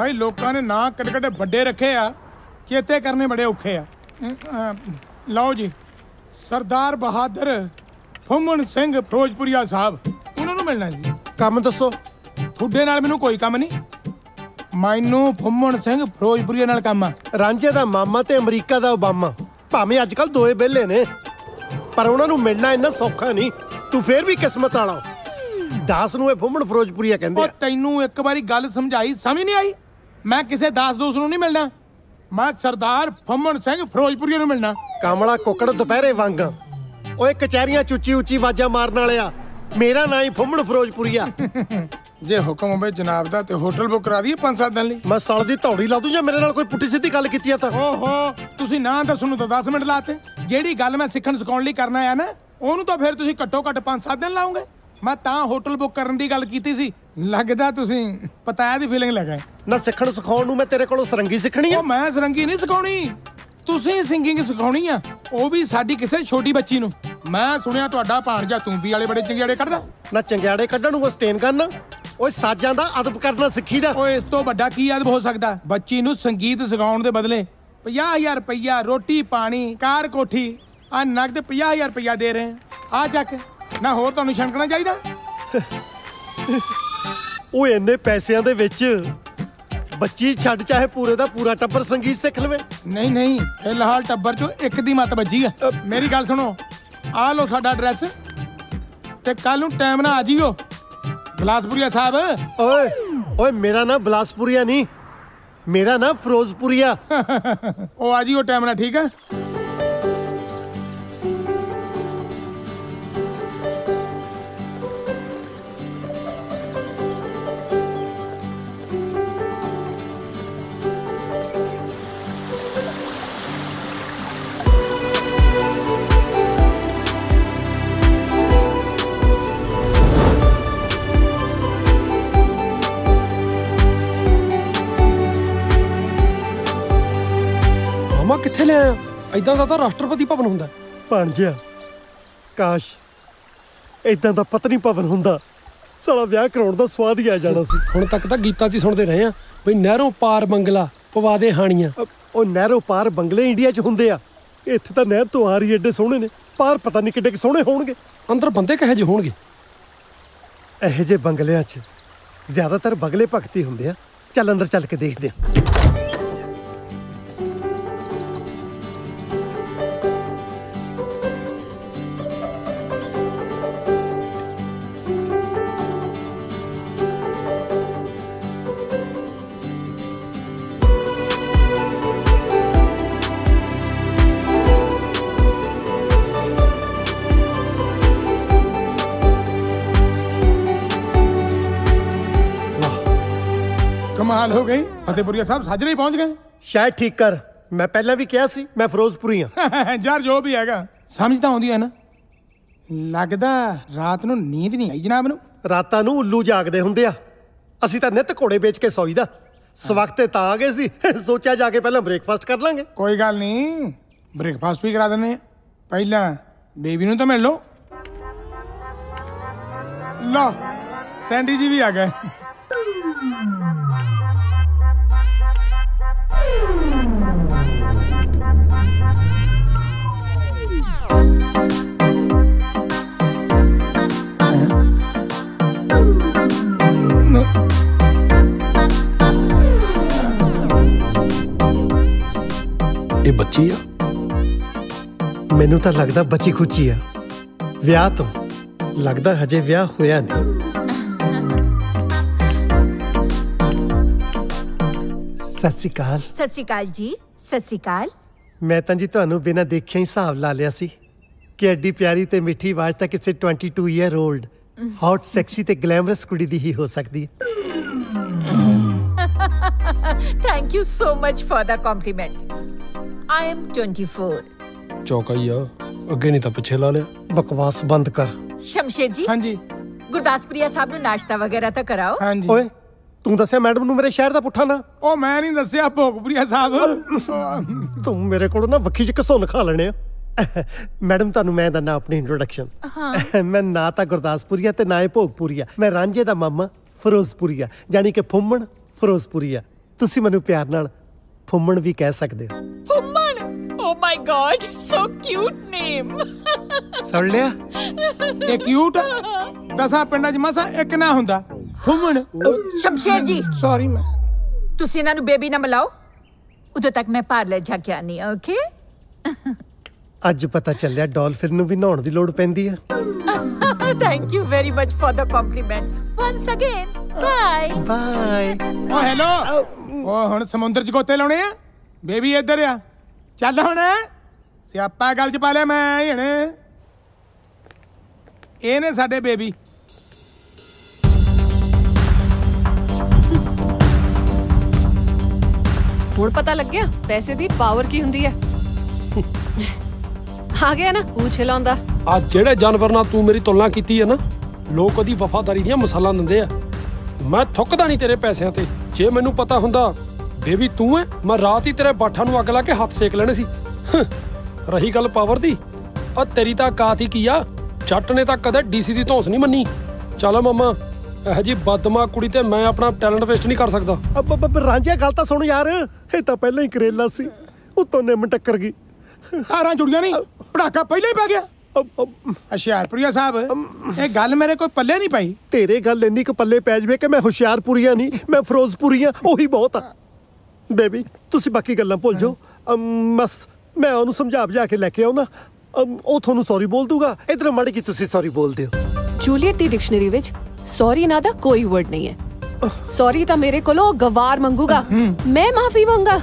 भाई लोगों ने ना कड़े कड़े बड़े रखे आ, चेते करने बड़े औखे आ। लो जी, सरदार बहादुर फुम्मन सिंह फिरोजपुरिया साहब, उन्होंने मिलना जी। काम दसो। थोड़े नाल मैनू कोई काम नहीं, मैनू फुम्मन सिंह फिरोजपुरिया नाल काम आ। रांझे दा मामा ते अमरीका दा ओबामा भावें अजकल दोए बेले ने, पर उन्होंने मिलना इन्ना सौखा नहीं। तू फिर भी किस्मत वाला। दास नूं फुम्मन फिरोजपुरिया कहंदे आ। तैनू एक बारी गल समझाई, समझ नहीं आई? मैं किसे दास दोस्त नूं नहीं मिलना, मैं सरदार फुम्मन सिंह फिरोजपुरिया नूं मिलना। कामला कुकड़ दोपहरे वांगा ओए कचहरियां चुच्ची उच्ची आवाजां मारन वाले आ। मेरा नाम ही फुम्मन फिरोजपुरिया। जे हुक्म होवे जनाब दा ते होटल बुक करा दिए 5-7 दिन लई। मैं साल दी धौड़ी ला दूं ਜਾਂ ਮੇਰੇ ਨਾਲ ਕੋਈ ਪੁੱਠੀ ਸਿੱਧੀ ਗੱਲ ਕੀਤੀ ਆ ਤਾਂ। ਓਹੋ ਤੁਸੀਂ ਨਾ ਦੱਸਣ ਨੂੰ ਤਾਂ 10 ਮਿੰਟ ਲਾਤੇ। ਜਿਹੜੀ ਗੱਲ ਮੈਂ ਸਿੱਖਣ ਸਿਖਾਉਣ ਲਈ ਕਰਨਾ ਆ ਨਾ, ਉਹਨੂੰ ਤਾਂ ਫਿਰ ਤੁਸੀਂ ਘੱਟੋ ਘੱਟ 5-7 ਦਿਨ ਲਾਉਂਗੇ। ਮੈਂ ਤਾਂ ਹੋਟਲ ਬੁੱਕ ਕਰਨ ਦੀ ਗੱਲ ਕੀਤੀ ਸੀ। ਲੱਗਦਾ ਤੁਸੀਂ ਪਤਾਇਆ ਦੀ ਫੀਲਿੰਗ ਲੈ ਗਏ। ਨਾ ਸਿੱਖਣ ਸਿਖਾਉਣ ਨੂੰ ਮੈਂ ਤੇਰੇ ਕੋਲੋਂ ਸਰੰਗੀ ਸਿੱਖਣੀ ਆ। ਉਹ ਮੈਂ ਸਰੰਗੀ ਨਹੀਂ ਸਿਖਾਉਣੀ, ਤੁਸੀਂ ਸਿੰਗਿੰਗ ਸਿਖਾਉਣੀ ਆ, ਉਹ ਵੀ ਸਾਡੀ ਕਿਸੇ ਛੋਟੀ ਬੱਚੀ ਨੂੰ। ਮੈਂ ਸੁਣਿਆ ਤੁਹਾਡਾ ਭਾਣਜਾ ਤੂੰਬੀ ਵਾਲੇ ਬੜੇ ਚੰਗਿਆੜੇ ਕੱਢਦਾ। ਨਾ ਚੰਗਿਆੜੇ ਕੱਢਣ ਨੂੰ ਉਹ ਸਟੇਨ ਕਰਨਾ, ਓਏ ਸਾਜ਼ਾਂ ਦਾ ਅਦਬ ਕਰਨਾ ਸਿੱਖੀਦਾ। ਓਏ ਇਸ ਤੋਂ ਵੱਡਾ ਕੀ ਅਦਬ ਹੋ ਸਕਦਾ? ਬੱਚੀ ਨੂੰ ਸੰਗੀਤ ਸਿਖਾਉਣ ਦੇ ਬਦਲੇ 50,000 ਰੁਪਈਆ ਰੋਟੀ ਪਾਣੀ ਕਾਰ ਕੋਠੀ ਆ ਨਗਦ 50,000 ਰੁਪਈਆ ਦੇ ਰਹੇ ਆ ਚੱਕ ਨਾ। ਹੋਰ ਤੁਹਾਨੂੰ ਛਣਕਣਾ ਚਾਹੀਦਾ। ਓਏ ਇੰਨੇ ਪੈਸਿਆਂ ਦੇ ਵਿੱਚ ਬੱਚੀ ਛੱਡ ਚਾਹੇ ਪੂਰੇ ਦਾ ਪੂਰਾ ਟੱਬਰ ਸੰਗੀਤ ਸਿੱਖ ਲਵੇ। ਨਹੀਂ ਨਹੀਂ, ਫਿਲਹਾਲ ਟੱਬਰ ਚੋਂ ਇੱਕ ਦੀ ਮੱਤ ਵੱਜੀ ਆ। ਮੇਰੀ ਗੱਲ ਸੁਣੋ, ਆ ਲਓ ਸਾਡਾ ਐਡਰੈਸ ਤੇ ਕੱਲ ਨੂੰ ਟਾਈਮ ਨਾਲ ਆ ਜਿਓ ਬਿਲਾਸਪੁਰੀਆ ਸਾਹਿਬ। ਓਏ ਓਏ ਮੇਰਾ ਨਾਮ ਬਿਲਾਸਪੁਰੀਆ ਨਹੀਂ, ਮੇਰਾ ਨਾਮ ਫਿਰੋਜ਼ਪੁਰੀਆ। ਉਹ ਆ ਜਿਓ ਟਾਈਮ ਨਾਲ, ਠੀਕ ਹੈ? ਕਿੱਥੇ ਲਿਆ? ਏਦਾਂ ਦਾ ਤਾਂ ਰਾਸ਼ਟਰਪਤੀ ਭਵਨ ਹੁੰਦਾ। ਭਾਣਜਿਆ ਕਾਸ਼ ਏਦਾਂ ਦਾ ਪਤਨੀ ਭਵਨ ਹੁੰਦਾ, ਸਾਲਾ ਵਿਆਹ ਕਰਾਉਣ ਦਾ ਸਵਾਦ ਹੀ ਆ ਜਾਣਾ ਸੀ। ਹੁਣ ਤੱਕ ਤਾਂ ਗੀਤਾਂ 'ਚ ਹੀ ਸੁਣਦੇ ਰਹੇ ਆ ਬਈ ਨਹਿਰੋਂ ਪਾਰ ਬੰਗਲਾ ਪਵਾ ਦੇ ਹਾਣੀਆਂ। ਉਹ ਨਹਿਰੋਂ ਪਾਰ ਬੰਗਲੇ ਇੰਡੀਆ 'ਚ ਹੁੰਦੇ ਆ, ਇੱਥੇ ਤਾਂ ਨਹਿਰ ਤੋਂ ਆ ਰਹੀ ਏਡੇ ਸੋਹਣੇ ਨੇ, ਪਾਰ ਪਤਾ ਨਹੀਂ ਕਿੱਡੇ ਸੋਹਣੇ ਹੋਣਗੇ। ਅੰਦਰ ਬੰਦੇ ਕਿਹੋ ਜਿਹੇ ਹੋਣਗੇ? ਇਹੋ ਜਿਹੇ ਬੰਗਲਿਆਂ 'ਚ ਜ਼ਿਆਦਾਤਰ ਬਗਲੇ ਭਗਤੀ ਹੁੰਦੇ ਆ। ਚੱਲ ਅੰਦਰ ਚੱਲ ਕੇ ਦੇਖਦੇ ਆ। कमाल हो गई, फतेहपुरिया साहब साजरे ही पहुंच गए। शायद ठीक कर, मैं पहले भी कहा सी मैं फिरोजपुरी हां। यार जो भी हैगा समझ ਤਾਂ ਆਉਂਦੀ ਹੈ ਨਾ। ਲੱਗਦਾ ਰਾਤ ਨੂੰ ਨੀਂਦ ਨਹੀਂ ਆਈ ਜਨਾਬ ਨੂੰ। ਰਾਤਾਂ ਨੂੰ ਉੱਲੂ ਜਾਗਦੇ ਹੁੰਦੇ ਆ, ਅਸੀਂ ਤਾਂ ਨਿੱਤ ਘੋੜੇ ਵੇਚ ਕੇ ਸੌਈਦਾ। ਸਵਖਤੇ ਤਾਂ ਆ ਗਏ ਸੀ, ਸੋਚਿਆ ਜਾ ਕੇ ਪਹਿਲਾਂ ਬ੍ਰੇਕਫਾਸਟ ਕਰ ਲਾਂਗੇ। ਕੋਈ ਗੱਲ ਨਹੀਂ, ਬ੍ਰੇਕਫਾਸਟ ਵੀ ਕਰਾ ਦਿੰਦੇ ਆ। ਪਹਿਲਾਂ ਬੇਬੀ ਨੂੰ ਤਾਂ ਮਿਲ ਲਓ। ਲਓ ਸੈਂਡੀ ਜੀ ਵੀ ਆ ਗਏ। ਇਹ ਬੱਚੀ ਆ? ਮੈਨੂੰ ਤਾਂ ਲੱਗਦਾ ਬੱਚੀ ਖੁੱਚੀ ਆ। ਵਿਆਹ ਤੋਂ ਲੱਗਦਾ ਹਜੇ ਵਿਆਹ ਹੋਇਆ ਨਹੀਂ। ਸਤਿ ਸ਼੍ਰੀ ਅਕਾਲ। ਸਤਿ ਸ਼੍ਰੀ ਅਕਾਲ ਜੀ। ਸਤਿ ਸ਼੍ਰੀ ਅਕਾਲ। ਮੈਂ ਤਾਂ ਜੀ ਤੁਹਾਨੂੰ ਬਿਨਾਂ ਦੇਖਿਆ ਹੀ ਹਿਸਾਬ ਲਾ ਲਿਆ ਸੀ ਕਿ ਐਡੀ ਪਿਆਰੀ ਤੇ ਮਿੱਠੀ ਆਵਾਜ਼ ਤਾਂ ਕਿਸੇ 22 ਈਅਰ 올ਡ ਹੌਟ ਸੈਕਸੀ ਤੇ ਗਲੈਮਰਸ ਕੁੜੀ ਦੀ ਹੀ ਹੋ ਸਕਦੀ ਹੈ। Thank you so much for the compliment. I am 24। ਚੌਕਾ ਹੀ ਆ, ਅੱਗੇ ਨਹੀਂ ਤਾਂ ਪਿੱਛੇ ਲਾ ਲਿਆ। ਬਕਵਾਸ ਬੰਦ ਕਰ। ਸ਼ਮਸ਼ੇਰ ਜੀ। ਹਾਂਜੀ। ਗੁਰਦਾਸਪੁਰੀਆ ਸਾਹਿਬ ਨੂੰ ਨਾਸ਼ਤਾ ਵਗੈਰਾ ਤਾਂ ਕਰਾਓ। ਹਾਂਜੀ। ਓਏ ਤੂੰ ਦੱਸਿਆ ਮੈਡਮ ਨੂੰ ਮੇਰੇ ਸ਼ਹਿਰ ਦਾ ਪੁੱਠਾ ਨਾ? ਉਹ ਮੈਂ ਨਹੀਂ ਦੱਸਿਆ ਭੋਗਪੁਰੀਆ ਸਾਹਿਬ। ਤੂੰ ਮੇਰੇ ਕੋਲੋਂ ਨਾ ਵੱਖੀ 'ਚ ਘਸੁੰਨ ਖਾ ਲੈਣੇ ਆ। ਮੈਡਮ ਤੁਹਾਨੂੰ ਮੈਂ ਦਿੰਦਾ ਆਪਣੀ ਇੰਟਰੋਡਕਸ਼ਨ। ਮੈਂ ਨਾ ਤਾਂ ਗੁਰਦਾਸਪੁਰੀਆ ਤੇ ਨਾ ਹੀ ਭੋਗਪੁਰੀਆ, ਮੈਂ ਰਾਂਝੇ ਦਾ ਮਾਮਾ ਫਿਰੋਜ਼ਪੁਰੀਆ, ਜਾਨੀ ਕਿ ਫੁੰਮਣ ਫਿਰੋਜ਼ਪੁਰੀਆ। ਤੁਸੀਂ ਮੈਨੂੰ ਪਿਆਰ ਨਾਲ ਫੁੰਮਣ ਵੀ ਕਹਿ ਸਕਦੇ ਹੋ। Fumman! Oh my god, so cute name. ਸੁਣ ਲਿਆ? ਇਹ ਕਿਊਟ 10 ਪਿੰਡਾਂ 'ਚ ਮਸਾ ਇੱਕ ਨਾ ਹੁੰਦਾ ਫੁੰਮਣ। ਸ਼ਮਸ਼ੇਰ ਜੀ, ਸੌਰੀ ਮੈਂ ਤੁਸੀਂ ਇਹਨਾਂ ਨੂੰ ਬੇਬੀ ਨਾ ਮਿਲਾਓ, ਉਦੋਂ ਤੱਕ ਮੈਂ ਪਾਰਲਰ ਜਾ ਕੇ ਆਨੀ ਆ, ਓਕੇ? ਅੱਜ ਪਤਾ ਚੱਲਿਆ ਡਾਲਫਿਨ ਨੂੰ ਵੀ ਨਹਾਉਣ ਦੀ ਲੋੜ ਪੈਂਦੀ ਆ। Thank you very much for the compliment. Once again, bye. Bye. ਓ ਹੈਲੋ, ਓ ਹੁਣ ਸਮੁੰਦਰ 'ਚ ਗੋਤੇ ਲਾਉਣੇ ਆ? ਬੇਬੀ ਇੱਧਰ ਆ, ਚੱਲ ਹੁਣ ਸਿਆਪਾ ਗੱਲ 'ਚ ਪਾ ਲਿਆ ਮੈਂ ਹੁਣ। ਇਹ ਨੇ ਸਾਡੇ ਬੇਬੀ। ਹੁਣ ਪਤਾ ਲੱਗਿਆ ਪੈਸੇ ਦੀ ਪਾਵਰ ਕੀ ਹੁੰਦੀ ਹੈ। ਆ ਗਿਆ ਨਾ ਪੂਛ ਲਾਉਂਦਾ। ਆ ਜਿਹੜੇ ਜਾਨਵਰ ਨਾਲ ਤੂੰ ਮੇਰੀ ਤੁਲਨਾ ਕੀਤੀ ਹੈ ਨਾ, ਲੋਕ ਉਹਦੀ ਵਫਾਦਾਰੀ ਦੀਆਂ ਮਿਸਾਲਾਂ ਦਿੰਦੇ ਆ। ਮੈਂ ਥੁੱਕਦਾ ਨਹੀਂ ਤੇਰੇ ਪੈਸਿਆਂ ਤੇ। ਜੇ ਮੈਨੂੰ ਪਤਾ ਹੁੰਦਾ ਬੇਬੀ ਤੂੰ ਐ, ਮੈਂ ਰਾਤ ਹੀ ਤੇਰੇ ਬਾਠਾਂ ਨੂੰ ਅੱਗ ਲਾ ਕੇ ਹੱਥ ਸੇਕ ਲੈਣੇ ਸੀ। ਰਹੀ ਗੱਲ ਪਾਵਰ ਦੀ, ਆ ਤੇਰੀ ਤਾਂ ਔਕਾਤ ਹੀ ਕੀ ਆ। ਜੱਟ ਨੇ ਤਾਂ ਕਦੇ ਡੀਸੀ ਦੀ ਧੌਂਸ ਨਹੀਂ ਮੰਨੀ। ਚੱਲ ਮਾਮਾ, ਇਹ ਜੀ ਬਦਮਾਸ਼ ਕੁੜੀ ਤੇ ਮੈਂ ਆਪਣਾ ਟੈਲੈਂਟ ਵੇਸਟ ਨਹੀਂ ਕਰ ਸਕਦਾ। ਰਾਂਝਿਆ ਗੱਲ ਤਾਂ ਸੁਣ ਯਾਰ, ਇਹ ਤਾਂ ਪਹਿਲਾਂ ਹੀ ਕਰੇਲਾ ਸੀ, ਉੱਤੋਂ ਨਿੰਮ ਟੱਕਰ ਗਈ। ਤਾਰਾਂ ਜੁੜੀਆਂ ਨਹੀਂ, ਪੜਾਕਾ ਪਹਿਲਾਂ ਹੀ ਪੈ ਗਿਆ। ਹੁਸ਼ਿਆਰਪੁਰੀਆ ਸਾਹਿਬ, ਇਹ ਗੱਲ ਮੇਰੇ ਕੋਈ ਪੱਲੇ ਨਹੀਂ ਪਈ। ਤੇਰੇ ਗੱਲ ਇੰਨੀ ਕੁ ਪੱਲੇ ਪੈ ਜਵੇ ਕਿ ਮੈਂ ਹੁਸ਼ਿਆਰਪੁਰੀਆ ਨਹੀਂ, ਮੈਂ ਫਿਰੋਜ਼ਪੁਰੀਆ, ਉਹੀ ਬਹੁਤ ਆ। ਬੇਬੀ ਤੁਸੀਂ ਬਾਕੀ ਗੱਲਾਂ ਭੁੱਲ ਜਾਓ। ਬਸ ਮੈਂ ਉਹਨੂੰ ਸਮਝਾ ਬੁਝਾ ਕੇ ਲੈ ਕੇ ਆਉਣਾ, ਉਹ ਤੁਹਾਨੂੰ ਸੌਰੀ ਬੋਲ ਦੂਗਾ। ਇਧਰ ਮਾੜੀ ਕੀ ਤੁਸੀਂ ਸੌਰੀ ਬੋਲਦੇ ਹੋ। ਜੂਲੀਅਟ ਦੀ ਡਿਕਸ਼ਨਰੀ ਵਿੱਚ ਸੌਰੀ ਨਾ ਦਾ ਕੋਈ ਵਰਡ ਨਹੀਂ ਹੈ। ਸੌਰੀ ਤਾਂ ਮੇਰੇ ਕੋਲੋਂ ਗਵਾਰ ਮੰਗੂਗਾ, ਮੈਂ ਮਾਫੀ ਮੰਗਾ।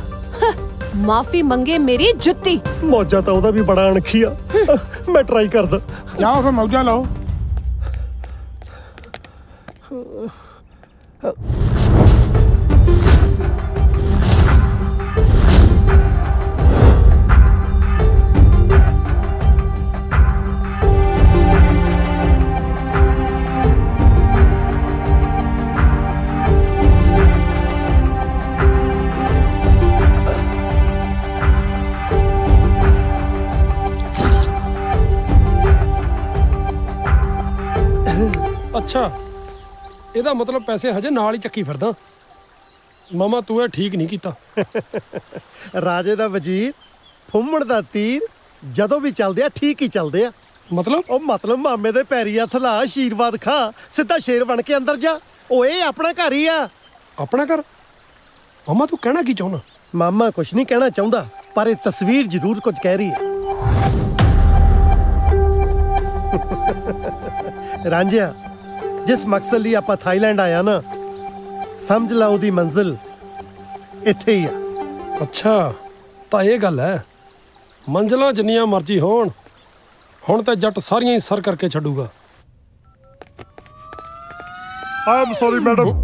ਮਾਫੀ ਮੰਗੇ ਮੇਰੀ ਜੁੱਤੀ। ਮੌਜਾ ਤਾਂ ਉਹਦਾ ਵੀ ਬੜਾ ਅਣਖੀ ਆ। ਮੈਂ ਟਰਾਈ ਕਰਦਾ। ਜਾਓ ਫਿਰ ਮੌਜਾਂ ਲਓ। ਅੱਛਾ, ਇਹਦਾ ਮਤਲਬ ਪੈਸੇ ਹਜੇ ਨਾਲ ਹੀ ਚੱਕੀ ਫਿਰਦਾ। ਮਾਮਾ ਤੂੰ ਇਹ ਠੀਕ ਨਹੀਂ ਕੀਤਾ। ਰਾਜੇ ਦਾ ਵਜ਼ੀਰ, ਫੁੰਮਣ ਦਾ ਤੀਰ, ਜਦੋਂ ਵੀ ਚੱਲਦੇ ਆ ਠੀਕ ਹੀ ਚੱਲਦੇ ਆ। ਮਤਲਬ ਉਹ ਮਤਲਬ ਮਾਮੇ ਦੇ ਪੈਰੀ ਹੱਥ ਲਾ, ਆਸ਼ੀਰਵਾਦ ਖਾ, ਸਿੱਧਾ ਸ਼ੇਰ ਬਣ ਕੇ ਅੰਦਰ ਜਾ। ਓਏ ਆਪਣਾ ਘਰ ਹੀ ਆ। ਆਪਣਾ ਘਰ? ਮਾਮਾ ਤੂੰ ਕਹਿਣਾ ਕੀ ਚਾਹੁੰਦਾ? ਮਾਮਾ ਕੁਛ ਨਹੀਂ ਕਹਿਣਾ ਚਾਹੁੰਦਾ, ਪਰ ਇਹ ਤਸਵੀਰ ਜ਼ਰੂਰ ਕੁਝ ਕਹਿ ਰਹੀ ਹੈ। ਰਾਂਝਿਆ, ਜਿਸ ਮਕਸਦ ਲਈ ਆਪਾਂ ਥਾਈਲੈਂਡ ਆਇਆ ਨਾ, ਸਮਝ ਲਾ ਉਹਦੀ ਮੰਜ਼ਿਲ ਇੱਥੇ ਹੀ ਆ। ਅੱਛਾ, ਤਾਂ ਇਹ ਗੱਲ ਹੈ। ਮੰਜ਼ਲਾਂ ਜਿੰਨੀਆਂ ਮਰਜ਼ੀ ਹੋਣ, ਹੁਣ ਤਾਂ ਜੱਟ ਸਾਰੀਆਂ ਹੀ ਸਰ ਕਰਕੇ ਛੱਡੂਗਾ। ਆਮ ਸੌਰੀ ਮੈਡਮ।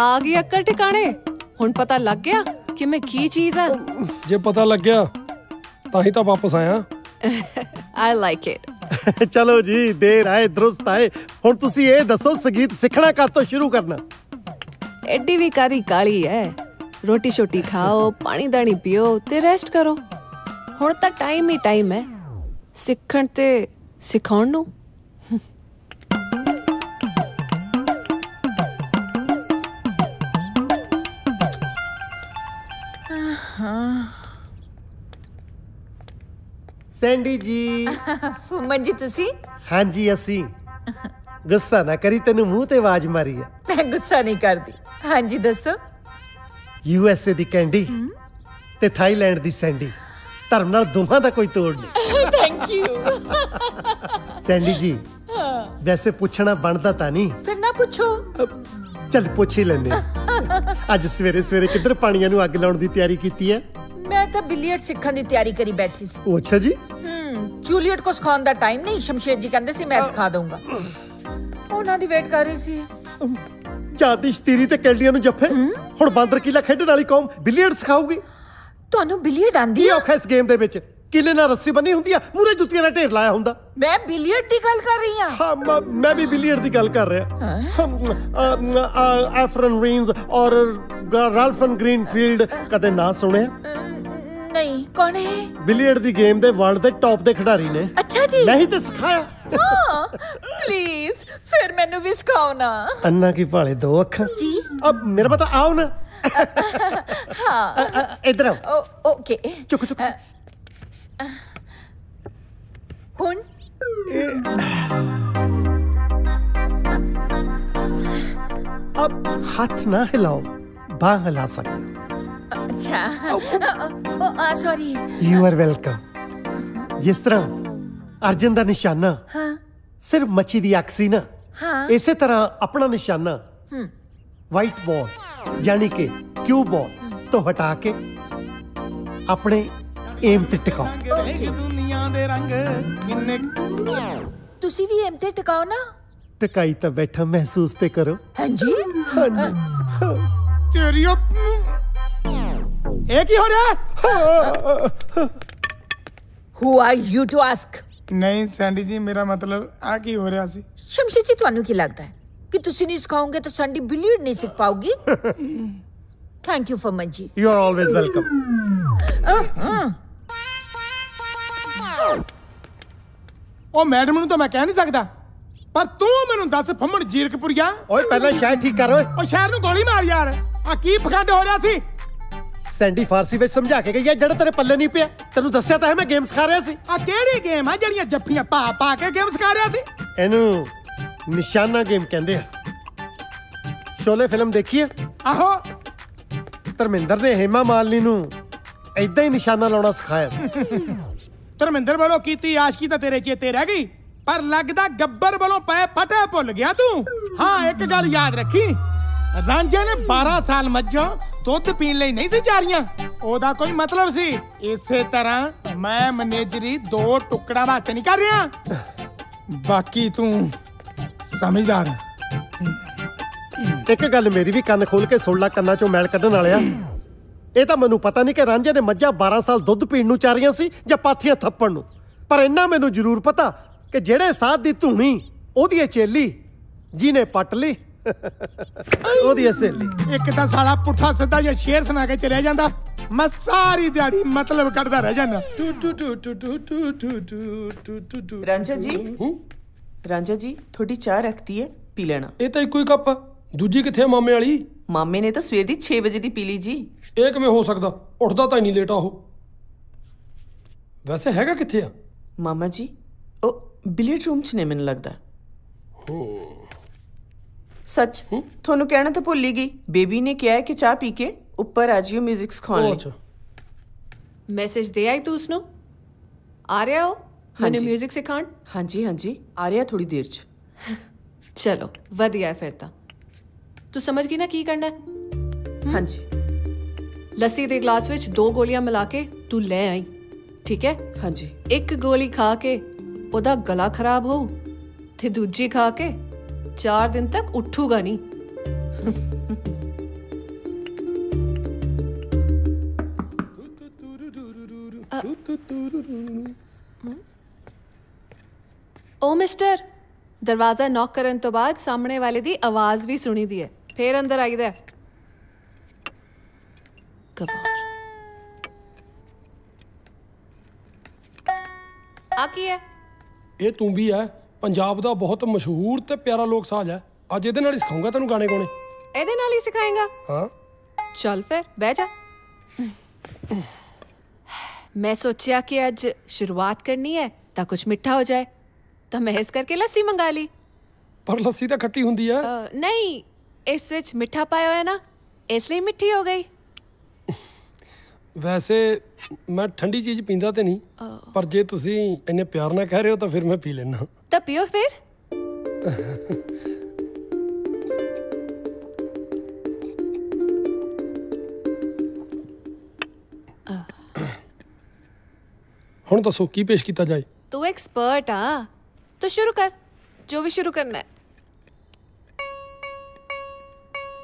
ਆ ਗਈ ਅਕਲ ਟਿਕਾਣੇ। ਹੁਣ ਪਤਾ ਲੱਗ ਗਿਆ ਕਿ ਮੈਂ ਕੀ ਚੀਜ਼ ਆ। ਜੇ ਪਤਾ ਲੱਗਿਆ ਤਾਂ ਹੀ ਤਾਂ ਵਾਪਸ ਆਇਆ। I like it. ਚਲੋ ਜੀ, ਦੇਰ ਆਏ ਦਰੁਸਤ ਆਏ। ਹੁਣ ਤੁਸੀਂ ਇਹ ਦੱਸੋ, ਸੰਗੀਤ ਸਿੱਖਣਾ ਕਦ ਤੋਂ ਸ਼ੁਰੂ ਕਰਨਾ? ਐਡੀ ਵੀ ਕਾਦੀ ਕਾਲੀ ਹੈ। ਰੋਟੀ ਛੋਟੀ ਖਾਓ, ਪਾਣੀ ਦਾਣੀ ਪੀਓ ਤੇ ਰੈਸਟ ਕਰੋ। ਹੁਣ ਤਾਂ ਟਾਈਮ ਹੀ ਟਾਈਮ ਹੈ ਸਿੱਖਣ ਤੇ ਸਿਖਾਉਣ ਨੂੰ। ਸੈਂਡੀ ਜੀ। ਫੁੰਮਨ ਜੀ ਤੁਸੀਂ? ਹਾਂਜੀ ਅਸੀਂ। ਗੁੱਸਾ ਨਾ ਕਰੀ, ਤੈਨੂੰ ਮੂੰਹ ਤੇ ਆਵਾਜ਼ ਮਾਰੀ ਆ। ਮੈਂ ਗੁੱਸਾ ਨਹੀਂ ਕਰਦੀ। ਹਾਂਜੀ ਦੱਸੋ। USA ਦੀ ਕੈਂਡੀ ਤੇ ਥਾਈਲੈਂਡ ਦੀ ਸੈਂਡੀ, ਧਰਮ ਨਾਲ ਦੋਵਾਂ ਦਾ ਕੋਈ ਤੋੜ ਨਹੀਂ। Thank you. ਸੈਂਡੀ ਜੀ, ਵੈਸੇ ਪੁੱਛਣਾ ਬਣਦਾ ਤਾਂ ਨਹੀਂ, ਫਿਰ ਨਾ ਪੁੱਛੋ। ਚੱਲ ਪੁੱਛ ਹੀ ਲੈਂਦੇ। ਅੱਜ ਸਵੇਰੇ ਸਵੇਰੇ ਕਿੱਧਰ ਪਾਣੀਆਂ ਨੂੰ ਅੱਗ ਲਾਉਣ ਦੀ ਤਿਆਰੀ ਕੀਤੀ ਹੈ? ਮੈਂ ਤਾਂ ਬਿਲੀਅਰਡ ਸਿੱਖਣ ਦੀ ਤਿਆਰੀ ਕਰੀ ਬੈਠੀ ਸੀ। ਉਹ ਅੱਛਾ ਜੀ। ਜੂਲੀਅਟ ਕੋ ਸਿਖਾਉਣ ਦਾ ਟਾਈਮ ਨਹੀਂ, ਸ਼ਮਸ਼ੇਰ ਜੀ ਕਹਿੰਦੇ ਸੀ ਮੈਂ ਸਿਖਾ ਦਊਂਗਾ। ਉਹਨਾਂ ਦੀ ਵੇਟ ਕਰ ਰਹੀ ਸੀ। ਜਾਦੀ ਸ਼ਤੀਰੀ ਤੇ ਕੈਲਡੀਆਂ ਨੂੰ ਜੱਫੇ। ਹੁਣ ਬਾਂਦਰ ਕੀਲਾ ਖੇਡਣ ਵਾਲੀ ਕੌਮ ਬਿਲੀਅਰਡ ਸਿਖਾਊਗੀ? ਤੁਹਾਨੂੰ ਬਿਲੀਅਰਡ ਆਂਦੀ ਕੀ ਆ? ਔਖਾ ਇਸ ਗੇਮ ਦੇ ਵਿੱਚ? ਕਿਲੇ ਨਾਲ ਰੱਸੀ ਬੰਨੀ ਹੁੰਦੀ ਆ, ਮੂਰੇ ਜੁੱਤੀਆਂ ਨਾਲ ਢੇਰ ਲਾਇਆ ਹੁੰਦਾ। ਮੈਂ ਬਿਲੀਅਰਡ ਦੀ ਗੱਲ ਕਰ ਰਹੀ ਹਾਂ। ਹਾਂ, ਮੈਂ ਵੀ ਬਿਲੀਅਰਡ ਦੀ ਗੱਲ ਕਰ ਰਿਹਾ। ਐਫਰਨ ਰੀਨਸ ਔਰ ਰਾਲਫਨ ਗ੍ਰੀਨਫੀਲਡ ਕਦੇ ਨਾ ਸੁਣਿਆ? नहीं, कौन है? ਬਿਲੀਅਰਡ ਦੀ ਗੇਮ ਦੇ ਵਰਲਡ ਦੇ ਟੌਪ ਦੇ ਖਿਡਾਰੀ ਨੇ। अच्छा जी। ਮੈਂ ਹੀ ਤੇ ਸਿਖਾਇਆ। हाँ, प्लीज फिर मैनू भी सिखाओ ना। अन्ना की भाले दो अखा जी। अब मेरा पता आओ ना। हाँ। इधर आओ। ओके। चुक चुक। हुन अब हाथ ना हिलाओ, बाह हिला सकते। अच्छा। सॉरी। You are welcome. जिस तरह अर्जन दा निशाना हाँ। सिर्फ मच्छी दी अख सी ना, हाँ। इसे तरह अपना निशाना वाइट बॉल यानी कि क्यू बॉल तो हटा के अपने एम ते टिकाओ। दुनिया दे रंग किन्ने तुसी भी एम ते टिकाओ ना। टिकाई तो बैठा महसूस ते करो। हाँ जी। हाँ जी। तेरी एक ही हो रहा है। Who are you to ask? नहीं सैंडी जी, मेरा मतलब आ की हो रहा सी। शमशेर जी, ਤੁਹਾਨੂੰ ਕੀ ਲੱਗਦਾ ਹੈ ਕਿ ਤੁਸੀਂ ਨਹੀਂ ਸਿਖਾਓਗੇ ਤਾਂ ਸੰਡੀ ਬਿਲੀਅਰਡ ਨਹੀਂ ਸਿੱਖ ਪਾਉਗੀ? ਥੈਂਕ ਯੂ ਫॉर ਮੰਜੀ। You are always welcome. ਉਹ ਮੈਡਮ ਨੂੰ ਤਾਂ ਮੈਂ ਕਹਿ ਨਹੀਂ ਸਕਦਾ, ਪਰ ਤੂੰ ਮੈਨੂੰ ਦੱਸ ਫੰਮਣ ਜੀਰਕਪੁਰੀਆ। ਓਏ ਪਹਿਲਾਂ ਸ਼ਾਇਦ ਠੀਕ ਕਰ ਓਏ। ਉਹ ਸ਼ਹਿਰ ਨੂੰ ਗੋਲੀ ਮਾਰ ਯਾਰ। ਆ ਕੀ ਪਖੰਡ ਹੋ ਰਿਹਾ ਸੀ? ਸੈਂਡੀ ਫਾਰਸੀ ਵਿੱਚ ਸਮਝਾ ਕੇ ਗਈ ਹੈ, ਜਿਹੜਾ ਤੇਰੇ ਪੱਲੇ ਨਹੀਂ ਪਿਆ। ਤੈਨੂੰ ਦੱਸਿਆ ਤਾਂ ਹੈ ਮੈਂ ਗੇਮ ਸਿਖਾ ਰਿਹਾ ਸੀ। ਆ ਕਿਹੜੀ ਗੇਮ ਆ ਜਿਹੜੀਆਂ ਜੱਫੀਆਂ ਪਾ ਪਾ ਕੇ ਗੇਮ ਸਿਖਾ ਰਿਹਾ ਸੀ? ਇਹਨੂੰ ਨਿਸ਼ਾਨਾ ਗੇਮ ਕਹਿੰਦੇ ਆ। ਸ਼ੋਲੇ ਫਿਲਮ ਦੇਖੀ ਹੈ? ਆਹੋ। ਧਰਮਿੰਦਰ ਨੇ ਹੇਮਾ ਮਾਲਿਨੀ ਨੂੰ ਏਦਾਂ ਹੀ ਨਿਸ਼ਾਨਾ ਲਾਉਣਾ ਸਿਖਾਇਆ ਸੀ। ਧਰਮਿੰਦਰ ਵੱਲੋਂ ਕੀਤੀ ਆਸ਼ਕੀ ਤਾਂ ਤੇਰੇ ਚੇਤੇ ਰਹਿ ਗਈ, ਪਰ ਲੱਗਦਾ ਗੱਬਰ ਵੱਲੋਂ ਪਏ ਫਟੇ ਭੁੱਲ ਗਿਆ ਤੂੰ। ਹਾਂ, ਇੱਕ ਗੱਲ ਯਾਦ ਰੱਖੀ, ਰਾਂਝੇ ਨੇ 12 ਸਾਲ ਮੱਝਾਂ ਦੁੱਧ ਪੀਣ ਲਈ ਨਹੀਂ ਸੀ ਚਾਰੀਆਂ। ਉਹਦਾ ਕੋਈ ਮਤਲਬ ਸੀ। ਇਸੇ ਤਰ੍ਹਾਂ ਮੈਂ ਮੈਨੇਜਰੀ 2 ਟੁਕੜਾਂ ਵਾਸਤੇ ਨਹੀਂ ਕਰ ਰਿਹਾ। ਬਾਕੀ ਤੂੰ ਸਮਝਦਾਰ। ਇੱਕ ਗੱਲ ਮੇਰੀ ਵੀ ਕੰਨ ਖੋਲ ਕੇ ਸੁਣ ਲੈ, ਕੰਨਾਂ ਚੋਂ ਮੈਲ ਕੱਢਣ ਵਾਲਿਆ। ਇਹ ਤਾਂ ਮੈਨੂੰ ਪਤਾ ਨਹੀਂ ਕਿ ਰਾਂਝੇ ਨੇ ਮੱਝਾਂ 12 ਸਾਲ ਦੁੱਧ ਪੀਣ ਨੂੰ ਚਾਰੀਆਂ ਸੀ ਜਾਂ ਪਾਥੀਆਂ ਥੱਪਣ ਨੂੰ, ਪਰ ਇੰਨਾ ਮੈਨੂੰ ਜ਼ਰੂਰ ਪਤਾ ਕਿ ਜਿਹੜੇ ਸਾਧ ਦੀ ਧੂਣੀ ਉਹਦੀ ਚੇਲੀ ਜਿਹਨੇ ਪੱਟ ਲਈ ਉਹਦੀ ਸਹੇਲੀ। ਇੱਕ ਤਾਂ ਸਾਲਾ ਪੁੱਠਾ ਸਿੱਧਾ ਜਿਹਾ ਸ਼ੇਰ ਸੁਣਾ ਕੇ ਚਲਿਆ ਜਾਂਦਾ, ਮੈਂ ਸਾਰੀ ਦਿਹਾੜੀ ਮਤਲਬ ਕੱਢਦਾ ਰਹਿ ਜਾਂਦਾ। ਰਾਂਝਾ ਜੀ, ਰਾਂਝਾ ਜੀ ਥੋੜੀ ਚਾਹ ਰੱਖਤੀ ਹੈ, ਪੀ ਲੈਣਾ। ਇਹ ਤਾਂ ਇੱਕੋ ਹੀ ਕੱਪ ਆ, ਦੂਜੀ ਕਿੱਥੇ ਮਾਮੇ ਵਾਲੀ? ਮਾਮੇ ਨੇ ਤਾਂ ਸਵੇਰ ਦੀ 6 ਵਜੇ ਦੀ ਪੀ ਲਈ ਜੀ। ਇਹ ਕਿਵੇਂ ਹੋ ਸਕਦਾ? ਉੱਠਦਾ ਤਾਂ ਨਹੀਂ ਲੇਟ ਆ ਉਹ। ਵੈਸੇ ਹੈਗਾ ਕਿੱਥੇ ਆ ਮਾਮਾ ਜੀ? ਉਹ ਬਿਲੀਅਰਡ ਰੂਮ 'ਚ ਨੇ ਮੈਨੂੰ ਲੱਗਦਾ। ਸੱਚ ਤੁਹਾਨੂੰ ਕਹਿਣਾ ਤਾਂ ਭੁੱਲ ਹੀ ਗਈ, ਬੇਬੀ ਨੇ ਕਿਹਾ ਹੈ ਕਿ ਚਾਹ ਪੀ ਕੇ ਉੱਪਰ ਆ ਜਿਓ ਮਿਊਜ਼ਿਕ ਸਿਖਾਉਣ ਲਈ। ਮੈਸੇਜ ਦੇ ਆਈ ਤੂੰ ਉਸਨੂੰ? ਆ ਰਿਹਾ ਹੋ ਮੈਨੂੰ ਮਿਊਜ਼ਿਕ ਸਿਖਾਉਣ? ਹਾਂਜੀ ਹਾਂਜੀ ਆ ਰਿਹਾ ਥੋੜੀ ਦੇਰ 'ਚ। ਚਲੋ ਵਧੀਆ ਫਿਰ ਤਾਂ। ਤੂੰ ਸਮਝ ਗਈ ਨਾ ਕੀ ਕਰਨਾ ਹੈ? ਹਾਂਜੀ। ਲੱਸੀ ਦੇ ਗਲਾਸ ਵਿੱਚ 2 ਗੋਲੀਆਂ ਮਿਲਾ ਕੇ ਤੂੰ ਲੈ ਆਈ, ਠੀਕ ਹੈ? ਹਾਂਜੀ। ਇੱਕ ਗੋਲੀ ਖਾ ਕੇ ਉਹਦਾ ਗਲਾ ਖਰਾਬ ਹੋਊ ਤੇ ਦੂਜੀ ਖਾ ਕੇ 4 ਦਿਨ ਤੱਕ ਉੱਠੂਗਾ ਨਹੀਂ। ओ मिस्टर, दरवाजा नॉक करन तो बाद सामने वाले दी आवाज भी सुनी दी है, फिर अंदर आई दे। गवार आ की है? ਇਹ ਤੂੰ ਵੀ ਹੈ। ਪੰਜਾਬ ਦਾ ਬਹੁਤ ਮਸ਼ਹੂਰ ਤੇ ਪਿਆਰਾ ਲੋਕ ਸਾਜ਼ ਹੈ। ਅੱਜ ਇਹਦੇ ਨਾਲ ਹੀ ਸਿਖਾਉਂਗਾ ਤੈਨੂੰ ਗਾਣੇ ਗਾਉਣੇ। ਇਹਦੇ ਨਾਲ ਹੀ ਸਿਖਾਏਗਾ? ਹਾਂ चल फिर बह जा। मैं सोचा कि अज शुरुआत करनी है तो कुछ मिठा हो जाए, तो मैं इस करके लस्सी मंगा ली। ਪਰ ਲੱਸੀ ਤਾਂ ਖੱਟੀ ਹੁੰਦੀ ਹੈ। नहीं, इस विच मिठा पाया है ना, इसलिए मिठी हो गई। ਵੈਸੇ ਮੈਂ ਠੰਡੀ ਚੀਜ਼ ਪੀਂਦਾ ਤੇ ਨਹੀਂ, ਪਰ ਜੇ ਤੁਸੀਂ ਇੰਨੇ ਪਿਆਰ ਨਾਲ ਕਹਿ ਰਹੇ ਹੋ ਤਾਂ ਫਿਰ ਮੈਂ ਪੀ ਲੈਣਾ। तो पियो फिर। ਹੁਣ ਦੱਸੋ ਕੀ ਪੇਸ਼ ਕੀਤਾ ਜਾਏ? तू एक्सपर्ट हाँ, तो शुरू कर जो भी शुरू करना है।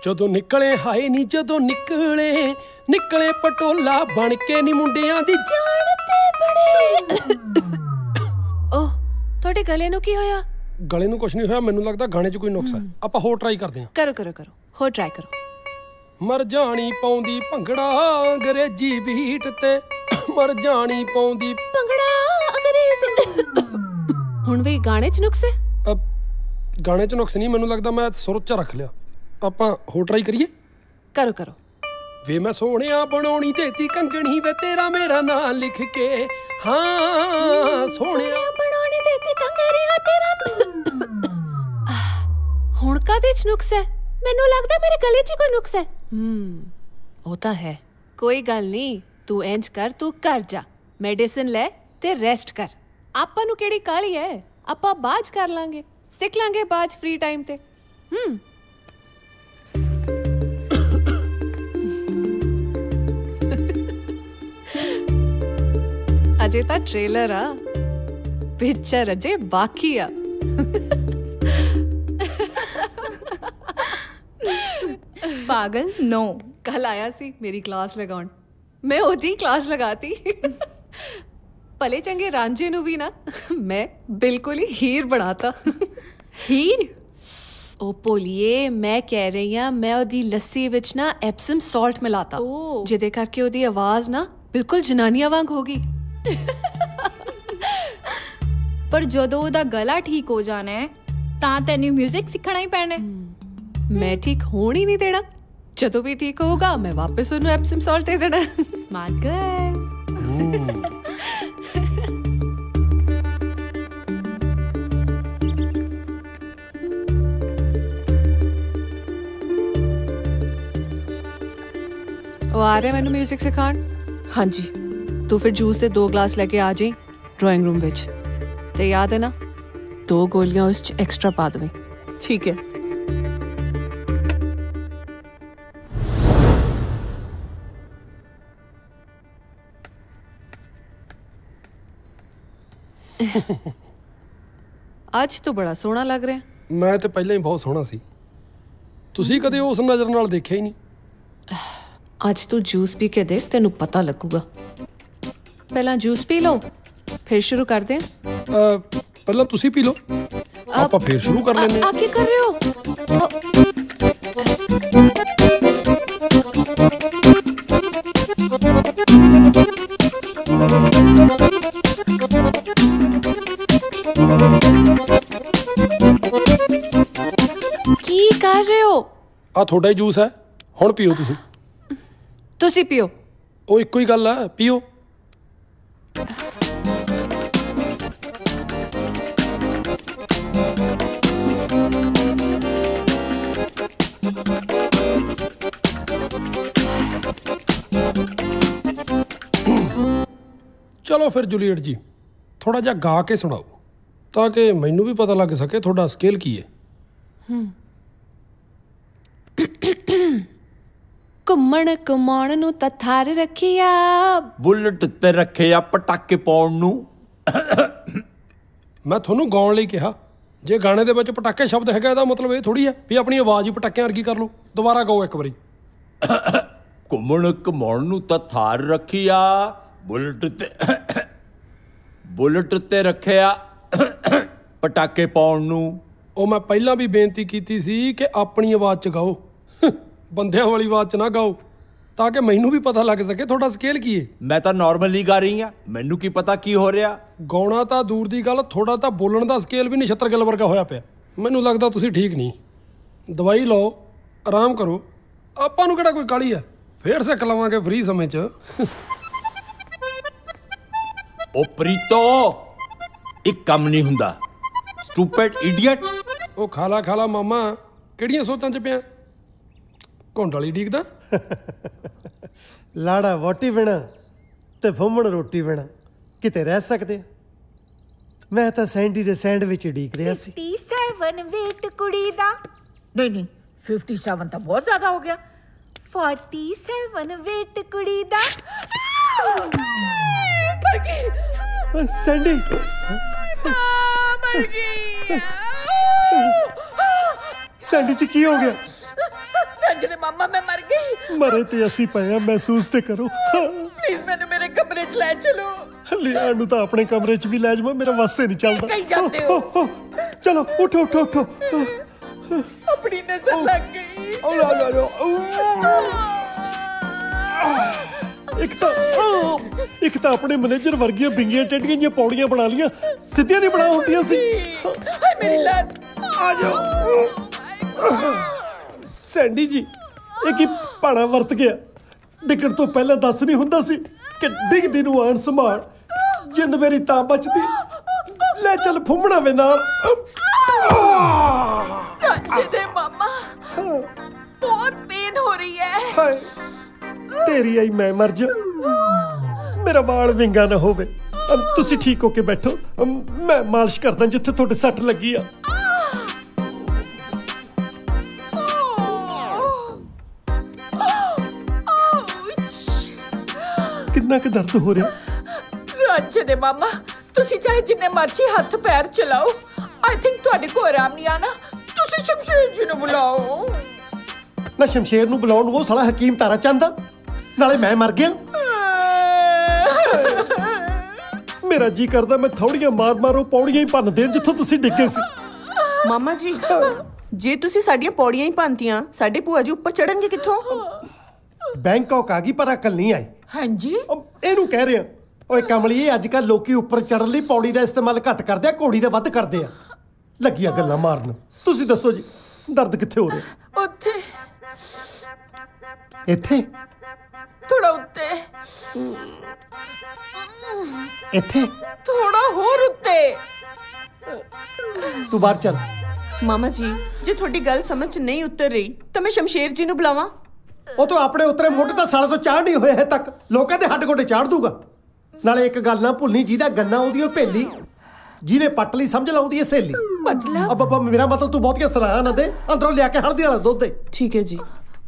ਜਦੋਂ ਨਿਕਲੇ ਹਾਏ ਨੀ, ਜਦੋਂ ਨਿਕਲੇ ਪਟੋਲਾ ਬਣ ਕੇ ਨੀ ਮੁੰਡਿਆਂ ਦੀ जानते बड़े। ओह, थोड़े गले नु की होया? ਗਲੇ ਨੂੰ ਕੁਝ ਨਹੀਂ ਹੋਇਆ, ਮੈਨੂੰ ਲੱਗਦਾ ਗਾਣੇ 'ਚ ਕੋਈ ਨੁਕਸ ਹੈ। ਆਪਾਂ ਹੋਰ ਟਰਾਈ ਕਰਦੇ ਹਾਂ। करो करो करो, हो ट्राई करो। ਮਰ ਜਾਣੀ ਪਾਉਂਦੀ ਭੰਗੜਾ ਅੰਗਰੇਜ਼ੀ ਬੀਟ ਤੇ ਮਰ ਜਾਣੀ ਪਾਉਂਦੀ ਭੰਗੜਾ ਅੰਗਰੇਜ਼ੀ। ਹੁਣ ਵੀ ਗਾਣੇ 'ਚ ਨੁਕਸ ਹੈ? ਗਾਣੇ 'ਚ ਨੁਕਸ ਨਹੀਂ, ਮੈਨੂੰ ਲੱਗਦਾ ਮੈਂ ਸੁਰ 'ਚ ਰੱਖ ਲਿਆ। ਆਪਾਂ ਹੋਰ ਟਰਾਈ ਕਰੀਏ? ਕਰੋ ਕਰੋ। ਵੇ ਮੈਂ ਸੋਹਣਿਆ ਬਣਾਉਣੀ ਦੇਤੀ ਕੰਗਣੀ ਵੇ ਤੇਰਾ ਮੇਰਾ ਨਾਂ ਲਿਖ ਕੇ। ਹਾਂ ਸੋਹਣਿਆ ਬਣਾਉਣੀ ਦੇਤੀ ਕੰਗਣੀ ਵੇ ਤੇਰਾ। ਹੁਣ ਕਾਹਦੇ 'ਚ ਨੁਕਸ ਹੈ? ਮੈਨੂੰ ਲੱਗਦਾ ਮੇਰੇ ਗਲੇ 'ਚ ਕੋਈ ਨੁਕਸ ਹੈ। ਉਹ ਤਾਂ ਹੈ। ਕੋਈ ਗੱਲ ਨਹੀਂ, ਤੂੰ ਇੰਜ ਕਰ, ਤੂੰ ਘਰ ਜਾ, ਮੈਡੀਸਿਨ ਲੈ ਤੇ ਰੈਸਟ ਕਰ। ਆਪਾਂ ਨੂੰ ਕਿਹੜੀ ਕਾਹਲੀ ਹੈ, ਆਪਾਂ ਬਾਜ ਕਰ ਲਾਂਗੇ, ਸਿੱਖ ਲਾਂਗੇ ਬਾਜ ਫ੍ਰੀ ਟਾਈਮ ਤੇ। ਅਜੇ ਤਾਂ ਟ੍ਰੇਲਰ ਆ, ਪਿਕਚਰ ਅਜੇ ਬਾਕੀ ਆ। ਪਾਗਲ ਨੋ। ਕੱਲ ਆਇਆ ਸੀ ਮੇਰੀ ਕਲਾਸ ਲਗਾਉਣ, ਮੈਂ ਉਹਦੀ ਕਲਾਸ ਲਗਾਤੀ। ਭਲੇ ਚੰਗੇ ਰਾਂਝੇ ਨੂੰ ਵੀ ਨਾ ਮੈਂ ਬਿਲਕੁਲ ਹੀ ਹੀਰ ਬਣਾਤਾ। ਹੀਰ? ਉਹ ਭੋਲੀਏ, ਮੈਂ ਕਹਿ ਰਹੀ ਹਾਂ, ਮੈਂ ਉਹਦੀ ਲੱਸੀ ਵਿੱਚ ਨਾ ਐਪਸਮ ਸਾਲਟ ਮਿਲਾਤਾ, ਜਿਹਦੇ ਕਰਕੇ ਉਹਦੀ ਆਵਾਜ਼ ਨਾ ਬਿਲਕੁਲ ਜਨਾਨੀਆਂ ਵਾਂਗ ਹੋ ਗਈ। ਪਰ ਜਦੋਂ ਉਹਦਾ ਗਲਾ ਠੀਕ ਹੋ ਜਾਣਾ ਹੈ ਤਾਂ ਤੈਨੂੰ ਮਿਊਜ਼ਿਕ ਸਿੱਖਣਾ ਹੀ ਪੈਣਾ ਹੈ। ਮੈਂ ਠੀਕ ਹੋਣ ਹੀ ਨਹੀਂ ਦੇਣਾ। ਜਦੋਂ ਵੀ ਠੀਕ ਹੋਊਗਾ ਮੈਂ ਵਾਪਸ ਉਹਨੂੰ ਐਪਸਮ ਸਾਲਟ ਦੇ ਦੇਣਾ। Smart girl. ਉਹ ਆ ਰਿਹਾ ਮੈਨੂੰ ਮਿਊਜ਼ਿਕ ਸਿਖਾਉਣ। ਹਾਂਜੀ। ਤੂੰ ਫਿਰ ਜੂਸ ਦੇ 2 ਗਲਾਸ ਲੈ ਕੇ ਆ ਜਾਈਂ ਡਰਾਇੰਗ ਰੂਮ ਵਿੱਚ, ਤੇ ਯਾਦ ਹੈ ਨਾ 2 ਗੋਲੀਆਂ ਉਸ 'ਚ ਐਕਸਟਰਾ ਪਾ ਦੇਵੇਂ। ਠੀਕ ਹੈ। ਅੱਜ ਤੂੰ ਬੜਾ ਸੋਹਣਾ ਲੱਗ ਰਿਹਾ। ਮੈਂ ਤੇ ਪਹਿਲਾਂ ਹੀ ਬਹੁਤ ਸੋਹਣਾ ਸੀ, ਤੁਸੀਂ ਕਦੇ ਉਸ ਨਜ਼ਰ ਨਾਲ ਦੇਖਿਆ ਹੀ ਨਹੀਂ। ਅੱਜ ਤੂੰ ਜੂਸ ਪੀ ਕੇ ਦੇਖ, ਤੈਨੂੰ ਪਤਾ ਲੱਗੂਗਾ। ਪਹਿਲਾਂ ਜੂਸ ਪੀ ਲਓ, ਫਿਰ ਸ਼ੁਰੂ ਕਰਦੇ ਹਾਂ। ਪਹਿਲਾਂ ਤੁਸੀਂ ਪੀ ਲਓ, ਆਪਾਂ ਫਿਰ ਸ਼ੁਰੂ ਕਰ ਲੈਂਦੇ ਹਾਂ। ਆ ਕੀ ਕਰ ਰਹੇ ਹੋ? ਕੀ ਕਰ ਰਹੇ ਹੋ? ਆ ਤੁਹਾਡਾ ਹੀ ਜੂਸ ਹੈ, ਹੁਣ ਪੀਓ ਤੁਸੀਂ। ਤੁਸੀਂ ਪੀਓ। ਉਹ ਇੱਕੋ ਹੀ ਗੱਲ ਹੈ, ਪੀਓ। ਚਲੋ ਫਿਰ ਜੂਲੀਅਟ ਜੀ, ਥੋੜਾ ਜਿਹਾ ਗਾ ਕੇ ਸੁਣਾਓ ਤਾਂ ਕਿ ਮੈਨੂੰ ਵੀ ਪਤਾ ਲੱਗ ਸਕੇ ਤੁਹਾਡਾ ਸਕੇਲ ਕੀ ਹੈ। ਘੁੰਮਣ ਘੁਮਾਉਣ ਨੂੰ ਤਾਂ ਥਾਰ ਰੱਖਿਆ, ਬੁਲਟ ਤੇ ਰੱਖਿਆ ਪਟਾਕੇ ਪਾਉਣ ਨੂੰ। ਮੈਂ ਤੁਹਾਨੂੰ ਗਾਉਣ ਲਈ ਕਿਹਾ, ਜੇ ਗਾਣੇ ਦੇ ਵਿੱਚ ਪਟਾਕੇ ਸ਼ਬਦ ਹੈਗਾ ਇਹਦਾ ਮਤਲਬ ਇਹ ਥੋੜੀ ਹੈ ਵੀ ਆਪਣੀ ਆਵਾਜ਼ ਹੀ ਪਟਾਕਿਆਂ ਵਰਗੀ ਕਰ ਲਓ। ਦੁਬਾਰਾ ਗਾਓ ਇੱਕ ਵਾਰੀ। ਘੁੰਮਣ ਘੁਮਾਉਣ ਨੂੰ ਤਾਂ ਥਾਰ ਰੱਖਿਆ, ਬੁਲਟ ਤੇ ਰੱਖਿਆ ਪਟਾਕੇ ਪਾਉਣ ਨੂੰ। ਉਹ ਮੈਂ ਪਹਿਲਾਂ ਵੀ ਬੇਨਤੀ ਕੀਤੀ ਸੀ ਕਿ ਆਪਣੀ ਆਵਾਜ਼ 'ਚ ਗਾਓ, ਬੰਦਿਆਂ ਵਾਲੀ ਆਵਾਜ਼ 'ਚ ਨਾ ਗਾਓ, ਤਾਂ ਕਿ ਮੈਨੂੰ ਵੀ ਪਤਾ ਲੱਗ ਸਕੇ ਤੁਹਾਡਾ ਸਕੇਲ ਕੀ ਹੈ। ਮੈਂ ਤਾਂ ਨਾਰਮਲੀ ਗਾ ਰਹੀ ਹਾਂ, ਮੈਨੂੰ ਕੀ ਪਤਾ ਕੀ ਹੋ ਰਿਹਾ। ਗਾਉਣਾ ਤਾਂ ਦੂਰ ਦੀ ਗੱਲ, ਥੋੜਾ ਤਾਂ ਬੋਲਣ ਦਾ ਸਕੇਲ ਵੀ ਨਛੱਤਰ ਗਿੱਲ ਵਰਗਾ ਹੋਇਆ ਪਿਆ। ਮੈਨੂੰ ਲੱਗਦਾ ਤੁਸੀਂ ਠੀਕ ਨਹੀਂ। ਦਵਾਈ ਲਓ, ਆਰਾਮ ਕਰੋ, ਆਪਾਂ ਨੂੰ ਕਿਹੜਾ ਕੋਈ ਕਾਹਲੀ ਹੈ, ਫੇਰ ਸਿੱਖ ਲਵਾਂਗੇ ਫ੍ਰੀ ਸਮੇਂ 'ਚ। ਉਹ ਪ੍ਰੀਤੋ, ਇੱਕ ਕੰਮ ਨਹੀਂ ਹੁੰਦਾ, ਸਟੂਪਿਡ ਇਡੀਅਟ। ਉਹ ਖਾਲਾ ਮਾਮਾ, ਕਿਹੜੀਆਂ ਸੋਚਾਂ 'ਚ ਪਿਆ? ਘੁੰਡ ਵਾਲੀ ਡੀਕਦਾ। ਲਾੜਾ ਵੋਟੀ ਬਿਨਾ ਤੇ ਫੁੰਮਣ ਰੋਟੀ ਬਿਨਾ ਕਿਤੇ ਰਹਿ ਸਕਦੇ? ਮੈਂ ਤਾਂ ਸੈਂਡੀ ਦੇ ਸੈਂਡਵਿਚ ਡੀਕ ਰਿਹਾ ਸੀ। 57 ਵੇਟ ਕੁੜੀ ਦਾ। ਨਹੀਂ 57 ਤਾਂ ਬਹੁਤ ਜ਼ਿਆਦਾ ਹੋ ਗਿਆ। 47 ਵੇਟ ਕੁੜੀ ਦਾ। ਮਰ ਗਈ ਸੈਂਡੀ, ਮਰ ਗਈ। ਸੈਂਡੀ ਚ ਕੀ ਹੋ ਗਿਆ? ਅੰਜਲੀ ਮਾਮਾ ਮੈਂ ਮਰ ਗਈ। ਮਰੇ ਤੇ ਅਸੀਂ ਪਏ ਆ, ਮਹਿਸੂਸ ਤੇ ਕਰੋ। ਪਲੀਜ਼ ਮੈਨੂੰ ਮੇਰੇ ਕਮਰੇ 'ਚ ਲੈ ਚਲੋ। ਲਿਆਣ ਨੂੰ ਤਾਂ ਆਪਣੇ ਕਮਰੇ 'ਚ ਵੀ ਲੈ ਜਾਵਾਂ, ਮੇਰਾ ਵਾਸਤੇ ਨਹੀਂ ਚੱਲਦਾ। ਕਹੀ ਜਾਂਦੇ ਹੋ। ਚਲੋ ਉਠੋ। ਆਪਣੀ ਨਜ਼ਰ ਲੱਗ ਗਈ। ਇੱਕ ਤਾਂ ਆਪਣੇ ਮੈਨੇਜਰ ਵਰਗੀਆਂ ਬਿੰਗੀਆਂ ਟੇਡੀਆਂ ਜਿਹੀਆਂ ਪੌੜੀਆਂ ਬਣਾ ਲੀਆਂ, ਸਿੱਧੀਆਂ ਨਹੀਂ ਬਣਾ ਹੁੰਦੀਆਂ ਸੀ। ਹਾਏ ਮੇਰੀ ਲੱਤ। ਆ ਜਾਓ ਸੈਂਡੀ ਜੀ, ਇਹ ਕੀ ਭਾਣਾ ਵਰਤ ਗਿਆ। ਡਿੱਗਣ ਤੋਂ ਪਹਿਲਾਂ ਦੱਸ ਨਹੀਂ ਹੁੰਦਾ ਸੀ ਕਿ ਡਿੱਗਦੀ ਨੂੰ ਆਣ ਸੰਭਾਲ। ਜਿੰਦ ਮੇਰੀ ਤਾਂ ਬਚਦੀ, ਲੈ ਚੱਲ ਫੁੰਮਣਾ ਵੇ ਨਾਲ। ਰਾਂਝੇ ਦੇ ਮਾਮਾ, ਬਹੁਤ ਪੇਨ ਹੋ ਰਹੀ ਹੈ। ਹਾਏ ਤੇਰੀ ਆਈ ਮੈਂ ਮਰ ਜਾ, ਮੇਰਾ ਵਾਲ ਵਿੰਗਾ ਨਾ ਹੋਵੇ। ਤੁਸੀਂ ਠੀਕ ਹੋ ਕੇ ਬੈਠੋ, ਮੈਂ ਮਾਲਿਸ਼ ਕਰਦਾ ਜਿੱਥੇ ਤੁਹਾਡੇ ਸੱਟ ਲੱਗੀ ਆ। ਕਿੰਨਾ ਕੁ ਦਰਦ ਹੋ ਰਿਹਾ? ਰਾਂਝੇ ਦੇ ਮਾਮਾ, ਤੁਸੀਂ ਚਾਹੇ ਜਿੰਨੇ ਮਰਜ਼ੀ ਹੱਥ ਪੈਰ ਚਲਾਓ, ਆਈ ਥਿੰਕ ਤੁਹਾਡੇ ਕੋਲ ਆਰਾਮ ਨਹੀਂ ਆਣਾ। ਤੁਸੀਂ ਸ਼ਮਸ਼ੇਰ ਜੀ ਨੂੰ ਬੁਲਾਓ। ਨਾ ਸ਼ਮਸ਼ੇਰ ਨੂੰ ਬੁਲਾਉਣ ਨੂੰ ਉਹ ਸਾਲਾ ਹਕੀਮ ਤਾਰਾ ਚੰਦ ਆ, ਨਾਲੇ ਮੈਂ ਮਰ ਗਿਆ। ਮੇਰਾ ਜੀ ਕਰਦਾ ਮੈਂ ਥੋੜੀਆਂ ਮਾਰ ਪੌੜੀਆਂ ਹੀ ਭੰਨ ਦੇ ਜਿੱਥੋਂ ਤੁਸੀਂ ਡਿੱਗੇ ਸੀ। ਮਾਮਾ ਜੀ, ਜੇ ਤੁਸੀਂ ਸਾਡੀਆਂ ਪੌੜੀਆਂ ਹੀ ਭੰਨਤੀਆਂ, ਸਾਡੇ ਭੂਆ ਜੀ ਉੱਪਰ ਚੜਨਗੇ ਕਿੱਥੋਂ? ਬੈਂਕਾਕ ਆ ਗਈ ਪਰ ਅਕਲ ਨਹੀਂ ਆਈ। ਹਾਂਜੀ, ਇਹਨੂੰ ਕਹਿ ਰਿਹਾ। ਓਏ ਕਮਲੀਏ, ਅੱਜ ਕੱਲ ਲੋਕੀ ਉੱਪਰ ਚੜਨ ਲਈ ਪੌੜੀ ਦਾ ਇਸਤੇਮਾਲ ਘੱਟ ਕਰਦੇ ਆ, ਘੋੜੀ ਦਾ ਵੱਧ ਕਰਦੇ ਆ। ਲੱਗੀਆਂ ਗੱਲਾਂ ਮਾਰਨ। ਤੁਸੀਂ ਦੱਸੋ ਜੀ, ਦਰਦ ਕਿੱਥੇ ਹੋ ਰਿਹਾ? ਉੱਥੇ ਇੱਥੇ? ਥੋੜਾ ਉੱਤੇ, ਇੱਥੇ? ਥੋੜਾ ਹੋਰ ਉੱਤੇ। ਤੂੰ ਬਾਹਰ ਚੱਲ। ਮਾਮਾ ਜੀ, ਜੇ ਤੁਹਾਡੀ ਗੱਲ ਸਮਝ 'ਚ ਨਹੀਂ ਉਤਰ ਰਹੀ ਤਾਂ ਮੈਂ ਸ਼ਮਸ਼ੇਰ ਜੀ ਨੂੰ ਬੁਲਾਵਾਂ? ਉਹ ਤਾਂ ਆਪਣੇ ਉਤਰੇ ਮੁੱਢ ਤਾਂ ਸਾਲੇ ਤੋਂ ਚਾੜ ਨਹੀਂ ਹੋਇਆ ਹੈ ਤੱਕ, ਲੋਕਾਂ ਦੇ ਹੱਡ ਗੋਡੇ ਚਾੜ ਦੂਗਾ। ਨਾਲੇ ਇੱਕ ਗੱਲ ਨਾ ਭੁੱਲਣੀ, ਜਿਹਦਾ ਗੰਨਾ ਉਹਦੀ ਉਹ ਭੇਲੀ, ਜਿਹਨੇ ਪੱਟ ਲਈ ਸਮਝ ਲਾ ਉਹਦੀ ਇਹ ਸਹੇਲੀ। ਮਤਲਬ? ਅੱਬਾ ਮੇਰਾ ਮਤਲਬ ਤੂੰ ਬਹੁਤੀਆਂ ਸਲਾਹਾਂ ਨਾ ਦੇ, ਅੰਦਰੋਂ ਲਿਆ ਕੇ ਹਲਦੀ ਵਾਲਾ ਦੁੱਧ ਦੇ। ਠੀਕ ਹੈ ਜੀ।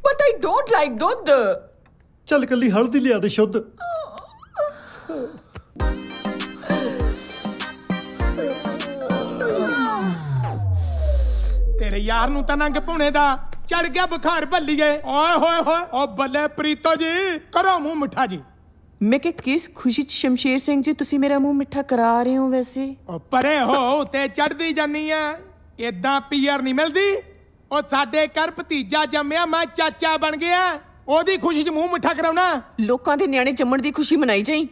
ਬਟ ਆਈ ਡੋਂਟ ਲਾਈਕ ਦੁੱਧ। ਚੱਲ ਕੱਲੀ ਹਲਦੀ ਲਿਆ ਦੇ ਸ਼ੁੱਧ। ਤੇਰੇ ਯਾਰ ਨੂੰ ਤਾਂ ਨੰਗ ਭੁਣੇ ਦਾ ਚੜ ਗਿਆ ਬੁਖਾਰ ਭੱਲੀਏ। ਓਏ ਹੋਏ ਹੋਏ, ਓ ਬੱਲੇ ਪ੍ਰੀਤੋ ਜੀ, ਕਰੋ ਮੂੰਹ ਮਿੱਠਾ ਜੀ। ਮੈਂ ਕਿ ਕਿਸ ਖੁਸ਼ੀ 'ਚ ਸ਼ਮਸ਼ੇਰ ਸਿੰਘ ਜੀ ਤੁਸੀਂ ਮੇਰਾ ਮੂੰਹ ਮਿੱਠਾ ਕਰਾ ਰਹੇ ਹੋ? ਵੈਸੇ ਓ ਪਰੇ ਹੋ ਤੇ ਚੜਦੀ ਜਾਨੀ ਆ, ਏਦਾਂ ਪੀਆਰ ਨਹੀਂ ਮਿਲਦੀ। ਉਹ ਸਾਡੇ ਘਰ ਭਤੀਜਾ ਜੰਮਿਆ, ਮੈਂ ਚਾਚਾ ਬਣ ਗਿਆ, ਉਹਦੀ ਖੁਸ਼ੀ 'ਚ ਮੂੰਹ ਮਿੱਠਾ ਕਰਾਉਣਾ। ਲੋਕਾਂ ਦੇ ਨਿਆਣੇ ਜੰਮਣ ਦੀ ਖੁਸ਼ੀ ਮਨਾਈ ਜਾਈ,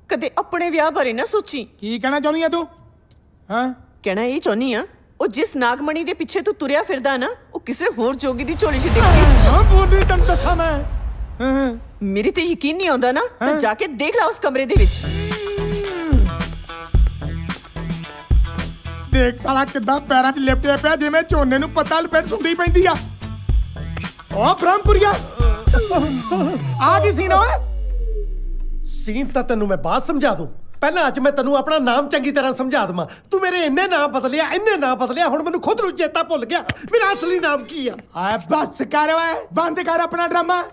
ਕਦੇ ਆਪਣੇ ਵਿਆਹ ਬਾਰੇ ਨਾ ਸੋਚੀ। ਕੀ ਕਹਿਣਾ ਚਾਹੁੰਦੀ ਆ ਤੂੰ? ਹਾਂ, ਕਹਿਣਾ ਇਹ ਚਾਹੁੰਦੀ ਆ, ਉਹ ਜਿਸ ਨਾਗਮਣੀ ਦੇ ਪਿੱਛੇ ਤੂੰ ਤੁਰਿਆ ਫਿਰਦਾ ਨਾ, ਉਹ ਕਿਸੇ ਹੋਰ ਜੋਗੀ ਦੀ ਝੋਲੀ 'ਚ ਡਿੱਗ ਗਈ। ਹਾਂ ਬੋਲ ਰਹੀ, ਤੈਨੂੰ ਦੱਸਾਂ ਮੈਂ। ਮੇਰੇ ਤੇ ਯਕੀਨ ਨਹੀਂ ਆਉਂਦਾ ਨਾ, ਤਾਂ ਜਾ ਕੇ ਦੇਖ ਲਾ ਉਸ ਕਮਰੇ ਦੇ ਵਿੱਚ। ਦੇਖ ਸਾਲਾ ਕਿੱਦਾਂ ਪੈਰਾਂ 'ਚ ਲਿਪਟਿਆ ਪਿਆ, ਜਿਵੇਂ ਝੋਨੇ ਨੂੰ ਪਤਾ ਲਪੇਟ ਸੁੰਡੀ ਪੈਂਦੀ ਆ। ਓ ਬ੍ਰਹਮਪੁਰੀਆ, ਆ ਕੀ ਸੀਨ ਓਏ? ਸੀਨ ਤਾਂ ਤੈਨੂੰ ਮੈਂ ਬਾਅਦ ਸਮਝਾ ਦੂੰ, ਪਹਿਲਾਂ ਅੱਜ ਮੈਂ ਤੈਨੂੰ ਆਪਣਾ ਨਾਮ ਚੰਗੀ ਤਰ੍ਹਾਂ ਸਮਝਾ ਦਵਾਂ। ਤੂੰ ਮੇਰੇ ਇੰਨੇ ਨਾਮ ਬਦਲਿਆ, ਹੁਣ ਮੈਨੂੰ ਖੁਦ ਨੂੰ ਚੇਤਾ ਭੁੱਲ ਗਿਆ ਮੇਰਾ ਅਸਲੀ ਨਾਮ ਕੀ ਆ। ਆਏ ਬਸ ਕਰ ਓਏ, ਬੰਦ ਕਰ ਆਪਣਾ ਡਰਾਮਾ।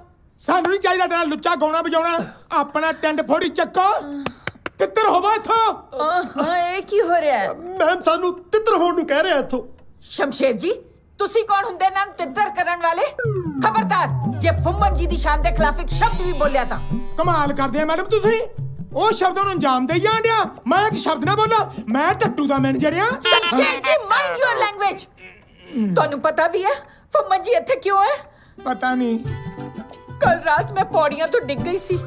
ਸਾਨੂੰ ਨਹੀਂ ਚਾਹੀਦਾ ਤੇਰਾ ਲੁੱਚਾ ਗਾਉਣਾ ਵਜਾਉਣਾ। ਆਪਣਾ ਟੈਂਡ ਫੋੜੀ ਚੱਕੋ, ਤਿੱਤਰ ਹੋਵਾ ਇੱਥੋਂ। ਹਾਂ, ਇਹ ਕੀ ਹੋ ਰਿਹਾ ਹੈ? ਮੈਮ ਸਾਨੂੰ ਤਿੱਤਰ ਹੋਣ ਨੂੰ ਕਹਿ ਰਿਹਾ ਇੱਥੋਂ। ਸ਼ਮਸ਼ੇਰ ਜੀ, ਤੁਸੀਂ ਕੌਣ ਹੁੰਦੇ ਨਾ ਤਿੱਤਰ ਕਰਨ ਵਾਲੇ? ਖਬਰਦਾਰ, ਜੇ ਫੁੰਮਨ ਜੀ ਦੀ ਸ਼ਾਨ ਦੇ ਖਿਲਾਫ ਇੱਕ ਸ਼ਬਦ ਵੀ ਬੋਲਿਆ ਤਾਂ। ਕਮਾਲ ਕਰਦੇ ਆ ਮੈਡਮ ਤੁਸੀਂ, ਉਹ ਸ਼ਬਦਾਂ ਨੂੰ ਅੰਜਾਮ ਦੇਈ ਜਾਣ ਡਿਆ। ਮੈਂ ਇੱਕ ਸ਼ਬਦ ਨਾ ਬੋਲਾਂ, ਮੈਂ ਟੱਟੂ ਦਾ ਮੈਨੇਜਰ ਆ। ਸ਼ਮਸ਼ੇਰ ਜੀ, ਮਾਈਂਡ ਯੂਅਰ ਲੈਂਗੁਏਜ। ਤੁਹਾਨੂੰ ਪਤਾ ਵੀ ਹੈ ਫੁੰਮਨ ਜੀ ਇੱਥੇ ਕਿਉਂ ਹੈ? ਪਤਾ ਨਹੀਂ। ਕੱਲ ਰਾਤ ਮੈਂ ਪੌੜੀਆਂ ਤੋਂ ਡਿੱਗ ਗਈ ਸੀ,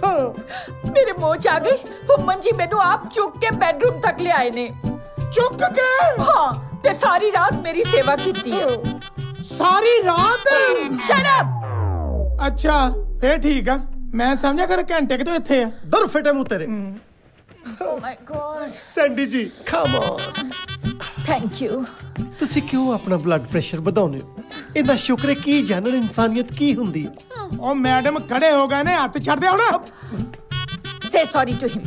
ਮੇਰੇ ਮੂੰਹ 'ਚ ਆ ਗਈ। ਫੁੰਮਨ ਜੀ ਮੈਨੂੰ ਆਪ ਚੁੱਕ ਕੇ ਬੈਡਰੂਮ ਤੱਕ ਲਿਆਏ ਨੇ। ਚੁੱਕ ਕੇ? ਹਾਂ, ਤੇ ਸਾਰੀ ਰਾਤ ਮੇਰੀ ਸੇਵਾ ਕੀਤੀ ਹੈ। ਸਾਰੀ ਰਾਤ? Shut up. ਅੱਛਾ ਫੇਰ ਠੀਕ ਆ, ਮੈਂ ਸਮਝਿਆ ਕਰ ਘੰਟੇ ਕਿ ਤੋਂ ਇੱਥੇ ਆ। ਦਰ ਫਟੇ ਮੂੰਹ ਤੇਰੇ। ਓ ਮਾਈ ਗॉड। ਸੈਂਡੀ ਜੀ ਕਮ ਔਨ। Thank you. ਤੁਸੀਂ ਕਿਉਂ ਆਪਣਾ ਬਲੱਡ ਪ੍ਰੈਸ਼ਰ ਵਧਾਉਂਦੇ ਹੋ? ਇੰਨਾ ਸ਼ੁਕਰ ਹੈ ਕੀ ਜਾਣਨ ਇਨਸਾਨੀਅਤ ਕੀ ਹੁੰਦੀ ਹੈ। ਉਹ ਮੈਡਮ ਖੜੇ ਹੋ ਗਏ ਨੇ, ਹੱਥ ਛੱਡ ਦੇ ਹੁਣ। Say sorry to him.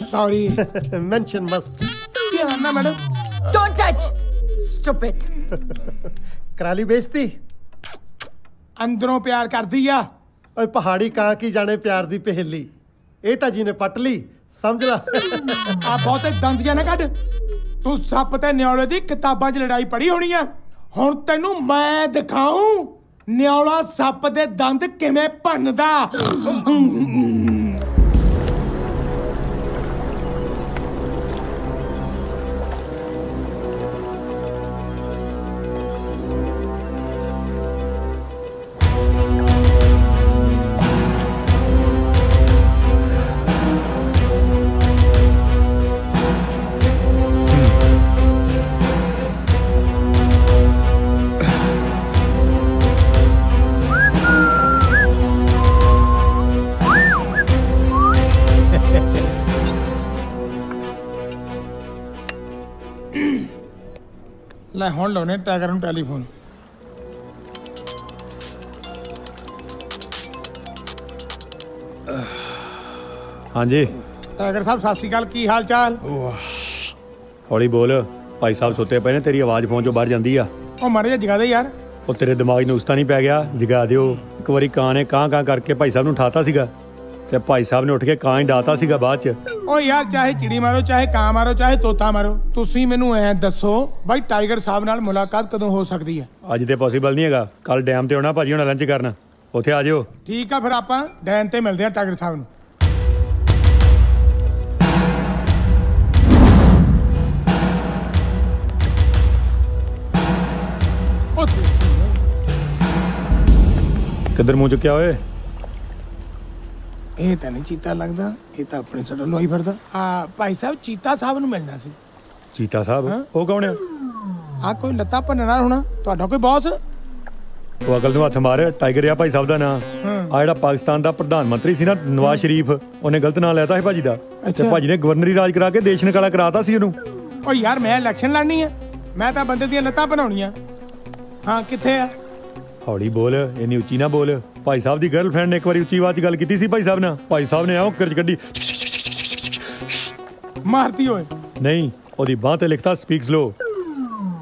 Sorry. ਮੈਂਸ਼ਨ ਮਸਟ। ਕੀ ਨਾ ਮੈਡਮ? Don't touch stupid. ਕਰਾ ਲਈ ਬੇਇੱਜ਼ਤੀ। ਅੰਦਰੋਂ ਪਿਆਰ ਕਰਦੀ ਆ। ਓਏ ਪਹਾੜੀ ਕਾਂ ਕੀ ਜਾਣੇ ਪਿਆਰ ਦੀ ਪਹੇਲੀ, ਇਹ ਤਾਂ ਜੀ ਨੇ ਪੱਟ ਲਈ, ਸਮਝ ਲਾ। ਆ ਬਹੁਤੇ ਦੰਦੀਆਂ ਨਾ ਕੱਢ। ਤੂੰ ਸੱਪ ਤੇ ਨਿਆਲੇ ਦੀ ਕਿਤਾਬਾਂ 'ਚ ਲੜਾਈ ਪੜ੍ਹੀ ਹੋਣੀ ਆ। ਹੁਣ ਤੈਨੂੰ ਮੈਂ ਦਿਖਾਉਂ ਨਿਆਲਾ ਸੱਪ ਦੇ ਦੰਦ ਕਿਵੇਂ ਭੰਨਦਾ। ਲੈ ਹੁਣ ਲਾਉਣੇ ਟਾਈਗਰ ਨੂੰ ਟੈਲੀਫੋਨ। ਹਾਂਜੀ ਟਾਈਗਰ ਸਾਹਿਬ ਸਤਿ ਸ਼੍ਰੀ ਅਕਾਲ, ਕੀ ਹਾਲ ਚਾਲ? ਹੌਲੀ ਬੋਲ, ਭਾਈ ਸਾਹਿਬ ਸੁੱਤੇ ਪਏ ਨੇ, ਤੇਰੀ ਆਵਾਜ਼ ਫੋਨ ਚੋਂ ਬਾਹਰ ਜਾਂਦੀ ਆ। ਉਹ ਮਾੜਾ ਜਿਹਾ ਜਗਾ ਦੇ ਯਾਰ। ਉਹ ਤੇਰੇ ਦਿਮਾਗ ਨੂੰ ਉਸਤਾ ਨਹੀਂ ਪੈ ਗਿਆ? ਜਗਾ ਦਿਓ। ਇੱਕ ਵਾਰੀ ਕਾਂ ਨੇ ਕਾਂ ਕਾਂ ਕਰਕੇ ਭਾਈ ਸਾਹਿਬ ਨੂੰ ਉਠਾਤਾ ਸੀਗਾ ਤੇ ਭਾਈ ਸਾਹਿਬ ਨੇ ਉੱਠ ਕੇ ਕਾਂ ਹੀ ਡਾਤਾ ਸੀਗਾ ਬਾਅਦ ਚ। ਉਹ ਯਾਰ ਚਾਹੇ ਚਿੜੀ ਮਾਰੋ, ਚਾਹੇ ਕਾਂ ਮਾਰੋ, ਚਾਹੇ ਤੋਤਾ ਮਾਰੋ, ਤੁਸੀਂ ਮੈਨੂੰ ਐ ਦੱਸੋ ਬਾਈ ਟਾਈਗਰ ਸਾਹਿਬ ਨਾਲ ਮੁਲਾਕਾਤ ਕਦੋਂ ਹੋ ਸਕਦੀ ਹੈ? ਅੱਜ ਤੇ ਪੋਸੀਬਲ ਨਹੀਂ ਹੈਗਾ, ਕੱਲ ਡੈਮ ਤੇ ਆਉਣਾ ਭਾਜੀ ਹੁਣ ਲੰਚ ਕਰਨ, ਉੱਥੇ ਆ ਜਿਓ। ਠੀਕ ਆ, ਫਿਰ ਆਪਾਂ ਡੈਨ ਤੇ ਮਿਲਦੇ ਆ ਟਾਈਗਰ ਸਾਹਿਬ ਨੂੰ। ਕਿੱਧਰ ਮੂੰਹ ਚੁੱਕਿਆ ਓਏ? ਇਹ ਤਾਂ ਨਹੀਂ ਚੀਤਾ ਲੱਗਦਾ, ਇਹ ਤਾਂ ਆਪਣੇ ਸੜੋਂ ਲੋਈ ਫਿਰਦਾ। ਭਾਈ ਸਾਹਿਬ ਚੀਤਾ ਸਾਹਿਬ ਨੂੰ ਮਿਲਣਾ ਸੀ। ਚੀਤਾ ਸਾਹਿਬ? ਉਹ ਕੌਣ ਆ? ਕੋਈ ਲੱਤਾਂ ਭੰਨਣਾ ਹੋਣਾ, ਤੁਹਾਡਾ ਕੋਈ ਬੌਸ? ਉਹ ਅਕਲ ਨੂੰ ਹੱਥ ਮਾਰ, ਟਾਈਗਰ ਆ ਭਾਈ ਸਾਹਿਬ ਦਾ ਨਾਂ। ਆ ਜਿਹੜਾ ਪਾਕਿਸਤਾਨ ਦਾ ਪ੍ਰਧਾਨ ਮੰਤਰੀ ਸੀ ਨਾ ਨਵਾਜ਼ ਸ਼ਰੀਫ, ਉਹਨੇ ਗਲਤ ਨਾਂ ਲੈਤਾ ਸੀ ਭਾਜੀ ਦਾ ਤੇ ਭਾਜੀ ਨੇ ਗਵਰਨਰੀ ਰਾਜ ਕਰਾ ਕੇ ਦੇਸ਼ ਨਿਕਾਲਾ ਕਰਾਤਾ ਸੀ ਉਹਨੂੰ। ਓ ਯਾਰ ਮੈਂ ਇਲੈਕਸ਼ਨ ਲੜਨੀ ਆ, ਮੈਂ ਤਾਂ ਬੰਦੇ ਦੀਆਂ ਲੱਤਾਂ ਬਣਾਉਣੀਆਂ। ਹਾਂ ਕਿੱਥੇ ਆ? ਹੌਲੀ ਬੋਲ, ਇੰਨੀ ਉੱਚੀ ਨਾ ਬੋਲ। ਭਾਈ ਸਾਹਿਬ ਦੀ ਗਰਲਫ੍ਰੈਂਡ ਨੇ ਇੱਕ ਵਾਰੀ ਉੱਚੀ ਆਵਾਜ਼ 'ਚ ਗੱਲ ਕੀਤੀ ਸੀ ਭਾਈ ਸਾਹਿਬ ਨਾਲ। ਭਾਈ ਸਾਹਿਬ ਨੇ ਆਓ ਕਰਜ ਕੱਢੀ ਮਾਰਤੀ ਓਏ। ਨਹੀਂ, ਉਹਦੀ ਬਾਂਹ ਤੇ ਲਿਖਤਾ ਸਪੀਕ ਸਲੋ।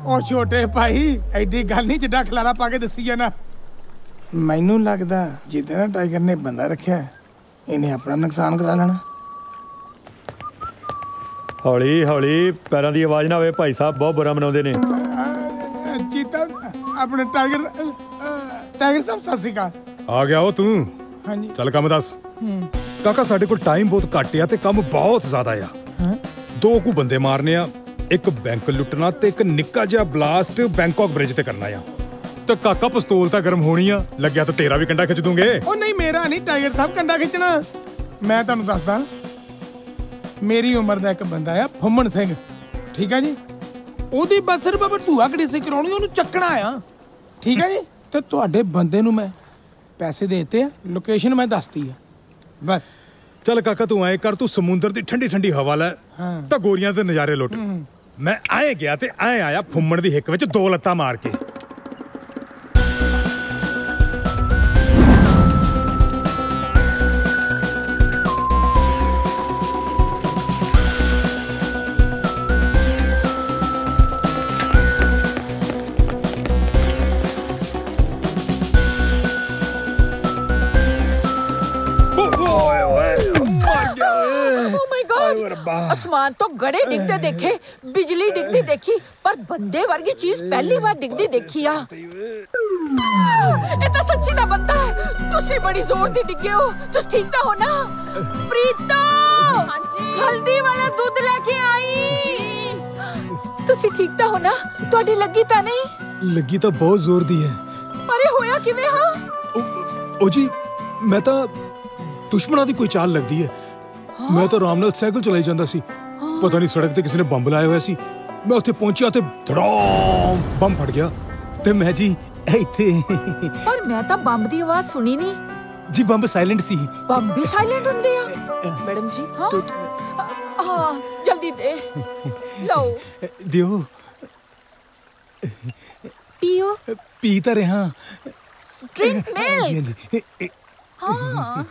ਉਹ ਛੋਟੇ ਭਾਈ ਐਡੀ ਗੱਲ ਨਹੀਂ ਜਿੱਡਾ ਖਲਾਰਾ ਪਾ ਕੇ ਦੱਸੀ ਜਾਣਾ। ਮੈਨੂੰ ਲੱਗਦਾ ਜਿੱਦਾਂ ਨਾ ਟਾਈਗਰ ਨੇ ਬੰਦਾ ਰੱਖਿਆ ਇਹਨੇ ਆਪਣਾ ਨੁਕਸਾਨ ਕਰਾ ਲੈਣਾ। ਹੌਲੀ ਹੌਲੀ, ਪੈਰਾਂ ਦੀ ਆਵਾਜ਼ ਨਾ ਹੋਵੇ, ਭਾਈ ਸਾਹਿਬ ਬਹੁਤ ਬੁਰਾ ਮਨਾਉਂਦੇ ਨੇ। ਚੀਤਾ ਆਪਣੇ ਟਾਈਗਰ ਸਾਹਿਬ ਸਤਿ ਸ਼੍ਰੀ ਅਕਾਲ। ਆ ਗਿਆ ਉਹ ਤੂੰ? ਹਾਂਜੀ। ਚੱਲ ਕੰਮ ਦੱਸ। ਕਾਕਾ ਸਾਡੇ ਕੋਲ ਟਾਈਮ ਬਹੁਤ ਘੱਟ ਆ ਤੇ ਕੰਮ ਬਹੁਤ ਜ਼ਿਆਦਾ ਆ। 2 ਕੁ ਬੰਦੇ ਮਾਰਨੇ ਆ, ਇੱਕ ਬੈਂਕ ਲੁੱਟਣਾ ਤੇ ਇੱਕ ਨਿੱਕਾ ਜਿਹਾ ਬਲਾਸਟ ਬੈਂਕਾਕ ਬ੍ਰਿਜ ਤੇ ਕਰਨਾ ਆ। ਤੇ ਕਾਕਾ ਪਿਸਤੌਲ ਤਾਂ ਗਰਮ ਹੋਣੀ ਆ, ਲੱਗਿਆ ਤਾਂ ਤੇਰਾ ਵੀ ਕੰਡਾ ਖਿੱਚ ਦੂੰਗੇ। ਉਹ ਨਹੀਂ, ਮੇਰਾ ਨਹੀਂ ਟਾਈਗਰ ਸਾਹਿਬ ਕੰਡਾ ਖਿੱਚਣਾ। ਮੈਂ ਤੁਹਾਨੂੰ ਦੱਸਦਾ, ਮੇਰੀ ਉਮਰ ਦਾ ਇੱਕ ਬੰਦਾ ਆ ਫੁੰਮਣ ਸਿੰਘ, ਠੀਕ ਹੈ ਜੀ। ਉਹਦੀ ਬਸ ਸਿਰਫ ਭੂਆ ਘੜੀਸੀ ਕਰਾਉਣੀ, ਉਹਨੂੰ ਚੱਕਣਾ ਆ, ਠੀਕ ਹੈ ਜੀ। ਤੇ ਤੁਹਾਡੇ ਬੰਦੇ ਨੂੰ ਮੈਂ ਪੈਸੇ ਦੇ ਦਿੱਤੇ ਆ, ਲੋਕੇਸ਼ਨ ਮੈਂ ਦੱਸਤੀ ਆ ਬਸ। ਚੱਲ ਕਾਕਾ ਤੂੰ ਆਏ ਕਰ, ਤੂੰ ਸਮੁੰਦਰ ਦੀ ਠੰਡੀ ਠੰਡੀ ਹਵਾ ਲੈ ਤਾਂ ਗੋਰੀਆਂ ਦੇ ਨਜ਼ਾਰੇ ਲੁੱਟ। ਮੈਂ ਆਏ ਗਿਆ ਤੇ ਆਏ ਆਇਆ ਫੁੰਮਣ ਦੀ ਹਿੱਕ ਵਿੱਚ 2 ਲੱਤਾਂ ਮਾਰ ਕੇ। आसमान तो गड़े डिगते देखे, बिजली डिगती देखी, पर बंदे वर्गी चीज पहली बार डिगती देखी आ। ये तो सच्ची ना बनता है। तुसी बड़ी जोर दी डिगे हो, तुस ठीक तो हो ना? प्रीतो, हल्दी वाला दूध लेके आई। तुसी ठीक तो हो ना? ਤੁਹਾਡੀ ਲੱਗੀ ਤਾਂ ਨਹੀਂ? ਲੱਗੀ ਤਾਂ ਬਹੁਤ ਜ਼ੋਰ ਦੀ ਹੈ। ਅਰੇ ਹੋਇਆ ਕਿਵੇਂ? ਹਾਂ ਉਹ ਜੀ, ਮੈਂ ਤਾਂ ਦੁਸ਼ਮਣਾਂ ਦੀ ਕੋਈ ਚਾਲ ਲੱਗਦੀ ਹੈ। ਮੈਂ ਤਾਂ ਆਰਾਮ ਨਾਲ ਸਾਈਕਲ ਚਲਾਈ ਜਾਂਦਾ ਸੀ, ਪਤਾ ਨਹੀਂ ਸੜਕ ਤੇ ਕਿਸੇ ਨੇ ਬੰਬ ਲਾਇਆ ਹੋਇਆ ਸੀ। ਮੈਂ ਉੱਥੇ ਪਹੁੰਚਿਆ ਤੇ ਧੜਾਮ ਬੰਬ ਫਟ ਗਿਆ ਤੇ ਮੈਂ ਜੀ ਇੱਥੇ। ਪਰ ਮੈਂ ਤਾਂ ਬੰਬ ਦੀ ਆਵਾਜ਼ ਸੁਣੀ ਨਹੀਂ ਜੀ। ਬੰਬ ਸਾਇਲੈਂਟ ਸੀ। ਬੰਬ ਵੀ ਸਾਇਲੈਂਟ ਹੁੰਦੇ ਆ ਮੈਡਮ ਜੀ? ਹਾਂ ਜਲਦੀ ਦੇ ਲਓ। ਦਿਓ। ਪੀਓ। ਪੀ ਤਾਂ ਰਿਹਾ। Drink milk. ਜੀ ਹਾਂਜੀ। ਹਾਂ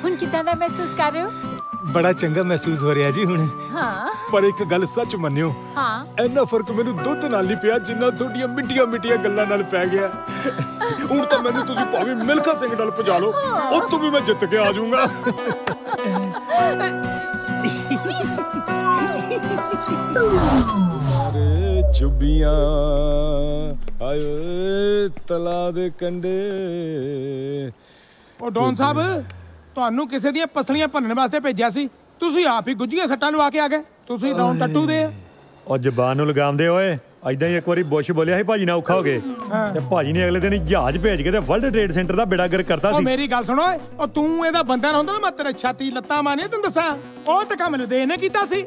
ਹੁਣ ਕਿਦਾਂ ਦਾ ਮਹਿਸੂਸ ਕਰ ਰਹੇ ਹੋ? ਬੜਾ ਚੰਗਾ ਮਹਿਸੂਸ ਹੋ ਰਿਹਾ ਜੀ ਹੁਣ। ਹਾਂ ਪਰ ਇੱਕ ਗੱਲ ਸੱਚ ਮੰਨਿਓ, ਹਾਂ ਇੰਨਾ ਫਰਕ ਮੈਨੂੰ ਦੁੱਧ ਨਾਲ ਨਹੀਂ ਪਿਆ ਜਿੰਨਾ ਤੁਹਾਡੀਆਂ ਮਿੱਠੀਆਂ ਮਿੱਠੀਆਂ ਗੱਲਾਂ ਨਾਲ ਪੈ ਗਿਆ। ਹੁਣ ਤਾਂ ਮੈਨੂੰ ਤੁਸੀਂ ਭਾਵੇਂ ਮਿਲਖਾ ਸਿੰਘ ਨਾਲ ਭਜਾ ਲਓ, ਉੱਥੋਂ ਵੀ ਮੈਂ ਜਿੱਤ ਕੇ ਆ ਜਾਊਂਗਾ। ਅਰੇ ਚੁੱਬੀਆਂ ਆਏ ਤਲਾ ਦੇ ਕੰਡੇ। ਉਹ ਡੌਨ ਸਾਹਿਬ, ਤੁਹਾਨੂੰ ਕਿਸੇ ਦੀਆਂ ਪਸਲੀਆਂ ਭੰਨਣ ਵਾਸਤੇ ਭੇਜਿਆ ਸੀ, ਤੁਸੀਂ ਆਪ ਹੀ ਗੁੱਝੀਆਂ ਸੱਟਾਂ ਲਵਾ ਕੇ ਆ ਗਏ। ਤੁਸੀਂ ਡੌਨ ਟੱਟੂ ਦੇ ਆ। ਉਹ ਜ਼ਬਾਨ ਨੂੰ ਲਗਾਮਦੇ ਓਏ। ਐਦਾਂ ਹੀ ਇੱਕ ਵਾਰੀ ਬੁਸ਼ ਬੋਲਿਆ ਸੀ ਭਾਜੀ ਨਾਲ ਔਖਾ ਹੋ ਗਏ ਤੇ ਭਾਜੀ ਨੇ ਅਗਲੇ ਦਿਨ ਹੀ ਜਹਾਜ਼ ਭੇਜ ਕੇ ਤੇ ਵਰਲਡ ਟ੍ਰੇਡ ਸੈਂਟਰ ਦਾ ਬੇੜਾ ਗਰਕ ਕਰਤਾ ਸੀ। ਉਹ ਮੇਰੀ ਗੱਲ ਸੁਣੋ, ਉਹ ਤੂੰ ਇਹਦਾ ਬੰਦਾ ਨਾ ਹੁੰਦਾ ਨਾ, ਮੈਂ ਤੇਰੇ ਛਾਤੀ ਲੱਤਾਂ ਮਾਰਨੀਆਂ ਤੈਨੂੰ ਦੱਸਾਂ। ਉਹ ਤਾਂ ਕੰਮ ਲਦੇਨ ਨੇ ਕੀਤਾ ਸੀ।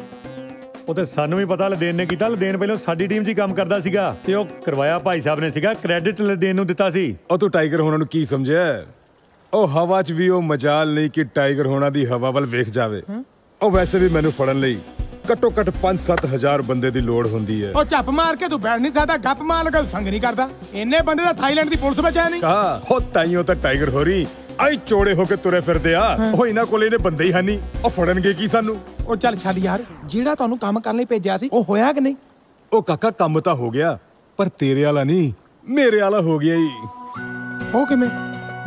ਉਹ ਤੇ ਸਾਨੂੰ ਵੀ ਪਤਾ ਲਦੇਨ ਨੇ ਕੀਤਾ। ਲਦੇਨ ਪਹਿਲਾਂ ਸਾਡੀ ਟੀਮ 'ਚ ਹੀ ਕੰਮ ਕਰਦਾ ਸੀਗਾ ਤੇ ਉਹ ਕਰਵਾਇਆ ਭਾਈ ਸਾਹਿਬ ਨੇ ਸੀਗਾ। ਕ੍ਰੈਡਿਟ ਲਦੇਨ ਨੂੰ ਦਿੱਤਾ ਸੀ। ਉਹ ਤੂੰ ਟਾਈਗਰ ਹੋਣਾ ਨੂੰ ਕੀ ਸਮਝਿਆ? ਉਹ ਹਵਾ 'ਚ ਵੀ ਉਹ ਮਜਾਲ ਨਹੀਂ ਕਿ ਟਾਈਗਰ ਹੋਣਾ ਦੀ ਹਵਾ ਵੱਲ ਵੇਖ ਜਾਵੇ। ਉਹ ਵੈਸੇ ਵੀ ਮੈਨੂੰ ਫੜਨ ਲਈ ਘੱਟੋ ਘੱਟ 5-7 ਹਜ਼ਾਰ ਬੰਦੇ ਦੀ ਲੋੜ ਹੁੰਦੀ ਹੈ। ਉਹ ਚੱਪ ਮਾਰ ਕੇ ਤੂੰ ਬੈਠ ਨਹੀਂ ਸਕਦਾ, ਗੱਪ ਮਾਰ ਕੇ ਸੰਗ ਨਹੀਂ ਕਰਦਾ। ਇੰਨੇ ਬੰਦੇ ਦਾ ਥਾਈਲੈਂਡ ਦੀ ਪੁਲਿਸ ਵਿੱਚ ਹੈ ਨਹੀਂ। ਕਹਾ ਹੋ ਤਾਈਓ ਤਾਂ ਟਾਈਗਰ ਹੋ ਰਹੀ ਆਈ ਚੋੜੇ ਹੋ ਕੇ ਤੁਰੇ ਫਿਰਦੇ ਆ। ਉਹ ਇਹਨਾਂ ਕੋਲ ਇਹਨੇ ਬੰਦੇ ਹੀ ਹੈ ਨਹੀਂ, ਉਹ ਫੜਨਗੇ ਕੀ ਸਾਨੂੰ? ਉਹ ਚੱਲ ਛੱਡ ਯਾਰ, ਜਿਹੜਾ ਤੁਹਾਨੂੰ ਕੰਮ ਕਰਨ ਲਈ ਭੇਜਿਆ ਸੀ ਉਹ ਹੋਇਆ ਕਿ ਨਹੀਂ? ਉਹ ਕਾਕਾ ਕੰਮ ਤਾਂ ਹੋ ਗਿਆ, ਪਰ ਤੇਰੇ ਵਾਲਾ ਨਹੀਂ, ਮੇਰੇ ਵਾਲਾ ਹੋ ਗਿਆ ਹੀ। ਉਹ ਕਿਵੇਂ?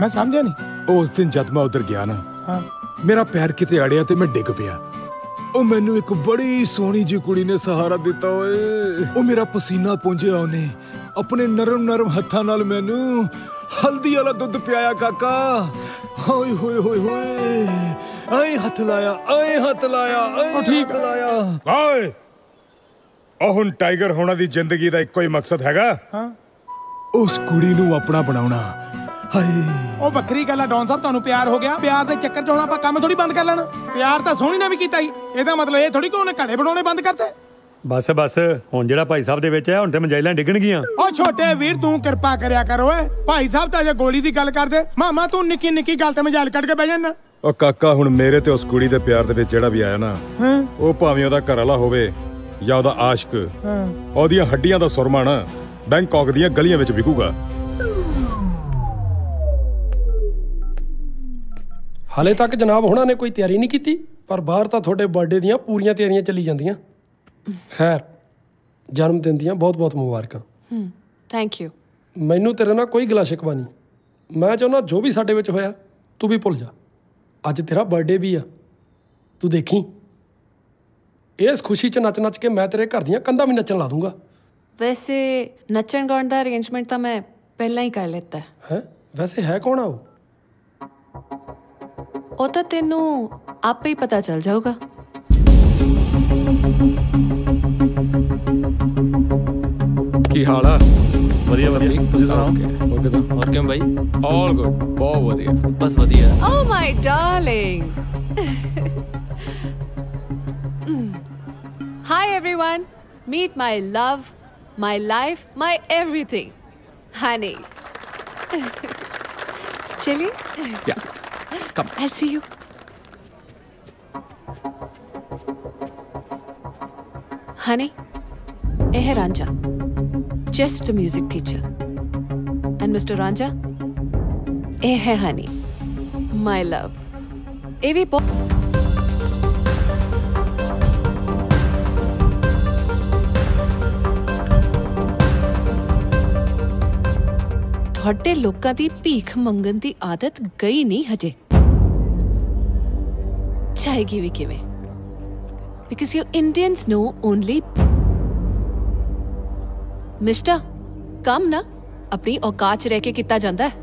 ਮੈਂ ਸਮਝਿਆ ਨਹੀਂ। ਉਸ ਦਿਨ ਜਦ ਮੈਂ ਉਧਰ ਗਿਆ ਨਾ, ਮੇਰਾ ਪੈਰ ਕਿਤੇ ਅੜਿਆ ਤੇ ਮੈਂ ਡਿੱਗ ਪਿਆ। ਉਹ ਮੈਨੂੰ ਇੱਕ ਬੜੀ ਸੋਹਣੀ ਜੀ ਕੁੜੀ ਨੇ ਸਹਾਰਾ ਦਿੱਤਾ ਓਏ। ਉਹ ਮੇਰਾ ਪਸੀਨਾ ਪੂੰਝਿਆ, ਉਹਨੇ ਆਪਣੇ ਨਰਮ ਨਰਮ ਹੱਥਾਂ ਨਾਲ ਮੈਨੂੰ ਹਲਦੀ ਵਾਲਾ ਦੁੱਧ ਪਿਆਇਆ ਕਾਕਾ। ਹੋਏ ਹੋਏ ਹੋਏ ਹੋਏ, ਆਏ ਹੱਥ ਲਾਇਆ, ਆਏ ਹੱਥ ਲਾਇਆ, ਆਏ ਹੱਥ ਲਾਇਆ। ਓਏ ਉਹ ਹੁਣ ਟਾਈਗਰ ਹੋਣਾ ਦੀ ਜ਼ਿੰਦਗੀ ਦਾ ਇੱਕੋ ਹੀ ਮਕਸਦ ਹੈਗਾ, ਉਸ ਕੁੜੀ ਨੂੰ ਆਪਣਾ ਬਣਾਉਣਾ। ਉਹ ਵੱਖਰੀ ਗੱਲ ਆ ਡੌਨ ਸਾਹਿਬ, ਤੁਹਾਨੂੰ ਪਿਆਰ ਹੋ ਗਿਆ, ਪਿਆਰ ਦੇ ਚੱਕਰ 'ਚ ਹੁਣ ਆਪਾਂ ਕੰਮ ਥੋੜੀ ਬੰਦ ਕਰ ਲੈਣਾ। ਪਿਆਰ ਤਾਂ ਸੋਹਣੀ ਨੇ ਵੀ ਕੀਤਾ ਹੀ, ਇਹਦਾ ਮਤਲਬ ਇਹ ਥੋੜੀ ਕਿ ਉਹਨੇ ਘੜੇ ਬਣਾਉਣੇ ਬੰਦ ਕਰਤੇ। ਬਸ ਬਸ, ਹੁਣ ਜਿਹੜਾ ਭਾਈ ਸਾਹਿਬ ਦੇ ਵਿੱਚ ਹੈ, ਹੁਣ ਤੇ ਮੰਜਾਇਲਾਂ ਡਿੱਗਣਗੀਆਂ। ਉਹ ਛੋਟੇ ਵੀਰ ਤੂੰ ਕਿਰਪਾ ਕਰਿਆ ਕਰ ਓਏ। ਭਾਈ ਸਾਹਿਬ ਤਾਂ ਜੇ ਗੋਲੀ ਦੀ ਗੱਲ ਕਰਦੇ, ਮਾਮਾ ਤੂੰ ਨਿੱਕੀ ਨਿੱਕੀ ਗੱਲ ਤੇ ਮਜਾਲ ਕੱਢ ਕੇ ਬਹਿ ਜਾਣਾ। ਉਹ ਕਾਕਾ ਹੁਣ ਮੇਰੇ ਤੇ ਉਸ ਕੁੜੀ ਦੇ ਪਿਆਰ ਦੇ ਵਿੱਚ ਜਿਹੜਾ ਵੀ ਆਇਆ ਨਾ, ਉਹ ਭਾਵੇਂ ਉਹਦਾ ਘਰ ਵਾਲਾ ਹੋਵੇ ਜਾਂ ਉਹਦਾ ਆਸ਼ਕ, ਉਹਦੀਆਂ ਹੱਡੀਆਂ ਦਾ ਸੁਰਮਾ ਨਾ ਬੈਂਕਾਕ ਦੀਆਂ ਗਲੀਆਂ ਵਿੱਚ ਵਿਕੂਗਾ। ਹਾਲੇ ਤੱਕ ਜਨਾਬ ਹੁਣਾਂ ਨੇ ਕੋਈ ਤਿਆਰੀ ਨਹੀਂ ਕੀਤੀ, ਪਰ ਬਾਹਰ ਤਾਂ ਤੁਹਾਡੇ ਬਰਥਡੇ ਦੀਆਂ ਪੂਰੀਆਂ ਤਿਆਰੀਆਂ ਚੱਲੀ ਜਾਂਦੀਆਂ। ਖੈਰ, ਜਨਮ ਦਿਨ ਦੀਆਂ ਬਹੁਤ ਬਹੁਤ ਮੁਬਾਰਕਾਂ। Thank you. ਮੈਨੂੰ ਤੇਰੇ ਨਾਲ ਕੋਈ ਗਿਲਾ ਸ਼ਿਕਵਾ ਨਹੀਂ। ਮੈਂ ਚਾਹੁੰਦਾ ਜੋ ਵੀ ਸਾਡੇ ਵਿੱਚ ਹੋਇਆ ਤੂੰ ਵੀ ਭੁੱਲ ਜਾ। ਅੱਜ ਤੇਰਾ ਬਰਥਡੇ ਵੀ ਆ, ਤੂੰ ਦੇਖੀ ਇਸ ਖੁਸ਼ੀ 'ਚ ਨੱਚ ਨੱਚ ਕੇ ਮੈਂ ਤੇਰੇ ਘਰ ਦੀਆਂ ਕੰਧਾਂ ਵੀ ਨੱਚਣ ਲਾ ਦੂੰਗਾ। ਵੈਸੇ ਨੱਚਣ ਗਾਉਣ ਦਾ ਅਰੇਂਜਮੈਂਟ ਤਾਂ ਮੈਂ ਪਹਿਲਾਂ ਹੀ ਕਰ ਲਿੱਤਾ ਹੈ। ਵੈਸੇ ਹੈ ਕੌਣ ਆ ਉਹ? ਉਹ ਤਾਂ ਤੈਨੂੰ ਆਪੇ ਹੀ ਪਤਾ ਚੱਲ ਜਾਊਗਾ। ਕੀ ਹਾਲ ਆ? ਵਧੀਆ ਵਧੀਆ, ਤੁਸੀਂ ਸੁਣਾਓ? ਓਕੇ ਤਾਂ ਹੋਰ ਕਿਵੇਂ ਬਾਈ? ਆਲ ਗੁੱਡ, ਬਹੁਤ ਵਧੀਆ, ਬਸ ਵਧੀਆ। Oh my darling. Hi everyone, meet my love, my life, my everything, honey. Chili? Yeah, come. I'll see you. Honey, eh hai Ranja, just a music teacher. And Mr. Ranja, eh hai honey, my love. Eh vi ਤੁਹਾਡੇ ਲੋਕਾਂ ਦੀ ਭੀਖ ਮੰਗਣ ਦੀ ਆਦਤ ਗਈ ਨਹੀਂ ਹਜੇ, ਜਾਏਗੀ ਵੀ ਕਿਵੇਂ? Because you Indians know only Mister, ਕੰਮ ਨਾ ਆਪਣੀ ਔਕਾਤ 'ਚ ਰਹਿ ਕੇ ਕੀਤਾ ਜਾਂਦਾ ਹੈ।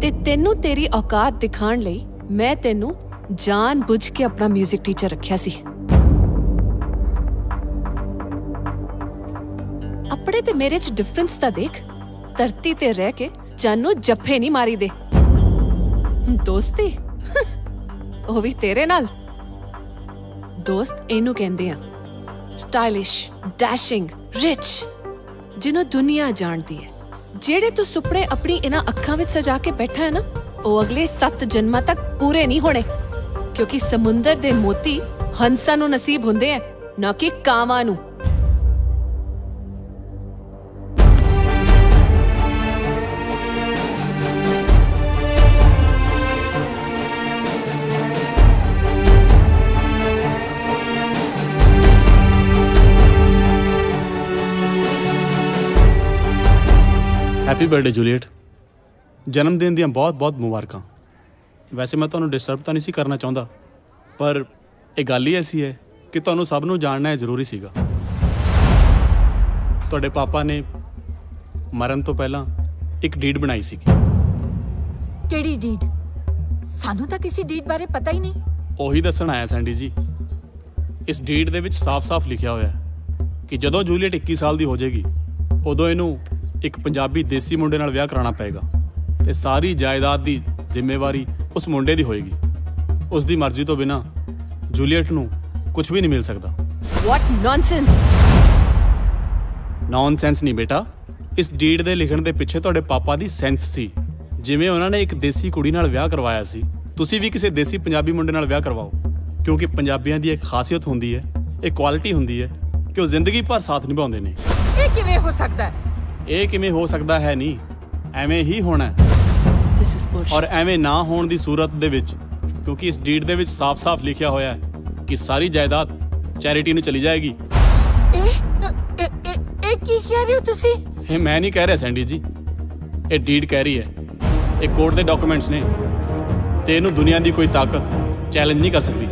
ਤੇ ਤੈਨੂੰ ਤੇਰੀ ਔਕਾਤ ਦਿਖਾਉਣ ਲਈ ਮੈਂ ਤੈਨੂੰ ਜਾਣ ਬੁੱਝ ਕੇ ਆਪਣਾ ਮਿਊਜ਼ਿਕ ਟੀਚਰ ਰੱਖਿਆ ਸੀ। ਆਪਣੇ ਤੇ ਮੇਰੇ 'ਚ ਡਿਫਰੈਂਸ ਤਾਂ ਦੇਖ। ਧਰਤੀ ਤੇ ਰਹਿ ਕੇ ਜਾਨੂੰ ਜੱਫੇ ਨਹੀਂ ਮਾਰੀ ਦੇ। ਦੋਸਤੀ ਉਹ ਵੀ ਤੇਰੇ ਨਾਲ। ਦੋਸਤ ਇਹਨੂੰ ਕਹਿੰਦੇ ਆ, ਸਟਾਈਲਿਸ਼, ਡੈਸ਼ਿੰਗ, ਰਿਚ, ਜਿਹਨੂੰ ਦੁਨੀਆ ਜਾਣਦੀ ਹੈ। ਜਿਹੜੇ ਤੂੰ ਸੁਪਨੇ ਆਪਣੀ ਇਹਨਾਂ ਅੱਖਾਂ ਵਿੱਚ ਸਜਾ ਕੇ ਬੈਠਾ ਹੈ ਨਾ, ਉਹ ਅਗਲੇ 7 ਜਨਮਾਂ ਤੱਕ ਪੂਰੇ ਨਹੀਂ ਹੋਣੇ, ਕਿਉਂਕਿ ਸਮੁੰਦਰ ਦੇ ਮੋਤੀ ਹੰਸਾਂ ਨੂੰ ਨਸੀਬ ਹੁੰਦੇ ਆ, ਨਾ ਕਿ ਕਾਵਾਂ ਨੂੰ। Happy birthday Juliet. जन्मदिन ਦੀਆਂ ਬਹੁਤ-ਬਹੁਤ ਮੁਬਾਰਕਾਂ। ਵੈਸੇ ਮੈਂ ਤੁਹਾਨੂੰ ਡਿਸਟਰਬ ਤਾਂ ਨਹੀਂ ਸੀ ਕਰਨਾ ਚਾਹੁੰਦਾ, ਪਰ ਇਹ ਗੱਲ ਹੀ ਐਸੀ ਹੈ ਕਿ ਤੁਹਾਨੂੰ ਸਭ ਨੂੰ ਜਾਣਨਾ ਜ਼ਰੂਰੀ ਸੀਗਾ। ਤੁਹਾਡੇ ਪਾਪਾ ਨੇ ਮਰਨ ਤੋਂ ਪਹਿਲਾਂ ਇੱਕ ਡੀਡ ਬਣਾਈ ਸੀਗੀ। ਕਿਹੜੀ ਡੀਡ? ਸਾਨੂੰ ਤਾਂ ਕਿਸੇ ਡੀਡ ਬਾਰੇ ਪਤਾ ਹੀ ਨਹੀਂ। ਉਹੀ ਦੱਸਣ ਆਇਆ ਸੈਂਡੀ ਜੀ। ਇਸ ਡੀਡ ਦੇ ਵਿੱਚ ਸਾਫ਼-ਸਾਫ਼ ਲਿਖਿਆ ਹੋਇਆ ਹੈ ਕਿ ਜਦੋਂ ਜੂਲੀਅਟ 21 ਸਾਲ ਦੀ ਹੋ ਜਾਏਗੀ, ਉਦੋਂ ਇਹਨੂੰ ਇੱਕ ਪੰਜਾਬੀ ਦੇਸੀ ਮੁੰਡੇ ਨਾਲ ਵਿਆਹ ਕਰਾਉਣਾ ਪਏਗਾ ਤੇ ਸਾਰੀ ਜਾਇਦਾਦ ਦੀ ਜ਼ਿੰਮੇਵਾਰੀ ਉਸ ਮੁੰਡੇ ਦੀ ਹੋਏਗੀ। ਉਸ ਦੀ ਮਰਜ਼ੀ ਤੋਂ ਬਿਨਾਂ ਜੂਲੀਅਟ ਨੂੰ ਕੁਝ ਵੀ ਨਹੀਂ ਮਿਲ ਸਕਦਾ। What nonsense! ਨੌਨਸੈਂਸ ਨਹੀਂ ਬੇਟਾ, ਇਸ ਡੀਡ ਦੇ ਲਿਖਣ ਦੇ ਪਿੱਛੇ ਤੁਹਾਡੇ ਪਾਪਾ ਦੀ ਸੈਂਸ ਸੀ। ਜਿਵੇਂ ਉਹਨਾਂ ਨੇ ਇੱਕ ਦੇਸੀ ਕੁੜੀ ਨਾਲ ਵਿਆਹ ਕਰਵਾਇਆ ਸੀ, ਤੁਸੀਂ ਵੀ ਕਿਸੇ ਦੇਸੀ ਪੰਜਾਬੀ ਮੁੰਡੇ ਨਾਲ ਵਿਆਹ ਕਰਵਾਓ। ਕਿਉਂਕਿ ਪੰਜਾਬੀਆਂ ਦੀ ਇੱਕ ਖਾਸੀਅਤ ਹੁੰਦੀ ਹੈ, ਇੱਕ ਕੁਆਲਿਟੀ ਹੁੰਦੀ ਹੈ ਕਿ ਉਹ ਜ਼ਿੰਦਗੀ ਭਰ ਸਾਥ ਨਿਭਾਉਂਦੇ ਨੇ। ਇਹ ਕਿਵੇਂ ਹੋ ਸਕਦਾ ਹੈ? ਇਹ ਕਿਵੇਂ ਹੋ ਸਕਦਾ ਹੈ ਨਹੀਂ, ਐਵੇਂ ਹੀ ਹੋਣਾ ਹੈ। ਔਰ ਐਵੇਂ ਨਾ ਹੋਣ ਦੀ ਸੂਰਤ ਦੇ ਵਿੱਚ, ਕਿਉਂਕਿ ਇਸ ਡੀਡ ਦੇ ਵਿੱਚ ਸਾਫ਼-ਸਾਫ਼ ਲਿਖਿਆ ਹੋਇਆ ਹੈ ਕਿ ਸਾਰੀ ਜਾਇਦਾਦ ਚੈਰਿਟੀ ਨੂੰ ਚਲੀ ਜਾਏਗੀ। ਇਹ ਕੀ ਕਹਿ ਰਹੇ ਹੋ ਤੁਸੀਂ? ਇਹ ਮੈਂ ਨਹੀਂ ਕਹਿ ਰਿਹਾ ਸੈਂਡੀ ਜੀ, ਇਹ ਡੀਡ ਕਹਿ ਰਹੀ ਹੈ। ਇਹ ਕੋਰਟ ਦੇ ਡਾਕੂਮੈਂਟਸ ਨੇ ਤੇ ਇਹਨੂੰ ਦੁਨੀਆ ਦੀ ਕੋਈ ਤਾਕਤ ਚੈਲੰਜ ਨਹੀਂ ਕਰ ਸਕਦੀ।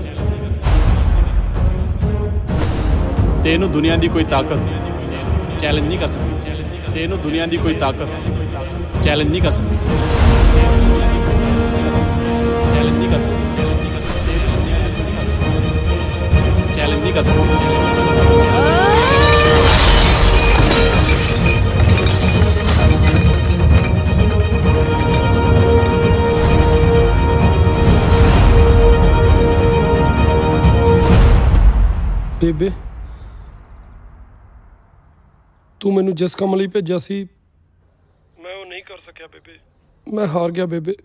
ਤੇ ਇਹਨੂੰ ਦੁਨੀਆ ਦੀ ਕੋਈ ਤਾਕਤ ਚੈਲੰਜ ਨਹੀਂ ਕਰ ਸਕਦੀ। ਤੇ ਇਹਨੂੰ ਦੁਨੀਆ ਦੀ ਕੋਈ ਤਾਕਤ ਚੈਲੰਜ ਨਹੀਂ ਕਰ ਸਕਦੀ। ਚੈਲੰਜ ਨਹੀਂ ਕਰ ਸਕਦੀ। ਚੈਲੰਜ ਨਹੀਂ ਕਰ ਸਕਦੀ। ਬੇਬੇ, ਤੂੰ ਮੈਨੂੰ ਜਿਸ ਕੰਮ ਲਈ ਭੇਜਿਆ ਸੀ ਮੈਂ ਉਹ ਨਹੀਂ ਕਰ ਸਕਿਆ ਬੇਬੇ। ਮੈਂ ਹਾਰ ਗਿਆ ਬੇਬੇ।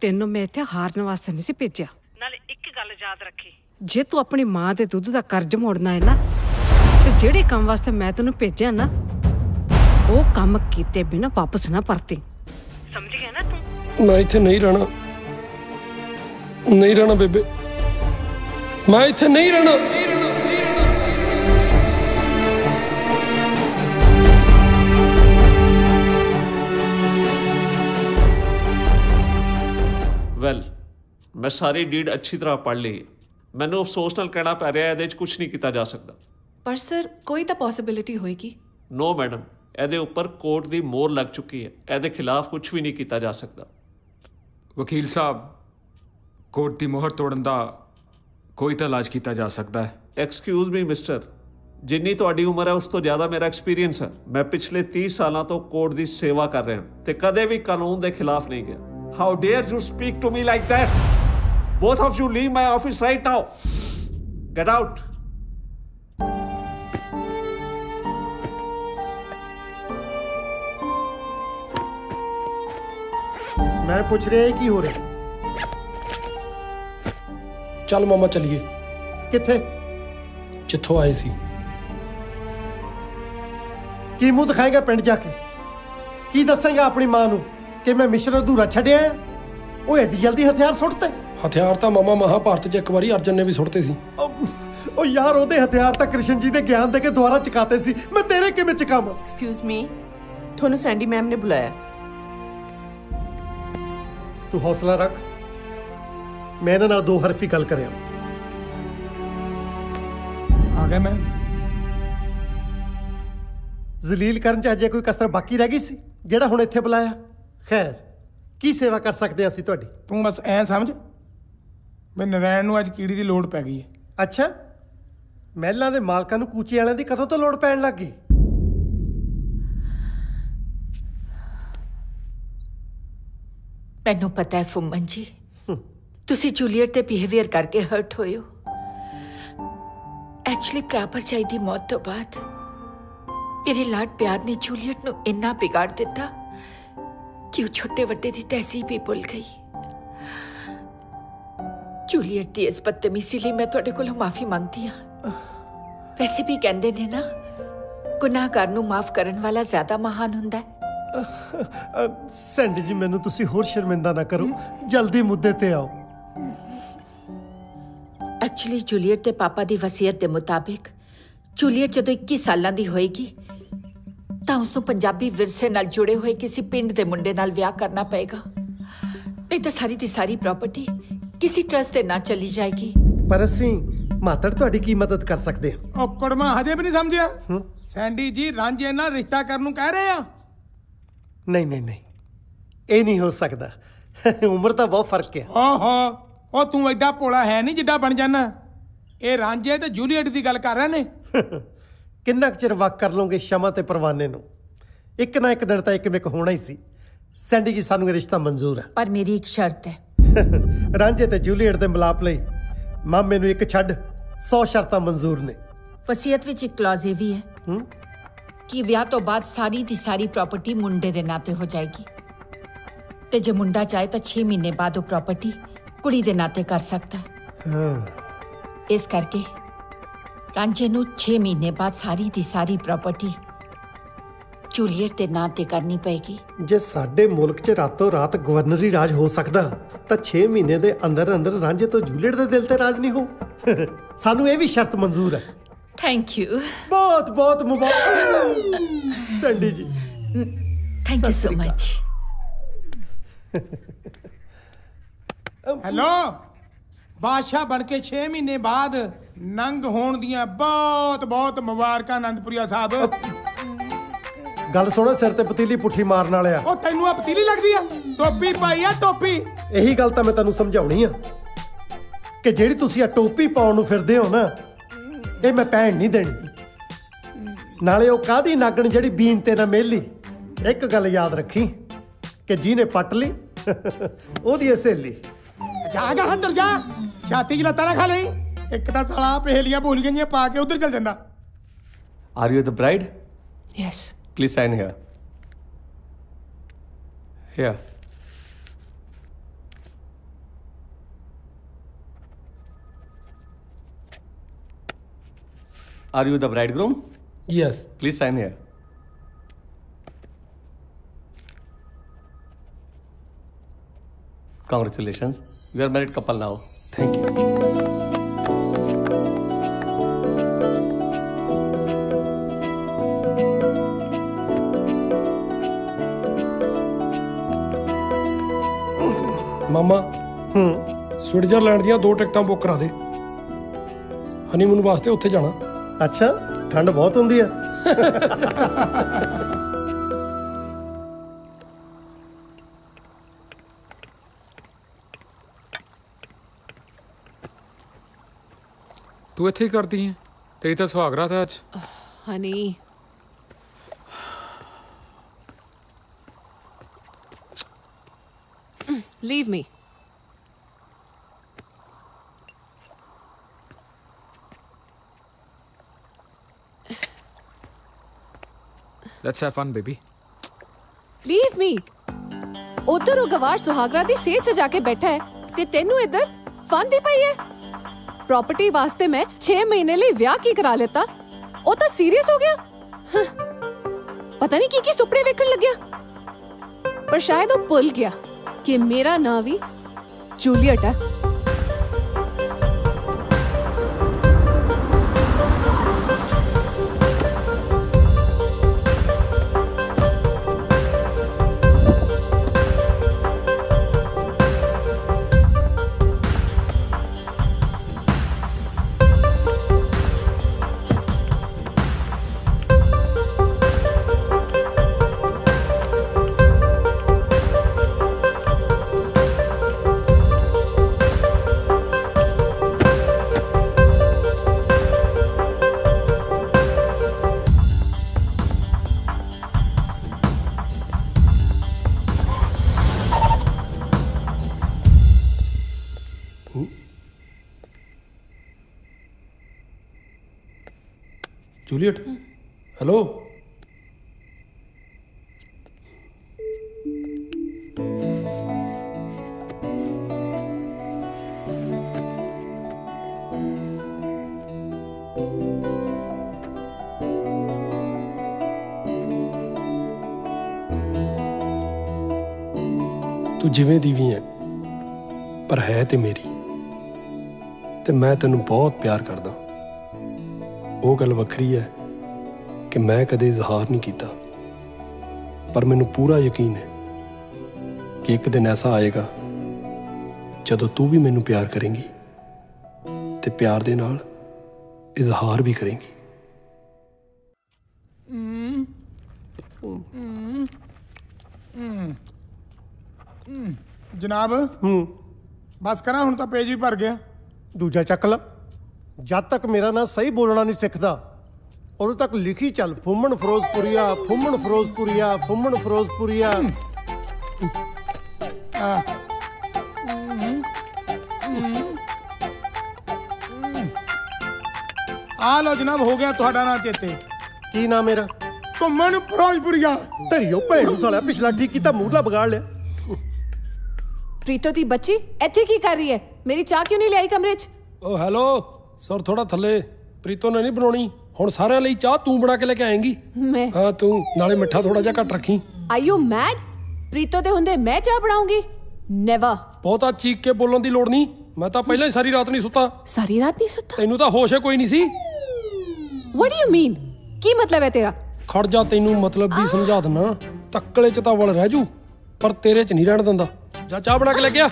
ਤੈਨੂੰ ਮੈਂ ਇੱਥੇ ਹਾਰਨ ਵਾਸਤੇ ਨਹੀਂ ਸੀ ਭੇਜਿਆ। ਨਾਲੇ ਇੱਕ ਗੱਲ ਯਾਦ ਰੱਖੀ, ਜੇ ਤੂੰ ਆਪਣੀ ਮਾਂ ਦੇ ਦੁੱਧ ਦਾ ਕਰਜ਼ ਮੋੜਨਾ ਹੈ ਨਾ, ਤੇ ਜਿਹੜੇ ਕੰਮ ਵਾਸਤੇ ਮੈਂ ਤੈਨੂੰ ਭੇਜਿਆ ਨਾ, ਉਹ ਕੰਮ ਕੀਤੇ ਬਿਨਾਂ ਵਾਪਸ ਨਾ ਪਰਤੀ। ਸਮਝ ਗਿਆ ਨਾ ਤੂੰ? ਮੈਂ ਇੱਥੇ ਨਹੀਂ ਰਹਿਣਾ, ਨਹੀਂ ਰਹਿਣਾ ਬੇਬੇ, ਮੈਂ ਇੱਥੇ ਨਹੀਂ ਰਹਿਣਾ। ਵੈਲ, ਮੈਂ ਸਾਰੀ ਡੀਡ ਅੱਛੀ ਤਰ੍ਹਾਂ ਪੜ੍ਹ ਲਈ ਹੈ। ਮੈਨੂੰ ਅਫਸੋਸ ਨਾਲ ਕਹਿਣਾ ਪੈ ਰਿਹਾ, ਇਹਦੇ 'ਚ ਕੁਝ ਨਹੀਂ ਕੀਤਾ ਜਾ ਸਕਦਾ। ਪਰ ਸਰ, ਕੋਈ ਤਾਂ ਪੋਸਿਬਿਲਿਟੀ ਹੋਏਗੀ। ਨੋ ਮੈਡਮ, ਇਹਦੇ ਉੱਪਰ ਕੋਰਟ ਦੀ ਮੋਹਰ ਲੱਗ ਚੁੱਕੀ ਹੈ। ਇਹਦੇ ਖਿਲਾਫ ਕੁਝ ਵੀ ਨਹੀਂ ਕੀਤਾ ਜਾ ਸਕਦਾ। ਵਕੀਲ ਸਾਹਿਬ, ਕੋਰਟ ਦੀ ਮੋਹਰ ਤੋੜਨ ਦਾ ਕੋਈ ਤਾਂ ਇਲਾਜ ਕੀਤਾ ਜਾ ਸਕਦਾ ਹੈ। ਐਕਸਕਿਊਜ਼ ਮੀ ਮਿਸਟਰ, ਜਿੰਨੀ ਤੁਹਾਡੀ ਉਮਰ ਹੈ ਉਸ ਤੋਂ ਜ਼ਿਆਦਾ ਮੇਰਾ ਐਕਸਪੀਰੀਅੰਸ ਹੈ। ਮੈਂ ਪਿਛਲੇ 30 ਸਾਲਾਂ ਤੋਂ ਕੋਰਟ ਦੀ ਸੇਵਾ ਕਰ ਰਿਹਾ ਤੇ ਕਦੇ ਵੀ ਕਾਨੂੰਨ ਦੇ ਖਿਲਾਫ ਨਹੀਂ ਗਿਆ। How dare you speak to me like that? Both of you leave my office right now. Get out. ਮੈਂ ਪੁੱਛ ਰਿਹਾ ਕੀ ਹੋ ਰਿਹਾ? ਚੱਲ ਮਾਮਾ ਚੱਲੀਏ। ਕਿੱਥੇ? ਜਿੱਥੋਂ ਆਏ ਸੀ। ਕੀ ਮੂੰਹ ਦਿਖਾਏਗਾ ਪਿੰਡ ਜਾ ਕੇ? ਕੀ ਦੱਸੇਗਾ ਆਪਣੀ ਮਾਂ ਨੂੰ ਕਿ ਮੈਂ ਮਿਸ਼ਨ ਅਧੂਰਾ ਛੱਡਿਆ ਆ? ਉਹ ਐਡੀ ਜਲਦੀ ਹਥਿਆਰ ਸੁੱਟਤੇ? ਹਥਿਆਰ ਤਾਂ ਮਾਮਾ ਮਹਾਭਾਰਤ 'ਚ ਇੱਕ ਵਾਰੀ ਅਰਜਨ ਨੇ ਵੀ ਸੁੱਟਤੇ ਸੀ। ਉਹ ਯਾਰ, ਉਹਦੇ ਹਥਿਆਰ ਤਾਂ ਕ੍ਰਿਸ਼ਨ ਜੀ ਦੇ ਗਿਆਨ ਦੇ ਕੇ ਦੁਆਰਾ ਚਕਾਤੇ ਸੀ। ਮੈਂ ਤੇਰੇ ਕਿਵੇਂ ਚਕਾਵਾਂ? ਐਕਸਕਿਊਜ਼ ਮੀ, ਤੁਹਾਨੂੰ ਸੈਂਡੀ ਮੈਮ ਨੇ ਬੁਲਾਇਆ। ਤੂੰ ਹੌਸਲਾ ਰੱਖ, ਮੈਂ ਇਹਨਾਂ ਨਾਲ 2 ਹਰਫੀ ਗੱਲ ਕਰਿਆ। ਆ ਗਿਆ ਮੈਂ। ਜ਼ਲੀਲ ਕਰਨ 'ਚ ਅਜੇ ਕੋਈ ਕਸਰ ਬਾਕੀ ਰਹਿ ਗਈ ਸੀ ਜਿਹੜਾ ਹੁਣ ਇੱਥੇ ਬੁਲਾਇਆ? ਖੈਰ, ਕੀ ਸੇਵਾ ਕਰ ਸਕਦੇ ਅਸੀਂ ਤੁਹਾਡੀ? ਤੂੰ ਬਸ ਐਂ ਸਮਝ ਵੀ ਨਰੈਣ ਨੂੰ ਅੱਜ ਕੀੜੀ ਦੀ ਲੋੜ ਪੈ ਗਈ ਹੈ। ਅੱਛਾ, ਮਹਿਲਾਂ ਦੇ ਮਾਲਕਾਂ ਨੂੰ ਕੂਚੇ ਵਾਲਿਆਂ ਦੀ ਕਦੋਂ ਤੋਂ ਲੋੜ ਪੈਣ ਲੱਗ ਗਈ? ਮੈਨੂੰ ਪਤਾ ਹੈ ਫੁੰਮਨ ਜੀ, ਤੁਸੀਂ ਜੂਲੀਅਟ ਦੇ ਬਿਹੇਵੀਅਰ ਕਰਕੇ ਹਰਟ ਹੋਏ ਹੋ। ਐਕਚੁਅਲੀ ਭਰਾ ਭਰਜਾਈ ਦੀ ਮੌਤ ਤੋਂ ਬਾਅਦ ਮੇਰੇ ਲਾਡ ਪਿਆਰ ਨੇ ਜੂਲੀਅਟ ਨੂੰ ਇੰਨਾ ਵਿਗਾੜ ਦਿੱਤਾ ਕਿ ਉਹ ਛੋਟੇ ਵੱਡੇ ਦੀ ਤਹਿਜ਼ੀਬ ਹੀ ਭੁੱਲ ਗਈ। ਜੂਲੀਅਟ ਦੀ ਇਸ ਬਦਤਮੀਜ਼ੀ ਲਈ ਮੈਂ ਤੁਹਾਡੇ ਕੋਲੋਂ ਮਾਫੀ ਮੰਗਦੀ ਹਾਂ। ਵੈਸੇ ਵੀ ਕਹਿੰਦੇ ਨੇ ਨਾ, ਗੁਨਾਹਗਾਰ ਨੂੰ ਮਾਫ ਕਰਨ ਵਾਲਾ ਜ਼ਿਆਦਾ ਮਹਾਨ ਹੁੰਦਾ ਹੈ। ਸੈਂਡੀ ਜੀ, ਮੈਨੂੰ ਤੁਸੀਂ ਹੋਰ ਸ਼ਰਮਿੰਦਾ ਨਾ ਕਰੋ, ਜਲਦੀ ਮੁੱਦੇ ਤੇ ਆਓ। ਐਕਚੁਅਲੀ ਜੂਲੀਅਟ ਦੇ ਪਾਪਾ ਦੀ ਵਸੀਅਤ ਦੇ ਮੁਤਾਬਿਕ ਜੂਲੀਅਟ ਜਦੋਂ 21 ਸਾਲਾਂ ਦੀ ਹੋਏਗੀ ਤਾਂ ਉਸ ਨੂੰ ਪੰਜਾਬੀ ਵਿਰਸੇ ਨਾਲ ਜੁੜੇ ਹੋਏ ਕਿਸੇ ਪਿੰਡ ਦੇ ਮੁੰਡੇ ਨਾਲ ਵਿਆਹ ਕਰਨਾ ਪਏਗਾ, ਨਹੀਂ ਤਾਂ ਸਾਰੀ ਦੀ ਸਾਰੀ ਪ੍ਰਾਪਰਟੀ ਕਿਸੇ ਟਰਸਟ ਦੇ ਨਾਂ ਚਲੀ ਜਾਏਗੀ। ਪਰ ਅਸੀਂ ਮਾਤੜ ਤੁਹਾਡੀ ਕੀ ਮਦਦ ਕਰ ਸਕਦੇ ਹਾਂ? ਉਹ ਕੁੜਮਾ ਹਜੇ ਵੀ ਨਹੀਂ ਸਮਝਿਆ? ਸੈਂਡੀ ਜੀ ਰਾਂਝੇ ਨਾਲ ਰਿਸ਼ਤਾ ਕਰਨ ਨੂੰ ਕਹਿ ਰਹੇ ਆ। ਨਹੀਂ ਨਹੀਂ ਨਹੀਂ, ਇਹ ਨਹੀਂ ਹੋ ਸਕਦਾ। ਉਮਰ ਤਾਂ ਬਹੁਤ ਫਰਕ ਹੈ। ਓਹੋ, ਉਹ ਤੂੰ ਐਡਾ ਭੋਲਾ ਹੈ ਨਹੀਂ ਜਿੱਡਾ ਬਣ ਜਾਣਾ। ਇਹ ਰਾਂਝੇ ਤੇ ਜੂਲੀਅਟ ਦੀ ਗੱਲ ਕਰ ਰਹੇ ਨੇ। ਕਿੰਨਾ ਕੁ ਚਿਰ ਵਕ ਕਰ ਲਓਗੇ ਸ਼ਮਾ ਤੇ ਪਰਵਾਨੇ ਨੂੰ? ਇੱਕ ਨਾ ਇੱਕ ਦਿਨ ਤਾਂ ਇੱਕ ਮਿਕ ਹੋਣਾ ਹੀ ਸੀ। ਸੈਂਡੀ ਜੀ, ਸਾਨੂੰ ਇਹ ਰਿਸ਼ਤਾ ਮਨਜ਼ੂਰ ਹੈ, ਪਰ ਮੇਰੀ ਇੱਕ ਸ਼ਰਤ ਹੈ। ਰਾਂਝੇ ਤੇ ਜੂਲੀਅਟ ਦੇ ਮਿਲਾਪ ਲਈ ਮਾਮੇ ਨੂੰ ਇੱਕ ਛੱਡ 100 ਸ਼ਰਤਾਂ ਮਨਜ਼ੂਰ ਨੇ। ਵਸੀਅਤ ਵਿੱਚ ਇੱਕ ਕਲੌਜ਼ ਇਹ ਵੀ ਹੈ ਕਿ ਵਿਆਹ ਤੋਂ ਬਾਅਦ ਸਾਰੀ ਦੀ ਸਾਰੀ ਪ੍ਰਾਪਰਟੀ ਮੁੰਡੇ ਦੇ ਨਾਂ ਤੇ ਹੋ ਜਾਏਗੀ, ਤੇ ਜੇ ਮੁੰਡਾ ਚਾਹੇ ਤਾਂ 6 ਮਹੀਨੇ ਬਾਅਦ ਉਹ ਪ੍ਰਾਪਰਟੀ ਕੁੜੀ ਦੇ ਨਾਂ ਤੇ ਕਰ ਸਕਦਾ ਹੈ। इस करके रांझे नूं 6 महीने बाद सारी दी सारी प्रॉपर्टी जूलीएट ਦੇ ਨਾਂ ਤੇ ਕਰਨੀ ਪਏਗੀ। ਜੇ ਸਾਡੇ ਮੁਲਕ 'ਚ ਰਾਤੋਂ ਰਾਤ ਗਵਰਨਰੀ ਰਾਜ ਹੋ ਸਕਦਾ ਤਾਂ 6 ਮਹੀਨੇ ਦੇ ਅੰਦਰ ਅੰਦਰ ਰਾਂਝੇ ਤੋਂ ਜੂਲੀਐਟ ਦੇ ਦਿਲ ਤੇ ਰਾਜ ਨਹੀਂ ਹੋ। ਸਾਨੂੰ ਇਹ ਵੀ ਸ਼ਰਤ ਮਨਜ਼ੂਰ ਹੈ। Thank you. बहुत बहुत मुबारक Sandy ji. Thank you so much. Hello बादशाह बन के 6 महीने बाद नंग होण दियां बहुत बहुत मुबारकां आनंदपुरिया साहब। गल सुनो सिर ते पतीली पुट्ठी मारन वाले आ। ओ तैनू आ पतीली लगदी आ? टोपी पाई आ टोपी। यही गल तां मैं तैनू समझाउणी आ कि जेहड़ी तुसीं आ टोपी पाउण नूं फिरदे हो ना, ਇਹ ਮੈਂ ਭੈਣ ਨਹੀਂ ਦੇਣੀ। ਨਾਲੇ ਉਹ ਕਾਦੀ ਨਾਗਣ ਜਿਹੜੀ ਬੀਨ ਤੇ ਨਾ ਮੇਲੀ। ਇੱਕ ਗੱਲ ਯਾਦ ਰੱਖੀ ਕਿ ਜਿਹਨੇ ਪੱਟ ਲਈ ਉਹਦੀ ਸਹੇਲੀ। ਜਾਗਾ ਹੱਦਰ ਜਾ ਛਾਤੀ 'ਚ ਲੱਤਾਂ ਨਾ ਖਾ ਲਈ। ਇੱਕ ਤਾਂ ਸਾਲਾ ਪਹੇਲੀਆਂ ਭੁੱਲ ਗਈਆਂ ਪਾ ਕੇ ਉਧਰ ਚੱਲ ਜਾਂਦਾ। Are you the bride? Yes. Please sign here. Here. Are you the bridegroom? Yes. Please sign here. Congratulations. You are married couple now. Thank you. ਮਾਮਾ ਸਵਿਟਜ਼ਰਲੈਂਡ ਦੀਆਂ 2 ਟਿਕਟਾਂ ਬੁੱਕ ਕਰਾ ਦੇ। ਹਨੀਮੂਨ ਵਾਸਤੇ ਉੱਥੇ ਜਾਣਾ। ਅੱਛਾ ਠੰਡ ਬਹੁਤ ਹੁੰਦੀ ਆ। ਤੂੰ ਇੱਥੇ ਹੀ ਕਰਦੀ ਹੈ? ਤੇਰੀ ਤਾਂ ਸੁਹਾਗ ਰਾਤ ਹੈ ਅੱਜ। Honey leave me. Let's have fun, baby. Leave me. ਉਧਰ ਉਹ ਗਵਾਰ ਸੁਹਾਗਰਾ ਦੀ ਸੇਜ ਸਜਾ ਕੇ ਬੈਠਾ ਹੈ ਤੇ ਤੈਨੂੰ ਇੱਧਰ ਫਨ ਦੀ ਪਈ ਹੈ। ਪ੍ਰੋਪਰਟੀ ਵਾਸਤੇ ਮੈਂ 6 ਮਹੀਨੇ ਲਈ ਵਿਆਹ ਕੀ ਕਰਾ ਲਿੱਤਾ। ਉਹ ਤਾਂ ਸੀਰੀਅਸ ਹੋ ਗਿਆ। ਪਤਾ ਨਹੀਂ ਕੀ ਸੁਪਨੇ ਵੇਖਣ ਲੱਗਿਆ। ਪਰ ਸ਼ਾਇਦ ਉਹ ਭੁੱਲ ਗਿਆ ਕਿ ਮੇਰਾ ਨਾਂ ਵੀ ਜੂਲੀਅਟ ਹੈ। Juliet hello. तू जिवें दी भी है पर है ते मेरी ते मैं तेनू बहुत प्यार करदा। ਉਹ ਗੱਲ ਵੱਖਰੀ ਹੈ ਕਿ ਮੈਂ ਕਦੇ ਇਜ਼ਹਾਰ ਨਹੀਂ ਕੀਤਾ, ਪਰ ਮੈਨੂੰ ਪੂਰਾ ਯਕੀਨ ਹੈ ਕਿ ਇੱਕ ਦਿਨ ਐਸਾ ਆਏਗਾ ਜਦੋਂ ਤੂੰ ਵੀ ਮੈਨੂੰ ਪਿਆਰ ਕਰੇਂਗੀ ਤੇ ਪਿਆਰ ਦੇ ਨਾਲ ਇਜ਼ਹਾਰ ਵੀ ਕਰੇਂਗੀ। ਜਨਾਬ ਬਸ ਕਰਾਂ ਹੁਣ ਤਾਂ ਪੇਜ ਵੀ ਭਰ ਗਿਆ। ਦੂਜਾ ਚੱਕ ਲਾ। ਜਦ ਤੱਕ ਮੇਰਾ ਨਾਂ ਸਹੀ ਬੋਲਣਾ ਨਹੀਂ ਸਿੱਖਦਾ ਉਦੋਂ ਤੱਕ ਲਿਖੀ ਚੱਲ ਫੁੰਮਣ ਫਿਰੋਜ਼ਪੁਰੀਆ ਫੁੰਮਣ ਫਿਰੋਜ਼ਪੁਰੀਆ ਫੁੰਮਣ ਫਿਰੋਜ਼ਪੁਰੀਆ। ਆ ਲੋ ਜਨਾਬ ਹੋ ਗਿਆ ਤੁਹਾਡਾ ਨਾਂ ਚੇਤੇ। ਕੀ ਨਾਂ ਮੇਰਾ? ਘੁੰਮਣ ਫਿਰੋਜ਼ਪੁਰੀਆ। ਤੇਰੀਓ ਭੈਣ ਨੂੰ ਸਾਲਿਆ ਪਿਛਲਾ ਠੀਕ ਕੀਤਾ ਮੂਹਰਲਾ ਵਿਗਾੜ ਲਿਆ। ਪ੍ਰੀਤੋ ਦੀ ਬੱਚੀ ਇੱਥੇ ਕੀ ਕਰ ਰਹੀ ਹੈ? ਮੇਰੀ ਚਾਹ ਕਿਉਂ ਨਹੀਂ ਲਿਆਈ ਕਮਰੇ 'ਚ? ਓ ਹੈਲੋ ਸਰ ਥੋੜਾ ਥੱਲੇ। ਪ੍ਰੀਤੋ ਨੇ ਨਹੀਂ ਬਣਾਉਣੀ ਹੁਣ, ਸਾਰਿਆਂ ਲਈ ਚਾਹ ਤੂੰ ਬਣਾ ਕੇ ਲੈ ਕੇ ਆਏਂਗੀ। ਮੈਂ? ਹਾਂ ਤੂੰ, ਨਾਲੇ ਮਿੱਠਾ ਥੋੜਾ ਜਿਹਾ ਘੱਟ ਰੱਖੀ। Are you made? ਪ੍ਰੀਤੋ ਦੇ ਹੁੰਦੇ ਮੈਂ ਚਾਹ ਬਣਾਉਂਗੀ? ਨੈਵਰ। ਬਹੁਤਾ ਚੀਕ ਕੇ ਬੋਲਣ ਦੀ ਲੋੜ ਨਹੀਂ, ਮੈਂ ਤਾਂ ਪਹਿਲਾਂ ਹੀ ਸਾਰੀ ਰਾਤ ਨਹੀਂ ਸੁੱਤਾ। ਸਾਰੀ ਰਾਤ ਨਹੀਂ ਸੁੱਤਾ? ਤੈਨੂੰ ਤਾਂ ਹੋਸ਼ ਕੋਈ ਨਹੀਂ ਸੀ। What do you mean? ਕੀ ਮਤਲਬ ਹੈ ਤੇਰਾ? ਖੜ ਜਾ, ਤੈਨੂੰ ਮਤਲਬ ਵੀ ਸਮਝਾ ਦਿੰਨਾ। ਤੱਕਲੇ ਚ ਤਾਂ ਵਲ ਰਹਿ ਜੂ, ਪਰ ਤੇਰੇ ਚ ਨਹੀਂ ਰਹਿਣ ਦਿੰਦਾ। ਜਾ ਚਾਹ ਬਣਾ ਕੇ ਲੈ ਗਿਆ।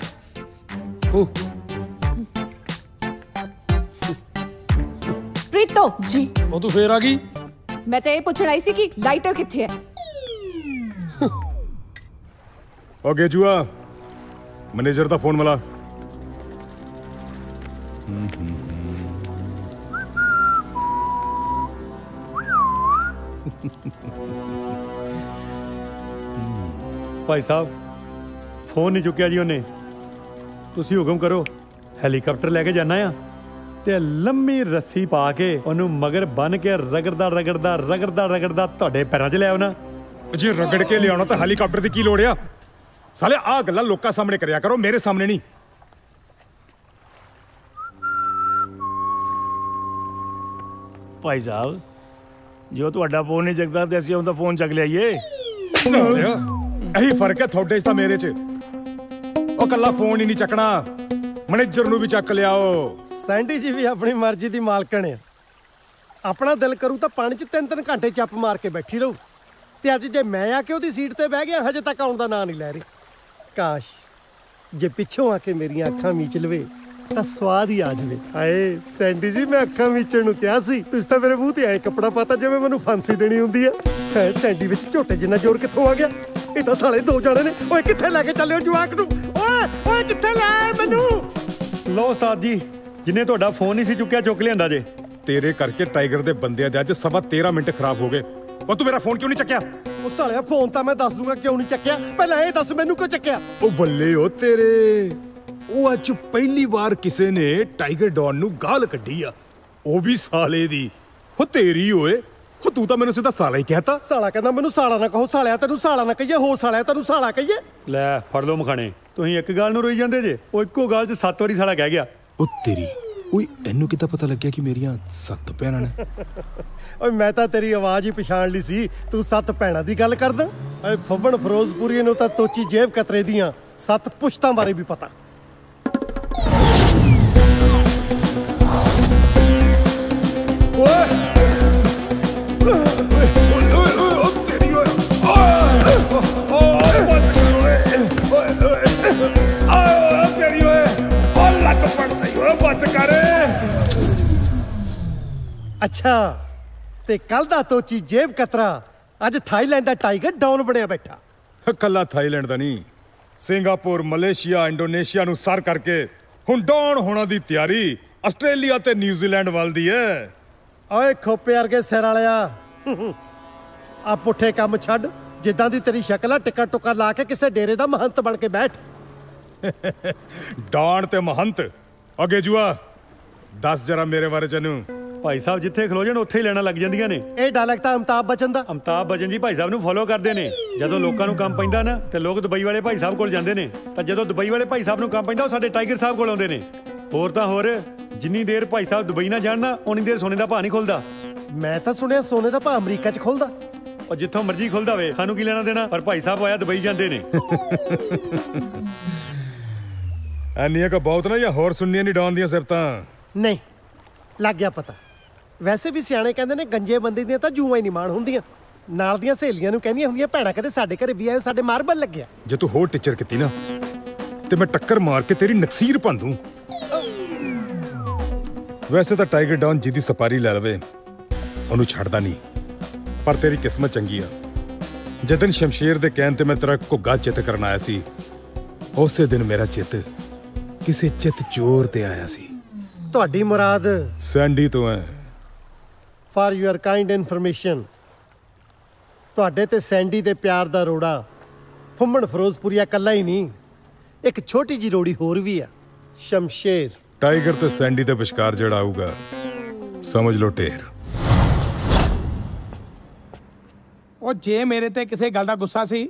ਪ੍ਰੀਤੋ ਜੀ। ਉਹ ਤੂੰ ਫੇਰ ਆ ਗਈ? ਮੈਂ ਤਾਂ ਇਹ ਪੁੱਛਣ ਆਈ ਸੀ ਕਿ ਲਾਈਟਰ ਕਿੱਥੇ ਹੈ। ਓ ਗੇਜੂਆ, ਮੈਨੇਜਰ ਦਾ ਫੋਨ ਮਿਲਾ। ਭਾਈ ਸਾਹਿਬ ਫੋਨ ਨਹੀਂ ਚੁੱਕਿਆ ਜੀ ਉਹਨੇ। ਤੁਸੀਂ ਹੁਕਮ ਕਰੋ, ਹੈਲੀਕਾਪਟਰ ਲੈ ਕੇ ਜਾਣਾ ਆ ਤੇ ਲੰਮੀ ਰੱਸੀ ਪਾ ਕੇ ਉਹਨੂੰ ਮਗਰ ਬੰਨ ਕੇ ਰਗੜਦਾ ਤੁਹਾਡੇ ਪੈਰਾਂ 'ਚ ਲੈ ਆਉਣਾ। ਜੇ ਰਗੜ ਕੇ ਲਿਆਉਣਾ ਤਾਂ ਹੈਲੀਕਾਪਟਰ ਦੀ ਕੀ ਲੋੜ ਆ? ਸਾਲੇ ਆਹ ਗੱਲਾਂ ਲੋਕਾਂ ਸਾਹਮਣੇ ਕਰਿਆ ਕਰੋ, ਮੇਰੇ ਸਾਹਮਣੇ ਨਹੀਂ। ਭਾਈ ਸਾਹਿਬ, ਜੋ ਤੁਹਾਡਾ ਫੋਨ ਨਹੀਂ ਚੱਕਦਾ ਤੇ ਅਸੀਂ ਉਹਦਾ ਫੋਨ ਚੱਕ ਲਿਆਈਏ। ਇਹੀ ਫਰਕ ਹੈ ਤੁਹਾਡੇ 'ਚ ਤਾਂ ਮੇਰੇ 'ਚ। ਉਹ ਕੱਲਾ ਫੋਨ ਹੀ ਨਹੀਂ ਚੱਕਣਾ, ਮੈਨੇਜਰ ਨੂੰ ਵੀ ਚੱਕ ਲਿਆਓ। ਸੈਂਡੀ ਜੀ ਵੀ ਆਪਣੀ ਮਰਜ਼ੀ ਦੀ ਮਾਲਕਣ ਆ। ਆਪਣਾ ਦਿਲ ਕਰੂ ਤਾਂ ਪਾਣੀ 'ਚ 3-3 ਘੰਟੇ ਚੱਪ ਮਾਰ ਕੇ ਬੈਠੀ ਰਹੂ, ਤੇ ਅੱਜ ਜੇ ਮੈਂ ਆ ਕੇ ਉਹਦੀ ਸੀਟ ਤੇ ਬਹਿ ਗਿਆ, ਹਜੇ ਤੱਕ ਆਉਣ ਦਾ ਨਾਂ ਨਹੀਂ ਲੈ ਰਹੀ। ਕਾਸ਼ ਜੇ ਪਿੱਛੋਂ ਆ ਕੇ ਮੇਰੀਆਂ ਅੱਖਾਂ ਮੀਚ ਲਵੇ ਤਾਂ ਸਵਾਦ ਹੀ ਆ ਜਾਵੇ। ਹਾਏ ਸੈਂਡੀ ਜੀ, ਮੈਂ ਅੱਖਾਂ ਮੀਚਣ ਨੂੰ ਕਿਹਾ ਸੀ, ਤੁਸੀਂ ਤਾਂ ਮੇਰੇ ਮੂੰਹ ਤੇ ਆਏ ਕੱਪੜਾ ਪਾਤਾ ਜਿਵੇਂ ਮੈਨੂੰ ਫਾਂਸੀ ਦੇਣੀ ਹੁੰਦੀ ਆ। ਹੈ ਸੈਂਡੀ ਵਿੱਚ ਝੋਟੇ ਜਿੰਨਾ ਜ਼ੋਰ ਕਿੱਥੋਂ ਆ ਗਿਆ? ਇਹ ਤਾਂ ਸਾਲੇ ਦੋ ਜਾਣੇ ਨੇ। ਓਏ ਕਿੱਥੇ ਲੈ ਕੇ ਚੱਲਿਓ ਜਵਾਕ ਨੂੰ? ਓਏ ਕਿੱਥੇ ਲੈ ਮੈਨੂੰ? ਲੋ ਉਸਤਾਦ ਜੀ, ਜਿੰਨੇ ਤੁਹਾਡਾ ਫੋਨ ਨਹੀਂ ਸੀ ਚੁੱਕਿਆ ਚੁੱਕ ਲਿਆਂਦਾ ਜੇ। ਤੇਰੇ ਕਰਕੇ ਟਾਈਗਰ ਦੇ ਬੰਦਿਆਂ ਦੇ ਅੱਜ 13.25 ਮਿੰਟ ਖਰਾਬ ਹੋ ਗਏ। ਉਹ ਤੂੰ ਮੇਰਾ ਫੋਨ ਕਿਉਂ ਨਹੀਂ ਚੱਕਿਆ? ਉਹ ਸਾਲਿਆ ਫੋਨ ਤਾਂ ਮੈਂ ਦੱਸ ਦੂੰਗਾ ਕਿਉਂ ਨਹੀਂ ਚੱਕਿਆ, ਪਹਿਲਾਂ ਇਹ ਦੱਸ ਮੈਨੂੰ ਕਿਉਂ ਚੱਕਿਆ? ਉਹ ਵੱਲੇ ਉਹ ਤੇਰੇ, ਉਹ ਅੱਜ ਪਹਿਲੀ ਵਾਰ ਕਿਸੇ ਨੇ ਟਾਈਗਰ ਡੌਨ ਨੂੰ ਗਾਲ ਕੱਢੀ ਆ, ਉਹ ਵੀ ਸਾਲੇ ਦੀ। ਉਹ ਤੇਰੀ ਓਏ, ਉਹ ਤੂੰ ਤਾਂ ਮੈਨੂੰ ਸਿੱਧਾ ਸਾਲਾ ਹੀ ਕਹਿਤਾ। ਸਾਲਾ ਕਹਿੰਦਾ ਮੈਨੂੰ ਸਾਲਾ ਨਾ ਕਹੋ, ਸਾਲਿਆ ਤੈਨੂੰ ਸਾਲਾ ਨਾ ਕਹੀਏ, ਹੋ ਸਾਲਿਆ ਤੈਨੂੰ ਸਾਲਾ ਕਹੀਏ। ਲੈ ਫੜ ਲਓ ਮਖਾਣੇ, ਤੁਸੀਂ ਇੱਕ ਗੱਲ ਨੂੰ ਰੋਈ ਜਾਂਦੇ ਜੇ, ਉਹ ਇੱਕੋ ਗੱਲ 'ਚ 7 ਵਾਰੀ ਸਾਲਾ ਕਹਿ ਗਿਆ। ਉਹ ਤੇਰੀ, ਓਏ ਇਹਨੂੰ ਕਿੱਦਾਂ ਪਤਾ ਲੱਗਿਆ ਕਿ ਮੇਰੀਆਂ 7 ਭੈਣਾਂ ਨੇ? ਓਏ ਮੈਂ ਤਾਂ ਤੇਰੀ ਆਵਾਜ਼ ਹੀ ਪਛਾਣ ਲਈ ਸੀ, ਤੂੰ 7 ਭੈਣਾਂ ਦੀ ਗੱਲ ਕਰਦਾ। ਓਏ ਫੱਬਣ ਫਿਰੋਜ਼ਪੁਰੀ ਨੂੰ ਤਾਂ ਤੋਚੀ ਜੇਬ ਕਤਰੇ ਦੀਆਂ 7 ਪੁਸ਼ਤਾਂ ਬਾਰੇ ਵੀ ਪਤਾ। ਅੱਛਾ, ਤੇ ਕੱਲ ਦਾ ਤੋਚੀ ਜੇਬ ਕਤਰਾ ਅੱਜ ਥਾਈਲੈਂਡ ਦਾ ਟਾਈਗਰ ਡਾਊਨ ਬਣਿਆ ਬੈਠਾ। ਕੱਲਾ ਥਾਈਲੈਂਡ ਦਾ ਨਹੀਂ, ਸਿੰਗਾਪੁਰ, ਮਲੇਸ਼ੀਆ, ਇੰਡੋਨੇਸ਼ੀਆ ਨੂੰ ਸਰ ਕਰਕੇ ਹੁਣ ਡਾਊਨ ਹੋਣਾ ਦੀ ਤਿਆਰੀ ਆਸਟ੍ਰੇਲੀਆ ਤੇ ਨਿਊਜ਼ੀਲੈਂਡ ਵੱਲ ਦੀ ਹੈ। ਓਏ ਖੋਪੇ ਵਰਗੇ ਸਿਰ ਵਾਲਿਆ, ਆ ਪੁੱਠੇ ਕੰਮ ਛੱਡ। ਜਿੱਦਾਂ ਦੀ ਤੇਰੀ ਸ਼ਕਲ ਆ, ਟਿੱਕਾ ਟੁੱਕਾ ਲਾ ਕੇ ਕਿਸੇ ਡੇਰੇ ਦਾ ਮਹੰਤ ਬਣ ਕੇ ਬੈਠ। ਡਾਣ ਤੇ ਮਹੰਤ ਅੱਗੇ ਜੂਆ ਦੱਸ ਜਰਾ ਮੇਰੇ ਬਾਰੇ ਚਨੂੰ। ਭਾਈ ਸਾਹਿਬ ਜਿੱਥੇ ਖਲੋ ਜਾਣ ਉੱਥੇ ਹੀ ਲੈਣਾ ਲੱਗ ਜਾਂਦੀਆਂ ਨੇ। ਇਹ ਡਾਇਲੌਗ ਤਾਂ ਅਮਤਾਬ ਬਚਨ ਦਾ। ਅਮਤਾਬ ਬਚਨ ਜੀ ਭਾਈ ਸਾਹਿਬ ਨੂੰ ਫੋਲੋ ਕਰਦੇ ਨੇ। ਜਦੋਂ ਲੋਕਾਂ ਨੂੰ ਕੰਮ ਪੈਂਦਾ ਨਾ ਤੇ ਲੋਕ ਦੁਬਈ ਵਾਲੇ ਭਾਈ ਸਾਹਿਬ ਕੋਲ ਜਾਂਦੇ ਨੇ, ਤਾਂ ਜਦੋਂ ਦੁਬਈ ਵਾਲੇ ਭਾਈ ਸਾਹਿਬ ਨੂੰ ਕੰਮ ਪੈਂਦਾ ਉਹ ਸਾਡੇ ਟਾਈਗਰ ਸਾਹਿਬ ਕੋਲ ਆਉਂਦੇ ਨੇ। ਹੋਰ ਤਾਂ ਹੋਰ, ਜਿੰਨੀ ਦੇਰ ਭਾਈ ਸਾਹਿਬ ਦੁਬਈ ਨਾ ਜਾਣ ਨਾ, ਉਨੀ ਦੇਰ ਸੋਨੇ ਦਾ ਭਾਅ ਨਹੀਂ ਖੁੱਲਦਾ। ਮੈਂ ਤਾਂ ਸੁਣਿਆ ਸੋਨੇ ਦਾ ਭਾਅ ਅਮਰੀਕਾ 'ਚ ਖੁੱਲਦਾ। ਉਹ ਜਿੱਥੋਂ ਮਰਜ਼ੀ ਖੁੱਲਦਾ ਵੇ, ਸਾਨੂੰ ਕੀ ਲੈਣਾ ਦੇਣਾ, ਪਰ ਭਾਈ ਸਾਹਿਬ ਆਇਆ ਦੁਬਈ ਜਾਂਦੇ ਨੇ। ਐਨੀਆਂ ਕੋ ਬਹੁਤ ਨਾ, ਜਾਂ ਹੋਰ ਸੁਣਨੀਆਂ ਨਹੀਂ ਡਾਉਣ ਦੀਆਂ ਸਿਫਤਾਂ? ਨਹੀਂ, ਲੱਗ ਗਿਆ ਪਤਾ। ਵੈਸੇ ਵੀ ਸਿਆਣੇ ਕਹਿੰਦੇ ਨੇ ਗੰਜੇ ਬੰਦੇ ਦੀਆਂ ਤਾਂ ਜੂਆਂ ਹੀ ਨਹੀਂ ਮਾਣ ਹੁੰਦੀਆਂ। ਨਾਲ ਦੀਆਂ ਸਹੇਲੀਆਂ ਨੂੰ ਕਹਿੰਦੀਆਂ ਹੁੰਦੀਆਂ, ਭੈਣਾਂ ਕਦੇ ਸਾਡੇ ਘਰੇ ਵੀ ਆਏ, ਸਾਡੇ ਮਾਰਬਲ ਲੱਗਿਆ। ਜੇ ਤੂੰ ਹੋਰ ਟੀਚਰ ਕੀਤੀ ਨਾ ਤੇ ਮੈਂ ਟੱਕਰ ਮਾਰ ਕੇ ਤੇਰੀ ਨਕਸੀਰ ਭੰਦੂ। ਵੈਸੇ ਤਾਂ ਟਾਈਗਰ ਡਾਊਨ ਜਿਹਦੀ ਸਪਾਰੀ ਲੈ ਲਵੇ ਉਹਨੂੰ ਛੱਡਦਾ ਨਹੀਂ, ਪਰ ਤੇਰੀ ਕਿਸਮਤ ਚੰਗੀ ਆ। ਜਦੋਂ ਸ਼ਮਸ਼ੇਰ ਦੇ ਕਹਿਣ ਤੇ ਮੈਂ ਤੇਰਾ ਘੁੱਗਾ ਚਿੱਤ ਕਰਨ ਆਇਆ ਸੀ, ਉਸੇ ਦਿਨ ਮੇਰਾ ਚਿੱਤ ਕਿਸੇ ਚਿੱਤ ਚੋਰ ਤੇ ਆਇਆ ਸੀ। ਤੁਹਾਡੀ ਮੁਰਾਦ ਸੈਂਡੀ ਤੋਂ ਹੈ। ਫਾਰ ਯੂਅਰ ਕਾਈਂਡ ਇਨਫੋਰਮੇਸ਼ਨ, ਤੁਹਾਡੇ ਤੇ ਸੈਂਡੀ ਦੇ ਪਿਆਰ ਦਾ ਰੋੜਾ ਫੁੰਮਣ ਫਿਰੋਜ਼ਪੁਰੀਆ ਕੱਲਾ ਹੀ ਨਹੀਂ, ਇੱਕ ਛੋਟੀ ਜਿਹੀ ਰੋੜੀ ਹੋਰ ਵੀ ਆ, ਸ਼ਮਸ਼ੇਰ। ਟਾਈਗਰ ਤੇ ਸੈਂਡੀ ਦੇ ਵਿਚਕਾਰ ਜਿਹੜਾ ਆਊਗਾ, ਸਮਝ ਲਓ ਢੇਰ। ਉਹ ਜੇ ਮੇਰੇ ਤੇ ਕਿਸੇ ਗੱਲ ਦਾ ਗੁੱਸਾ ਸੀ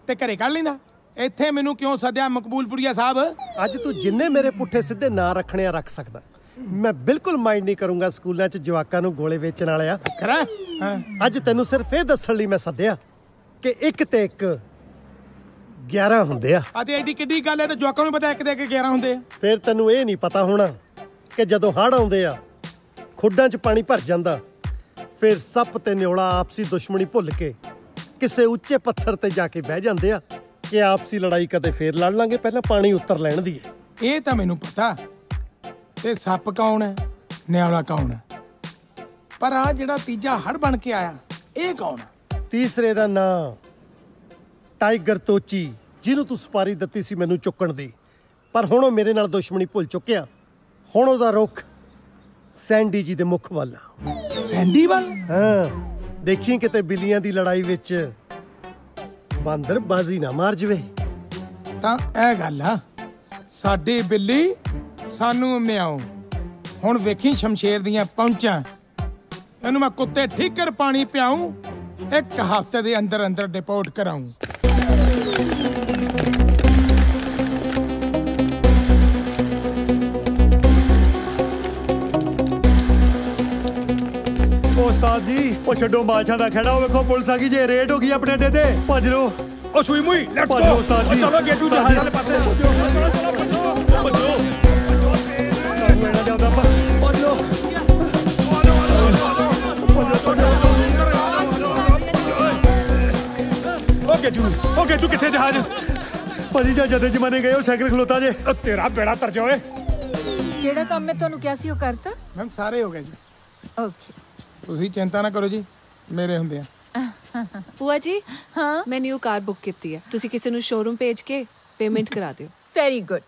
ਤੇ ਘਰੇ ਕੱਢ ਲੈਂਦਾ। ਇੱਥੇ ਮੈਨੂੰ ਕਿਉਂ ਸੱਦਿਆ ਮਕਬੂਲਪੁਰੀਆ ਸਾਹਿਬ? ਅੱਜ ਤੂੰ ਜਿੰਨੇ ਮੇਰੇ ਪੁੱਠੇ ਸਿੱਧੇ ਨਾਂ ਰੱਖਣੇ ਆ ਰੱਖ ਸਕਦਾ। मैं बिल्कुल माइंड नहीं करूंगा स्कूलों च जवाकां नूं गोले वेचण वालिया। करा अज तैनूं सिर्फ ये दस्सण लई मैं सद्दिया कि एक ते एक 11 हुंदे आ। ते एडी किड्डी गल है ते जवाकां नूं पता एक ते एक 11 हुंदे आ। फिर तैनूं ये नहीं पता होना कि जदों हड़ आउंदे आ खुड्डां च पानी भर जांदा, फिर सप ते न्योला आपसी दुश्मनी भुल के किसे उच्चे पत्थर ते जाके बह जांदे आ कि आपसी लड़ाई कदे फिर लड़ लांगे, पहले पानी उतर लैण दी। ਇਹ ਤਾਂ ਮੈਨੂੰ ਪਤਾ ਤੇ ਸੱਪ ਕੌਣ ਹੈ ਨਿਆਲਾ ਕੌਣ ਹੈ, ਪਰ ਆ ਜਿਹੜਾ ਤੀਜਾ ਹੜ ਬਣ ਕੇ ਆਇਆ ਇਹ ਕੌਣ ਹੈ? ਤੀਸਰੇ ਦਾ ਨਾਂ ਟਾਈਗਰ ਤੋਚੀ, ਜਿਹਨੂੰ ਤੂੰ ਸਪਾਰੀ ਦਿੱਤੀ ਸੀ ਮੈਨੂੰ ਚੁੱਕਣ ਦੀ, ਪਰ ਹੁਣ ਉਹ ਮੇਰੇ ਨਾਲ ਦੁਸ਼ਮਣੀ ਭੁੱਲ ਚੁੱਕਿਆ। ਹੁਣ ਉਹਦਾ ਰੁੱਖ ਸੈਂਡੀ ਜੀ ਦੇ ਮੁੱਖ ਵੱਲ ਆ। ਸੈਂਡੀ ਵੱਲ? ਹਾਂ, ਦੇਖੀ ਕਿਤੇ ਬਿੱਲੀਆਂ ਦੀ ਲੜਾਈ ਵਿੱਚ ਬਾਂਦਰ ਬਾਜ਼ੀ ਨਾ ਮਾਰ ਜਵੇ। ਤਾਂ ਇਹ ਗੱਲ ਆ, ਸਾਡੀ ਬਿੱਲੀ ਸਾਨੂੰ ਮਿਆਉ। ਹੁਣ ਵੇਖੀ ਸ਼ਮਸ਼ੇਰ ਦੀਆਂ ਪਹੁੰਚਾਂ, ਇਹਨੂੰ ਮੈਂ ਕੁੱਤੇ ਠੀਕਰ ਪਾਣੀ ਪਿਆਉਂ, 1 ਹਫ਼ਤੇ ਦੇ ਅੰਦਰ ਅੰਦਰ ਡਿਪੋਰਟ ਕਰਾਉਂ। ਉਸਤਾਦ ਜੀ ਉਹ ਛੱਡੋ ਮਾਛਾਂ ਦਾ ਖੜਾ, ਉਹ ਵੇਖੋ ਪੁਲਿਸ ਆ ਗਈ ਜੇ, ਰੇਡ ਹੋ ਗਈ ਆਪਣੇ ਅੱਡੇ ਤੇ, ਭੱਜ ਲੋ। ਉਹ ਸੂਈ ਮੂਈ ਲੈਟਸ ਗੋ ਉਸਤਾਦ ਜੀ, ਚਲੋ ਗੇਟੂ ਜਹਾਜ਼ ਵਾਲੇ ਪਾਸੇ ਭੱਜੋ। ਲੈਣਾ ਜਾਂਦਾ ਆਪਾਂ, ਭੱਜ ਲੋ। ਉਹ ਗੇਟੂ ਕਿੱਥੇ ਜਹਾਜ਼? ਭਾਜੀ ਜਦੇ ਜਮਾਨੇ ਗਏ, ਉਹ ਸਾਈਕਲ ਖਲੋਤਾ ਜੇ। ਤੇਰਾ ਬੇੜਾ ਤਰਜਾ ਓਏ। ਜਿਹੜਾ ਕੰਮ ਮੈਂ ਤੁਹਾਨੂੰ ਕਿਹਾ ਸੀ ਉਹ ਕਰਤਾ? ਮੈਮ ਸਾਰੇ ਹੋ ਗਏ ਜੀ। ਓਕੇ, ਤੁਸੀਂ ਚਿੰਤਾ ਨਾ ਕਰੋ ਜੀ, ਮੇਰੇ ਹੁੰਦੇ ਆ। ਭੂਆ ਜੀ ਹਾਂ, ਮੈਂ ਨਿਊ ਕਾਰ ਬੁੱਕ ਕੀਤੀ ਹੈ, ਤੁਸੀਂ ਕਿਸੇ ਨੂੰ ਸ਼ੋਰੂਮ ਭੇਜ ਕੇ ਪੇਮੈਂਟ ਕਰਾ ਦਿਓ। Very good.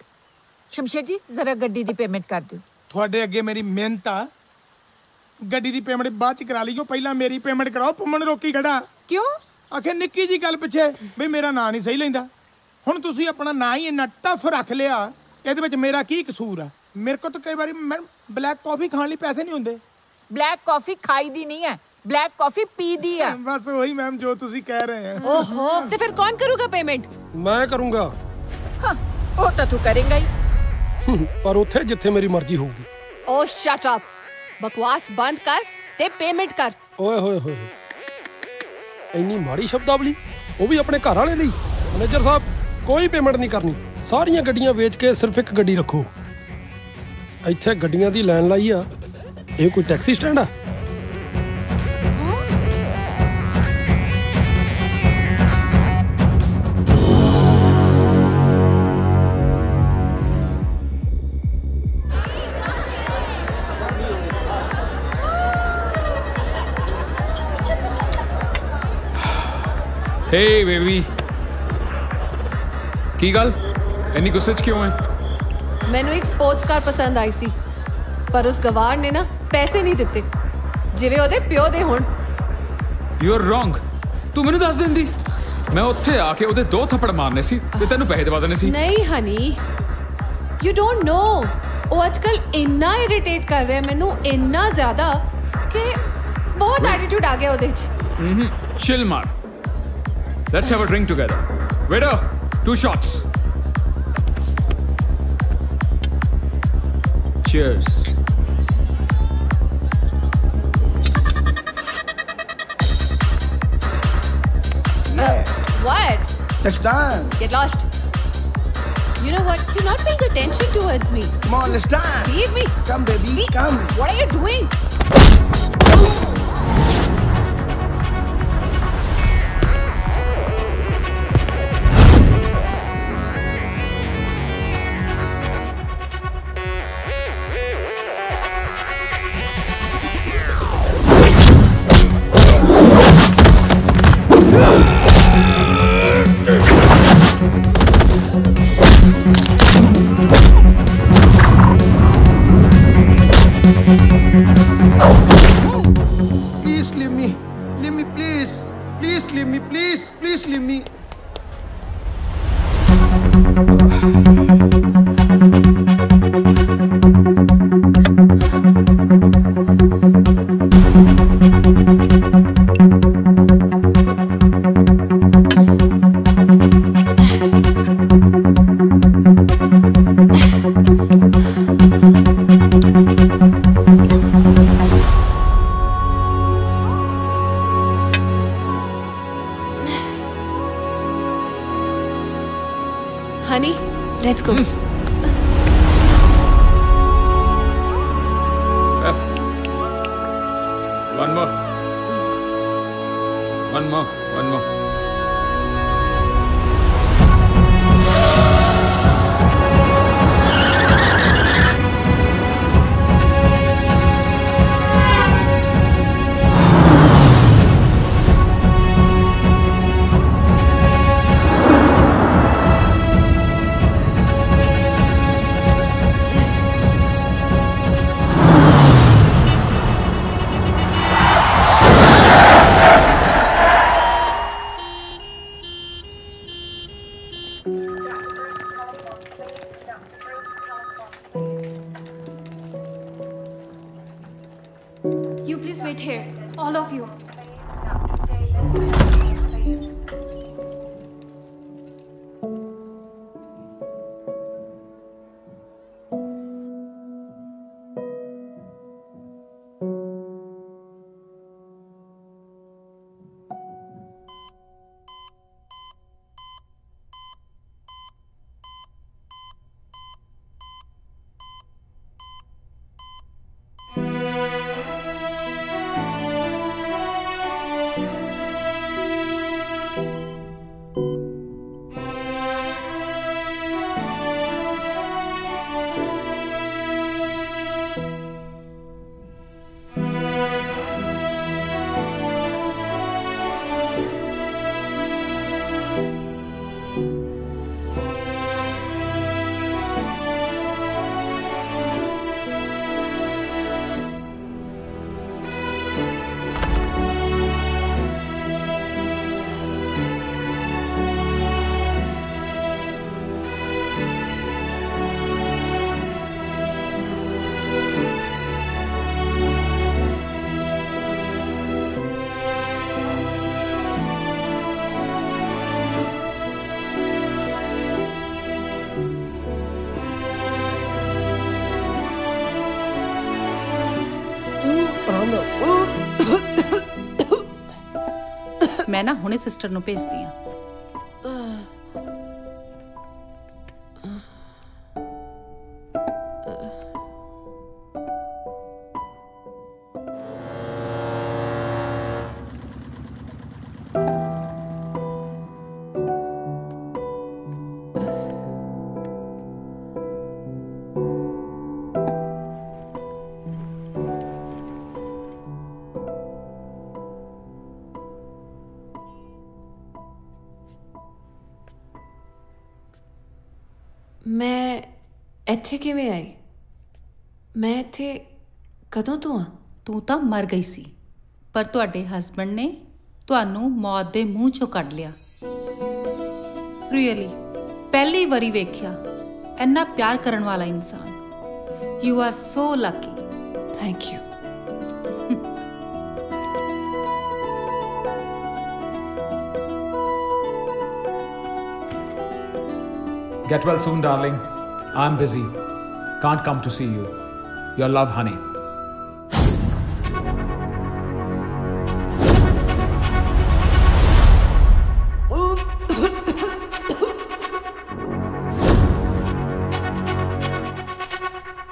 ਸ਼ਮਸ਼ੇਰ ਜੀ ਜ਼ਰਾ ਗੱਡੀ ਦੀ ਪੇਮੈਂਟ ਕਰ ਦਿਓ। ਤੁਹਾਡੇ ਅੱਗੇ ਮੇਰੀ ਮਿਹਨਤ ਆ, ਗੱਡੀ ਦੀ ਪੇਮੈਂਟ ਬਾਅਦ ਚ ਕਰਾ ਲਈਓ, ਪਹਿਲਾਂ ਮੇਰੀ ਪੇਮੈਂਟ ਕਰਾਓ। ਪੁੰਮਣ ਰੋਕੀ ਖੜਾ ਕਿਉਂ? ਆਖੇ ਨਿੱਕੀ ਜੀ ਗੱਲ ਪਿੱਛੇ ਵੀ ਮੇਰਾ ਨਾਂ ਨਹੀਂ ਸਹੀ ਲੈਂਦਾ। ਹੁਣ ਤੁਸੀਂ ਆਪਣਾ ਨਾਂ ਹੀ ਇੰਨਾ ਟਫ ਰੱਖ ਲਿਆ, ਇਹਦੇ ਵਿੱਚ ਮੇਰਾ ਕੀ ਕਸੂਰ ਆ? ਮੇਰੇ ਕੋਲ ਤਾਂ ਕਈ ਵਾਰੀ ਮੈਡਮ ਬਲੈਕ ਕਾਫੀ ਖਾਣ ਲਈ ਪੈਸੇ ਨਹੀਂ ਹੁੰਦੇ। ਬਲੈਕ ਕਾਫੀ ਖਾਈ ਦੀ ਨਹੀਂ ਹੈ, ਬਲੈਕ ਕਾਫੀ ਪੀ ਦੀ ਆ। ਬਸ ਉਹੀ ਮੈਮ ਜੋ ਤੁਸੀਂ ਕਹਿ ਰਹੇ ਹੋ। ਓਹੋ, ਤੇ ਫਿਰ ਕੌਣ ਕਰੂਗਾ ਪੇਮੈਂਟ? ਮੈਂ ਕਰੂੰਗਾ। ਹਾਂ, ਉਹ ਤਾਂ ਤੂੰ ਕਰੇਂਗਾ ਹੀ, ਪਰ ਉੱਥੇ ਜਿੱਥੇ ਮੇਰੀ ਮਰਜ਼ੀ ਹੋਊਗੀ। ਓ ਸ਼ਟ ਅਪ, ਬਕਵਾਸ ਬੰਦ ਕਰ ਤੇ ਪੇਮੈਂਟ ਕਰ। ਓਏ ਹੋਏ ਹੋਏ, ਇੰਨੀ ਮਾੜੀ ਸ਼ਬਦਾਵਲੀ, ਉਹ ਵੀ ਆਪਣੇ ਘਰ ਵਾਲੇ ਲਈ। ਮੈਨੇਜਰ ਸਾਹਿਬ ਕੋਈ ਪੇਮੈਂਟ ਨਹੀਂ ਕਰਨੀ, ਸਾਰੀਆਂ ਗੱਡੀਆਂ ਵੇਚ ਕੇ ਸਿਰਫ ਇੱਕ ਗੱਡੀ ਰੱਖੋ। ਇੱਥੇ ਗੱਡੀਆਂ ਦੀ ਲਾਈਨ ਲਾਈ ਆ, ਇਹ ਕੋਈ ਟੈਕਸੀ ਸਟੈਂਡ ਆ? हे बेबी, ਕੀ ਗੱਲ ਇੰਨੀ ਗੁੱਸੇ 'ਚ ਕਿਉਂ ਹੈ? ਮੈਨੂੰ ਇੱਕ ਸਪੋਰਟਸ ਕਾਰ ਪਸੰਦ ਆਈ ਸੀ, ਪਰ ਉਸ ਗਵਾਰ ਨੇ ਨਾ ਪੈਸੇ ਨਹੀਂ ਦਿੱਤੇ ਜਿਵੇਂ ਉਹਦੇ ਪਿਓ ਦੇ ਹੋਣ। You are wrong. ਤੂੰ ਮੈਨੂੰ ਦੱਸ ਦਿੰਦੀ, ਮੈਂ ਉੱਥੇ ਆ ਕੇ ਉਹਦੇ 2 ਥੱਪੜ ਮਾਰਨੇ ਸੀ ਤੇ ਤੈਨੂੰ ਪੈਸੇ ਦਵਾ ਦੇਣੇ ਸੀ। ਨਹੀਂ ਹਨੀ, ਯੂ ਡੋਂਟ ਨੋ, ਉਹ ਅੱਜਕੱਲ ਇੰਨਾ ਇਰੀਟੇਟ ਕਰ ਰਿਹਾ ਮੈਨੂੰ, ਇੰਨਾ ਜ਼ਿਆਦਾ ਕਿ ਬਹੁਤ ਐਟੀਟਿਊਡ ਆ ਗਿਆ ਉਹਦੇ 'ਚ। ਚਿਲ ਮਾਰ, let's have a drink together. Waiter, 2 shots. Cheers. What? Let's dance. Get lost. You know what? You're not paying attention towards me. Come on, let's dance. Leave me. Come, baby, come. What are you doing? Please leave me. Leave me, please. Please leave me, please. Please leave me. Honey, let's go. One more. One more. One more. You please wait here, all of you. मैं ना हुणे sister ਨੂੰ ਭੇਜਦੀ ਆ। ਮੈਂ ਇੱਥੇ ਕਿਵੇਂ ਆਈ? ਮੈਂ ਇੱਥੇ ਕਦੋਂ ਤੋਂ ਆ? ਤੂੰ ਤਾਂ ਮਰ ਗਈ ਸੀ, ਪਰ ਤੁਹਾਡੇ ਹਸਬੰਡ ਨੇ ਤੁਹਾਨੂੰ ਮੌਤ ਦੇ ਮੂੰਹ ਚੋਂ ਕੱਢ ਲਿਆ। ਰੀਅਲੀ ਪਹਿਲੀ ਵਾਰੀ ਵੇਖਿਆ ਇੰਨਾ ਪਿਆਰ ਕਰਨ ਵਾਲਾ ਇਨਸਾਨ। You are so Lucky. Thank you. Get well soon, darling. I'm busy. Can't come to see you. Your love, honey.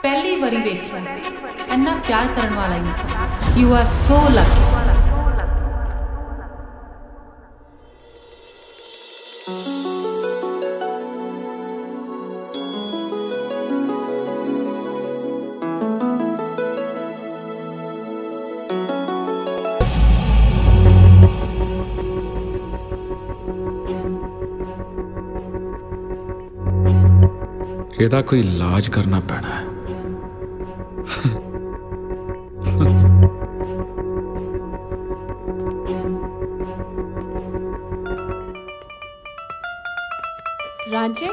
ਪਹਿਲੀ ਵਾਰੀ ਵੇਖਿਆ ਇੰਨਾ ਪਿਆਰ ਕਰਨ ਵਾਲਾ ਇਨਸਾਨ। You are so Lucky. ਇਹਦਾ ਕੋਈ ਇਲਾਜ ਕਰਨਾ ਪੈਣਾ ਹੈ। ਰਾਂਝੇ,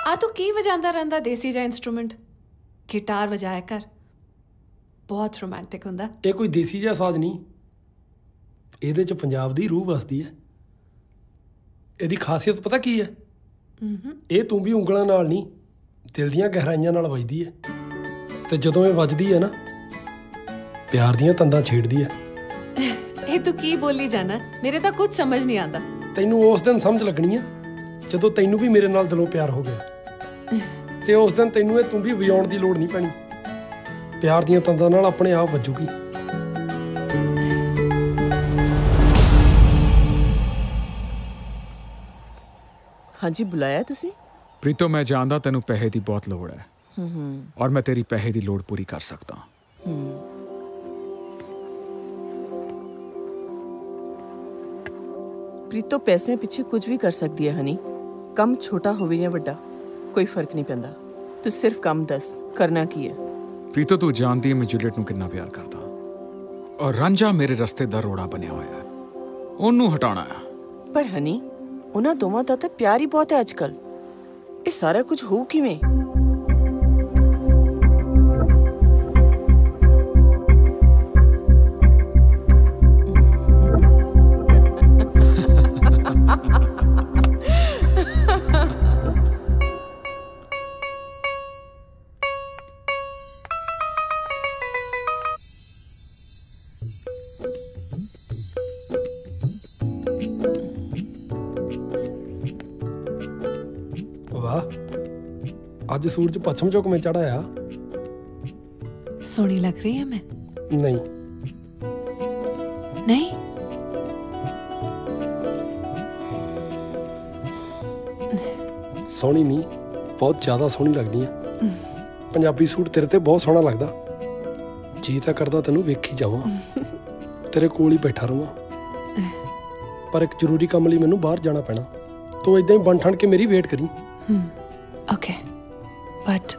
ਆ ਤੂੰ ਕੀ ਵਜਾਉਂਦਾ ਰਹਿੰਦਾ ਦੇਸੀ ਜਿਹਾ ਇੰਸਟਰੂਮੈਂਟ? ਗਿਟਾਰ ਵਜਾਇਆ ਕਰ, ਬਹੁਤ ਰੋਮਾਂਟਿਕ ਹੁੰਦਾ। ਇਹ ਕੋਈ ਦੇਸੀ ਜਿਹਾ ਸਾਜ਼ ਨਹੀਂ, ਇਹਦੇ 'ਚ ਪੰਜਾਬ ਦੀ ਰੂਹ ਵਸਦੀ ਹੈ। ਇਹਦੀ ਖਾਸੀਅਤ ਪਤਾ ਕੀ ਹੈ? ਇਹ ਤੂੰ ਵੀ ਉਂਗਲਾਂ ਨਾਲ ਨਹੀਂ, ਦਿਲ ਦੀਆਂ ਗਹਿਰਾਈਆਂ ਨਾਲ ਵੱਜਦੀ ਹੈ। ਤੇ ਜਦੋਂ ਇਹ ਵੱਜਦੀ ਹੈ ਨਾ, ਪਿਆਰ ਦੀਆਂ ਤੰਦਾਂ ਛੇੜਦੀ ਹੈ। ਇਹ ਤੂੰ ਕੀ ਬੋਲੀ ਜਾਣਾ? ਮੇਰੇ ਤਾਂ ਕੁਝ ਸਮਝ ਨਹੀਂ ਆਉਂਦਾ। ਤੈਨੂੰ ਉਸ ਦਿਨ ਸਮਝ ਲੱਗਣੀ ਆ ਜਦੋਂ ਤੈਨੂੰ ਵੀ ਮੇਰੇ ਨਾਲ ਦਿਲੋਂ ਪਿਆਰ ਹੋ ਗਿਆ ਤੇ ਉਸ ਦਿਨ ਤੈਨੂੰ ਇਹ ਤੂੰਬੀ ਵਜਾਉਣ ਦੀ ਲੋੜ ਨਹੀਂ ਪੈਣੀ। ਪਿਆਰ ਦੀਆਂ ਤੰਦਾਂ ਨਾਲ ਆਪਣੇ ਆਪ ਵੱਜੂਗੀ। ਹਾਂਜੀ ਬੁਲਾਇਆ ਤੁਸੀਂ? ਪ੍ਰੀਤੋ ਮੈਂ ਜਾਣਦਾ ਤੈਨੂੰ ਪੈਸੇ ਦੀ ਬਹੁਤ ਲੋੜ ਹੈ ਔਰ ਮੈਂ ਤੇਰੀ ਪੈਸੇ ਦੀ ਲੋੜ ਪੂਰੀ ਕਰ ਸਕਦਾ। ਪ੍ਰੀਤੋ ਪੈਸੇ ਪਿੱਛੇ ਕੁਝ ਵੀ ਕਰ ਸਕਦੀ ਹੈ ਹਨੀ। ਕੰਮ ਛੋਟਾ ਹੋਵੇ ਜਾਂ ਵੱਡਾ ਕੋਈ ਫਰਕ ਨਹੀਂ ਪੈਂਦਾ। ਤੂੰ ਸਿਰਫ ਕੰਮ ਦੱਸ ਕਰਨਾ ਕੀ ਹੈ। ਪ੍ਰੀਤੋ ਤੂੰ ਜਾਣਦੀ ਹੈ ਮੈਂ ਜੂਲੀਅਟ ਨੂੰ ਕਿੰਨਾ ਪਿਆਰ ਕਰਦਾ ਔਰ ਰਾਂਝਾ ਮੇਰੇ ਰਸਤੇ ਦਾ ਰੋੜਾ ਬਣਿਆ ਹੋਇਆ ਹੈ। ਉਹਨੂੰ ਹਟਾਉਣਾ ਹੈ। ਪਰ ਹਨੀ ਉਹਨਾਂ ਦੋਵਾਂ ਦਾ ਤਾਂ ਪਿਆਰ ਹੀ ਬਹੁਤ ਹੈ ਅੱਜ ਕੱਲ। ਇਹ ਸਾਰਾ ਕੁਝ ਹੋ ਕਿਵੇਂ? ਅੱਜ ਸੂਰਜ ਪੱਛਮ ਚੋਂ ਕਿਵੇਂ ਚੜ੍ਹਾਇਆ? ਸੋਹਣੀ ਲੱਗ ਰਹੀ ਹੈ ਮੈਂ? ਨਹੀਂ ਨਹੀਂ ਸੋਹਣੀ ਨਹੀਂ, ਬਹੁਤ ਜ਼ਿਆਦਾ ਸੋਹਣੀ ਲੱਗਦੀ ਹੈ। ਪੰਜਾਬੀ ਸੂਟ ਤੇਰੇ ਤੇ ਬਹੁਤ ਸੋਹਣਾ ਲੱਗਦਾ। ਜੀ ਤਾਂ ਕਰਦਾ ਤੈਨੂੰ ਵੇਖੀ ਜਾਵਾਂ, ਤੇਰੇ ਕੋਲ ਹੀ ਬੈਠਾ ਰਵਾਂ। ਪਰ ਇੱਕ ਜ਼ਰੂਰੀ ਕੰਮ ਲਈ ਮੈਨੂੰ ਬਾਹਰ ਜਾਣਾ ਪੈਣਾ। ਤੂੰ ਏਦਾਂ ਹੀ ਬਣ ਠਣ ਕੇ ਮੇਰੀ ਵੇਟ ਕਰੀ। ओके बट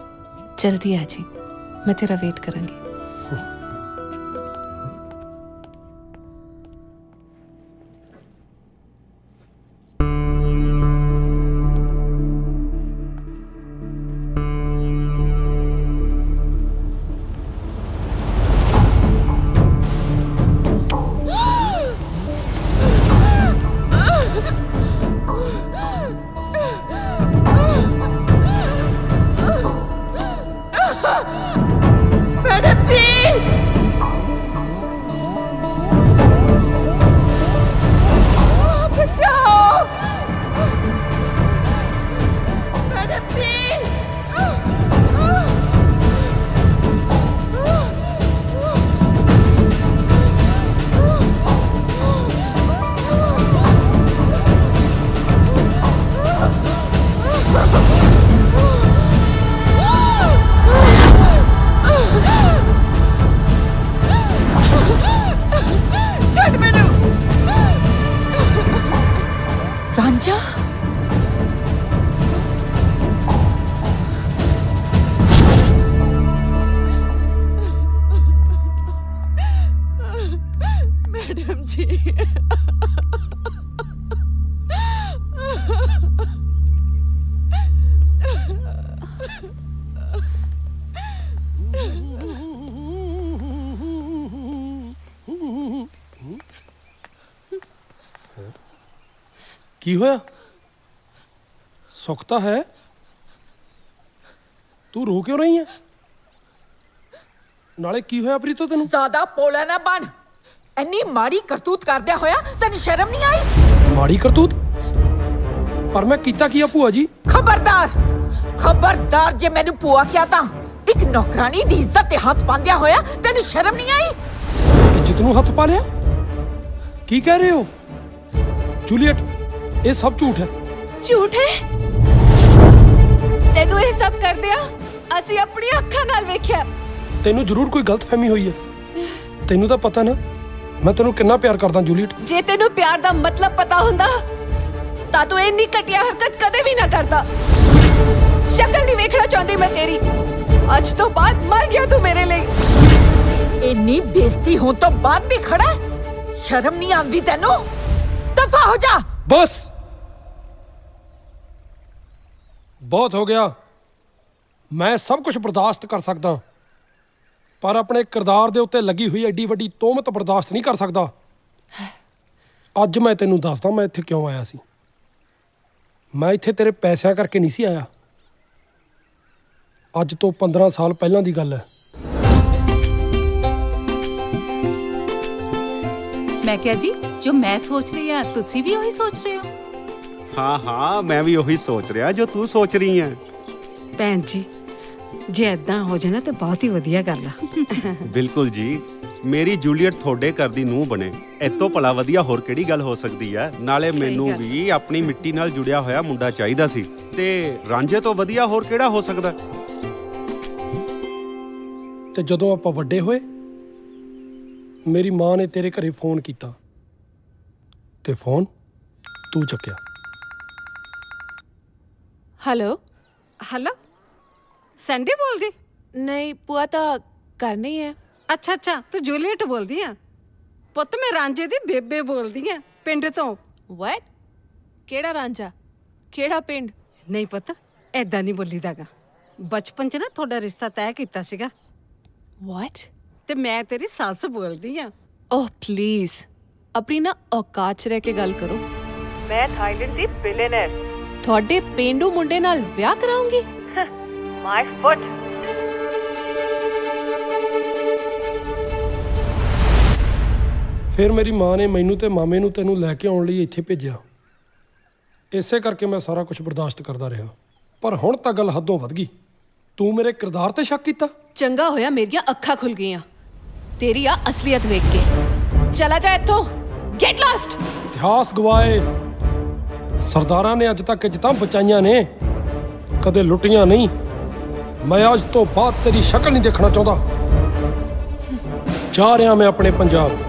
जल्दी आ जी, मैं तेरा वेट करूंगी। ਕੀ ਹੋਇਆ? ਸੁੱਖ ਤਾਂ ਹੈ, ਤੂੰ ਰੋ ਕਿਉਂ ਰਹੀ ਹੈ? ਨਾਲੇ ਕੀ ਹੋਇਆ ਪ੍ਰੀਤੋ ਤੈਨੂੰ? ਜ਼ਿਆਦਾ ਪੋਲਾ ਨਾ ਬਣ। ਇੰਨੀ ਮਾੜੀ ਕਰਤੂਤ ਕਰਦਿਆ ਹੋਇਆ ਤੈਨੂੰ ਸ਼ਰਮ ਨਹੀਂ ਆਈ? ਮਾੜੀ ਕਰਤੂਤ? ਪਰ ਮੈਂ ਕੀਤਾ ਕੀ ਆ ਭੂਆ ਜੀ? ਖਬਰਦਾਰ ਖਬਰਦਾਰ, ਜੇ ਮੈਨੂੰ ਭੂਆ ਕਿਹਾ ਤਾਂ ਇੱਕ ਨੌਕਰਾਨੀ ਦੀ ਇੱਜ਼ਤ ਤੇ ਹੱਥ ਪਾਉਂਦਿਆ ਹੋਇਆ ਤੈਨੂੰ ਸ਼ਰਮ ਨਹੀਂ ਆਈ? ਇੱਜ਼ਤ ਨੂੰ ਹੱਥ ਪਾ ਲਿਆ? ਕੀ ਕਹਿ ਰਹੇ ਹੋ ਜੂਲੀਅਟ? ਇਹ ਸਭ ਝੂਠ ਹੈ। ਝੂਠ ਹੈ? ਤੈਨੂੰ ਇਹ ਸਭ ਕਰਦਿਆ ਅਸੀਂ ਆਪਣੀ ਅੱਖਾਂ ਨਾਲ ਵੇਖਿਆ। ਤੈਨੂੰ ਜ਼ਰੂਰ ਕੋਈ ਗਲਤਫਹਿਮੀ ਹੋਈ ਹੈ। ਤੈਨੂੰ ਤਾਂ ਪਤਾ ਨਾ ਮੈਂ ਤੈਨੂੰ ਕਿੰਨਾ ਪਿਆਰ ਕਰਦਾ ਜੂਲੀਅਟ। ਜੇ ਤੈਨੂੰ ਪਿਆਰ ਦਾ ਮਤਲਬ ਪਤਾ ਹੁੰਦਾ ਤਾਂ ਤੂੰ ਇੰਨੀ ਘਟੀਆ ਹਰਕਤ ਕਦੇ ਵੀ ਨਾ ਕਰਦਾ। ਸ਼ਕਲ ਨਹੀਂ ਵੇਖਣਾ ਚਾਹੁੰਦੀ ਮੈਂ ਤੇਰੀ। ਅੱਜ ਤੋਂ ਬਾਅਦ ਮਰ ਗਿਆ ਤੂੰ ਮੇਰੇ ਲਈ। ਇੰਨੀ ਬੇਇੱਜ਼ਤੀ ਹੋਣ ਤੋਂ ਬਾਅਦ ਵੀ ਖੜਾ ਹੈ? ਸ਼ਰਮ ਨਹੀਂ ਆਉਂਦੀ ਤੈਨੂੰ? ਦਫਾ ਹੋ ਜਾ। ਬਸ ਬਹੁਤ ਹੋ ਗਿਆ। ਮੈਂ ਸਭ ਕੁਝ ਬਰਦਾਸ਼ਤ ਕਰ ਸਕਦਾ, ਪਰ ਆਪਣੇ ਕਿਰਦਾਰ ਦੇ ਉੱਤੇ ਲੱਗੀ ਹੋਈ ਐਡੀ ਵੱਡੀ ਤੋਹਮਤ ਬਰਦਾਸ਼ਤ ਨਹੀਂ ਕਰ ਸਕਦਾ। ਅੱਜ ਮੈਂ ਤੈਨੂੰ ਦੱਸਦਾ ਮੈਂ ਇੱਥੇ ਕਿਉਂ ਆਇਆ ਸੀ। ਮੈਂ ਇੱਥੇ ਤੇਰੇ ਪੈਸਿਆਂ ਕਰਕੇ ਨਹੀਂ ਸੀ ਆਇਆ। ਅੱਜ ਤੋਂ 15 ਸਾਲ ਪਹਿਲਾਂ ਦੀ ਗੱਲ ਹੈ। ਮੈਂ ਕਿਹਾ ਜੀ ਜੋ ਮੈਂ ਸੋਚ ਰਹੀ ਹਾਂ ਤੁਸੀਂ ਵੀ ਉਹੀ ਸੋਚ ਰਹੇ ਹੋ? हाँ हाँ मैं भी वही सोच रहा जो तू सोच रही है। ਭੈਣ ਜੀ ਜੇ ਏਦਾਂ ਹੋ ਜਾਏ ਨਾ ਤੇ ਬਹੁਤ ਹੀ ਵਧੀਆ ਗੱਲ ਆ। ਬਿਲਕੁਲ ਜੀ, ਮੇਰੀ ਜੂਲੀਅਟ ਤੁਹਾਡੇ ਘਰ ਦੀ ਨੂੰਹ ਬਣੇ, ਇਤੋਂ ਭਲਾ ਵਧੀਆ ਹੋਰ ਕਿਹੜੀ ਗੱਲ ਹੋ ਸਕਦੀ ਹੈ। ਨਾਲੇ ਮੈਨੂੰ ਵੀ ਆਪਣੀ ਮਿੱਟੀ ਨਾਲ ਜੁੜਿਆ ਹੋਇਆ ਮੁੰਡਾ ਚਾਹੀਦਾ ਸੀ ਤੇ ਰਾਂਝੇ ਤੋਂ ਵਧੀਆ ਹੋਰ ਕਿਹੜਾ ਹੋ ਸਕਦਾ। ਤੇ ਜਦੋਂ ਆਪਾਂ ਵੱਡੇ ਹੋਏ ਮੇਰੀ ਮਾਂ ਨੇ ਤੇਰੇ ਘਰੇ ਫੋਨ ਕੀਤਾ ਤੇ ਫੋਨ ਤੂੰ ਚੱਕਿਆ। ਹੈਲੋ ਹੈਲੋ ਸੈਂਡੀ ਬੋਲਦੀ? ਨਹੀਂ ਭੂਆ ਤਾਂ ਘਰ ਨਹੀਂ ਹੈ। ਅੱਛਾ ਅੱਛਾ ਤੂੰ ਜੂਲੀਅਟ ਬੋਲਦੀ ਆ? ਪੁੱਤ ਮੈਂ ਰਾਂਝੇ ਦੀ ਬੇਬੇ ਬੋਲਦੀ ਆ ਪਿੰਡ ਤੋਂ। ਵਾਟ? ਕਿਹੜਾ ਰਾਂਝਾ? ਕਿਹੜਾ ਪਿੰਡ? ਨਹੀਂ ਪੁੱਤ ਐਦਾਂ ਨਹੀਂ ਬੋਲੀਦਾਗਾ। ਬਚਪਨ 'ਚ ਨਾ ਤੁਹਾਡਾ ਰਿਸ਼ਤਾ ਤੈਅ ਕੀਤਾ ਸੀਗਾ। ਵਾਟ? ਤੇ ਮੈਂ ਤੇਰੀ ਸੱਸ ਬੋਲਦੀ ਆ। ਓਹ ਪਲੀਜ਼ ਆਪਣੀ ਨਾ ਔਕਾਤ 'ਚ ਰਹਿ ਕੇ ਗੱਲ ਕਰੋ। ਮੈਂ ਥਾਈਲੈਂਡ ਦੀ ਬਿਲੀਅਨਰ ਤੁਹਾਡੇ ਪੇਂਡੂ ਮੁੰਡੇ ਨਾਲ ਵਿਆਹ ਕਰਾਉਂਗੀ। ਮਾਈ ਫੁੱਟ। ਫਿਰ ਮੇਰੀ ਮਾਂ ਨੇ ਮੈਨੂੰ ਤੇ ਮਾਮੇ ਨੂੰ ਤੈਨੂੰ ਲੈ ਕੇ ਆਉਣ ਲਈ ਇੱਥੇ ਭੇਜਿਆ। ਇਸੇ ਕਰਕੇ ਮੈਂ ਸਾਰਾ ਕੁਝ ਬਰਦਾਸ਼ਤ ਕਰਦਾ ਰਿਹਾ, ਪਰ ਹੁਣ ਤਾਂ ਗੱਲ ਹੱਦੋਂ ਵੱਧ ਗਈ। ਤੂੰ ਮੇਰੇ ਕਿਰਦਾਰ ਤੇ ਸ਼ੱਕ ਕੀਤਾ? ਚੰਗਾ ਹੋਇਆ ਮੇਰੀਆਂ ਅੱਖਾਂ ਖੁੱਲ ਗਈਆਂ ਤੇਰੀ ਆ ਅਸਲੀਅਤ ਵੇਖ ਕੇ। ਚਲਾ ਜਾ ਇੱਥੋਂ, ਗੈਟ ਲਾਸਟ। ਇਤਿਹਾਸ ਗਵਾਏ ਸਰਦਾਰਾਂ ਨੇ ਅੱਜ ਤੱਕ ਇੱਜ਼ਤਾਂ ਬਚਾਈਆਂ ਨੇ, ਕਦੇ ਲੁੱਟੀਆਂ ਨਹੀਂ। ਮੈਂ ਅੱਜ ਤੋਂ ਬਾਅਦ ਤੇਰੀ ਸ਼ਕਲ ਨਹੀਂ ਦੇਖਣਾ ਚਾਹੁੰਦਾ। ਜਾ ਰਿਹਾ ਮੈਂ ਆਪਣੇ ਪੰਜਾਬ।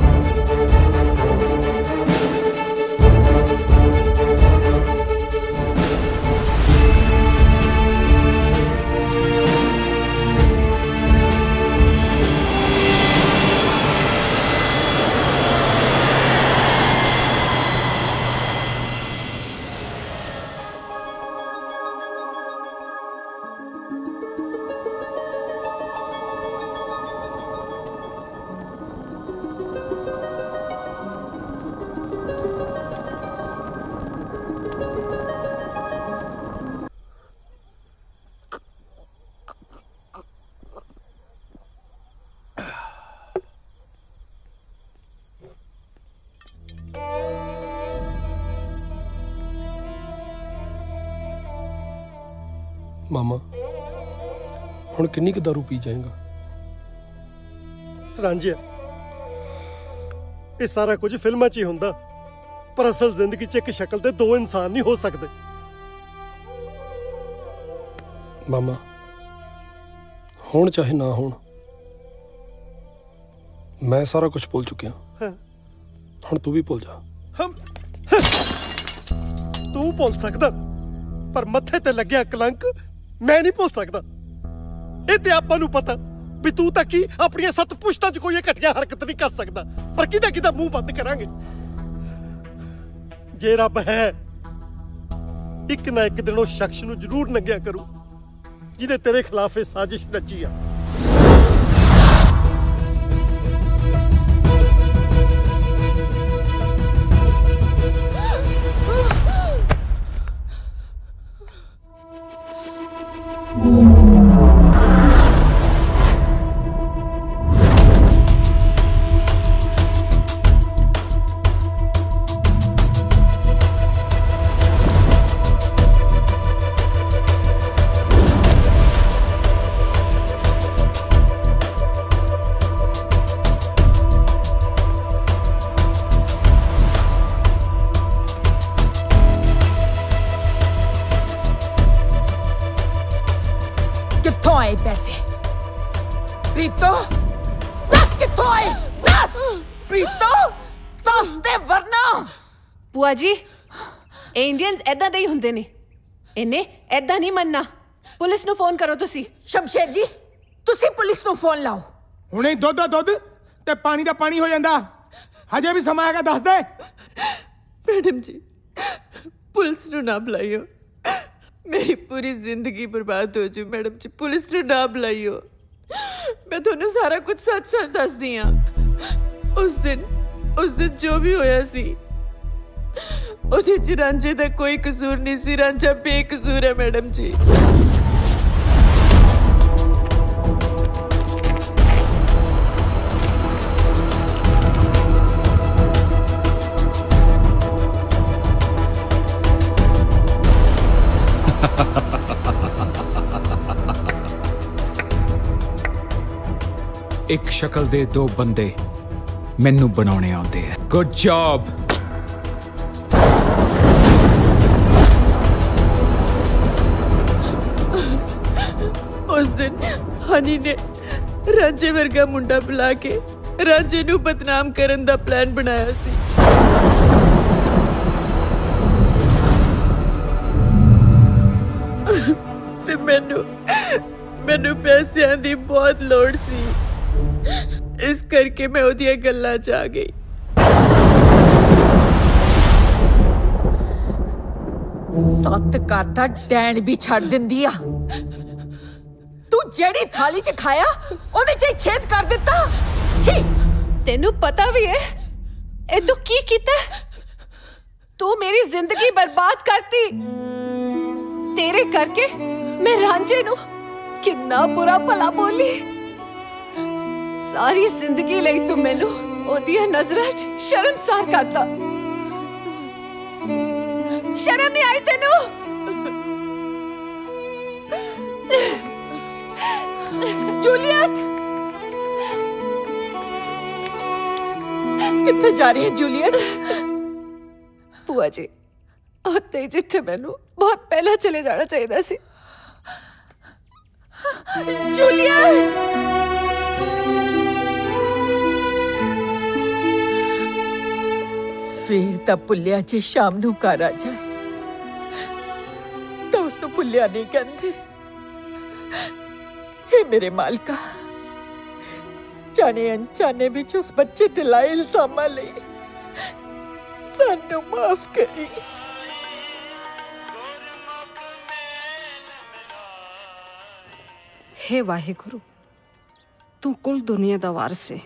ਮਾਮਾ ਹੁਣ ਕਿੰਨੀ ਕੁ ਦਾਰੂ ਪੀ ਜਾਏਗਾ? ਰਾਂਝਿਆ ਇਹ ਸਾਰਾ ਕੁਝ ਫਿਲਮਾਂ 'ਚ ਹੀ ਹੁੰਦਾ, ਪਰ ਅਸਲ ਜ਼ਿੰਦਗੀ 'ਚ ਇੱਕ ਸ਼ਕਲ ਦੇ ਦੋ ਇਨਸਾਨ ਨਹੀਂ ਹੋ ਸਕਦੇ। ਮਾਮਾ ਹੁਣ ਚਾਹੇ ਨਾ ਹੋਣ ਮੈਂ ਸਾਰਾ ਕੁਝ ਭੁੱਲ ਚੁੱਕਿਆ। ਹੁਣ ਤੂੰ ਵੀ ਭੁੱਲ ਜਾ। ਤੂੰ ਭੁੱਲ ਸਕਦਾ, ਪਰ ਮੱਥੇ ਤੇ ਲੱਗਿਆ ਕਲੰਕ ਮੈਂ ਨਹੀਂ ਭੁੱਲ ਸਕਦਾ। ਇਹ ਤੇ ਆਪਾਂ ਨੂੰ ਪਤਾ ਵੀ ਤੂੰ ਤਾਂ ਕੀ ਆਪਣੀਆਂ 7 ਪੁਸ਼ਤਾਂ 'ਚ ਕੋਈ ਘਟੀਆ ਹਰਕਤ ਨਹੀਂ ਕਰ ਸਕਦਾ, ਪਰ ਕਿਹਦਾ ਕਿਹਦਾ ਮੂੰਹ ਬੰਦ ਕਰਾਂਗੇ। ਜੇ ਰੱਬ ਹੈ, ਇੱਕ ਨਾ ਇੱਕ ਦਿਨ ਉਹ ਸ਼ਖਸ ਨੂੰ ਜ਼ਰੂਰ ਨੰਗਿਆ ਕਰੂ ਜਿਹਨੇ ਤੇਰੇ ਖਿਲਾਫ ਇਹ ਸਾਜ਼ਿਸ਼ ਰਚੀ ਆ। कित्थों आए पैसे? प्रीतो दस कित्थों आए? दस प्रीतो दस दे वरना। ਭੂਆ ਜੀ ਇਹ ਇੰਡੀਅਨਸ ਐਦਾਂ ਦੇ ਹੀ ਹੁੰਦੇ ਨੇ, ਇਹਨੇ ਐਦਾਂ ਨਹੀਂ ਮੰਨਣਾ। ਪੁਲਿਸ ਨੂੰ ਫੋਨ ਕਰੋ ਤੁਸੀਂ। ਸ਼ਮਸ਼ੇਰ ਜੀ ਤੁਸੀਂ ਪੁਲਿਸ ਨੂੰ ਫੋਨ ਲਾਓ। ਹੁਣੇ ਦੁੱਧ ਦਾ ਦੁੱਧ ਤੇ ਪਾਣੀ ਦਾ ਪਾਣੀ ਹੋ ਜਾਂਦਾ। ਹਜੇ ਵੀ ਸਮਾਂ ਹੈਗਾ, ਦੱਸ ਦੇ। ਮੈਡਮ ਜੀ ਪੁਲਿਸ ਨੂੰ ਨਾ ਬੁਲਾਇਓ, ਮੇਰੀ ਪੂਰੀ ਜ਼ਿੰਦਗੀ ਬਰਬਾਦ ਹੋ ਜੂ। ਮੈਡਮ ਜੀ ਪੁਲਿਸ ਨੂੰ ਨਾ ਬੁਲਾਇਓ, ਮੈਂ ਤੁਹਾਨੂੰ ਸਾਰਾ ਕੁਝ ਸੱਚ-ਸੱਚ ਦੱਸਦੀ ਹਾਂ। ਉਸ ਦਿਨ ਜੋ ਵੀ ਹੋਇਆ ਸੀ ਉਹਦੇ 'ਚ ਰਾਂਝੇ ਦਾ ਕੋਈ ਕਸੂਰ ਨਹੀਂ ਸੀ। ਰਾਂਝਾ ਬੇਕਸੂਰ ਹੈ ਮੈਡਮ ਜੀ। एक शक्ल दे दो बंदे मैनू बनाने आते हैं। Good job. उस दिन हनी ने रांझे वर्गा मुंडा बुला के रांझे नू बदनाम करन दा प्लान बनाया सी। ते मैनू पैसिਆਂ ਦੀ बहुत लोड़ सी, इस करके मैं ओदियां गल्लां च आ गई। सत करता डैन भी छड़ दिंदी आ। तू जेड़ी थाली च खाया ओदे च छेद कर दिता। छी, तेनू पता भी है ए तू की कीता? तू मेरी जिंदगी बर्बाद करती। तेरे करके मैं रांझे नू कितना बुरा भला बोली। सारी जिंदगी लई तू मैनू ओदियां नजरां च शर्मसार करता। शर्म नहीं आई तेनू? जूलियट, कित्थे जा रही है जूलियट? बुआ जी उत्ते जिथे मैनू बहुत पहला चले जाना चाहिए सी। जूलियट, सवेर दा भुलिया जे शाम नू घर आ जाए तो उसनू भुलिया नहीं कहते। हे मेरे मालका, जाने अनजाने बिच उस बच्चे ते लाए इल्जामां लई सानू माफ करी। हे वाहिगुरु, तू कुल दुनिया दा वारिस है,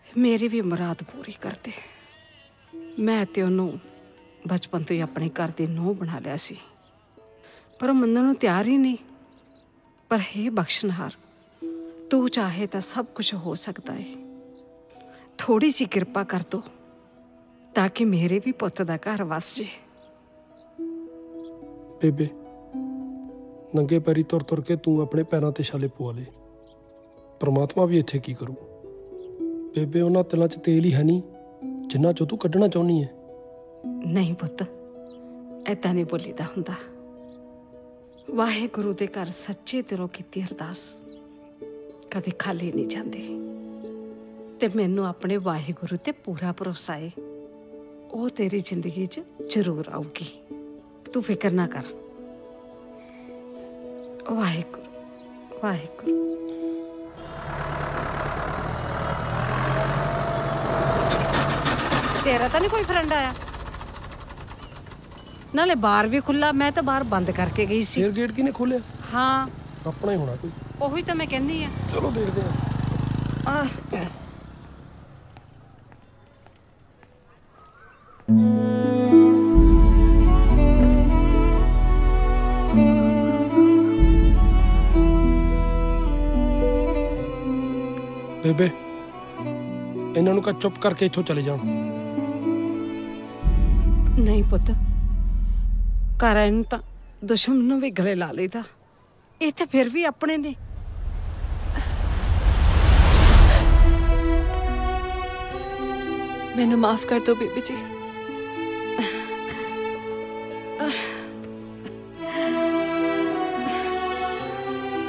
मेरी भी मुराद पूरी कर दे। मैं ते ओनू बचपन तो ही अपने घर दी नूंह बना लिया सी, पर मनण नूं तैयार ही नहीं। पर हे बख्शनहार, तू चाहे तो सब कुछ हो सकता है। थोड़ी सी कृपा कर दो ताकि मेरे भी पुत्त दा घर वस जे। बेबे, नंगे पैरी तुर तुर के तू अपने पैरों ते छाले पवा ले। परमात्मा भी इत्थे की करू। बेबे, उन्हां तिलां च तेल ही है नहीं जिन्ना चो तू कड्ढना चाहुंदी है। नहीं पुत्त, ऐदा नहीं बोलीदा हुंदा। वाहिगुरु दे घर सच्चे दिलों कीती अरदास कदे खाली नहीं जाती। ते मैनू अपने वाहिगुरु ते पूरा भरोसा है, वो तेरी जिंदगी च जरूर आऊगी। तू फिक्र ना कर। वाहिगुरु वाहिगुरु। तेरा तो नहीं कोई फ्रेंड आया? नाले बार भी खुला, मैं तो बाहर बंद करके गई सी। फिर गेट किने खोलिया? हाँ, अपना ही होना कोई। ओही तो मैं कहनी है। चलो देखते हैं। बेबे, इन्हां नूं कह चुप करके इत्थों चले जाओ। नहीं पुत, घर आए तो दुश्मन नूं भी गले ला लेदा। ये तो फिर भी अपने ने। मैनू माफ कर दो बीबी जी।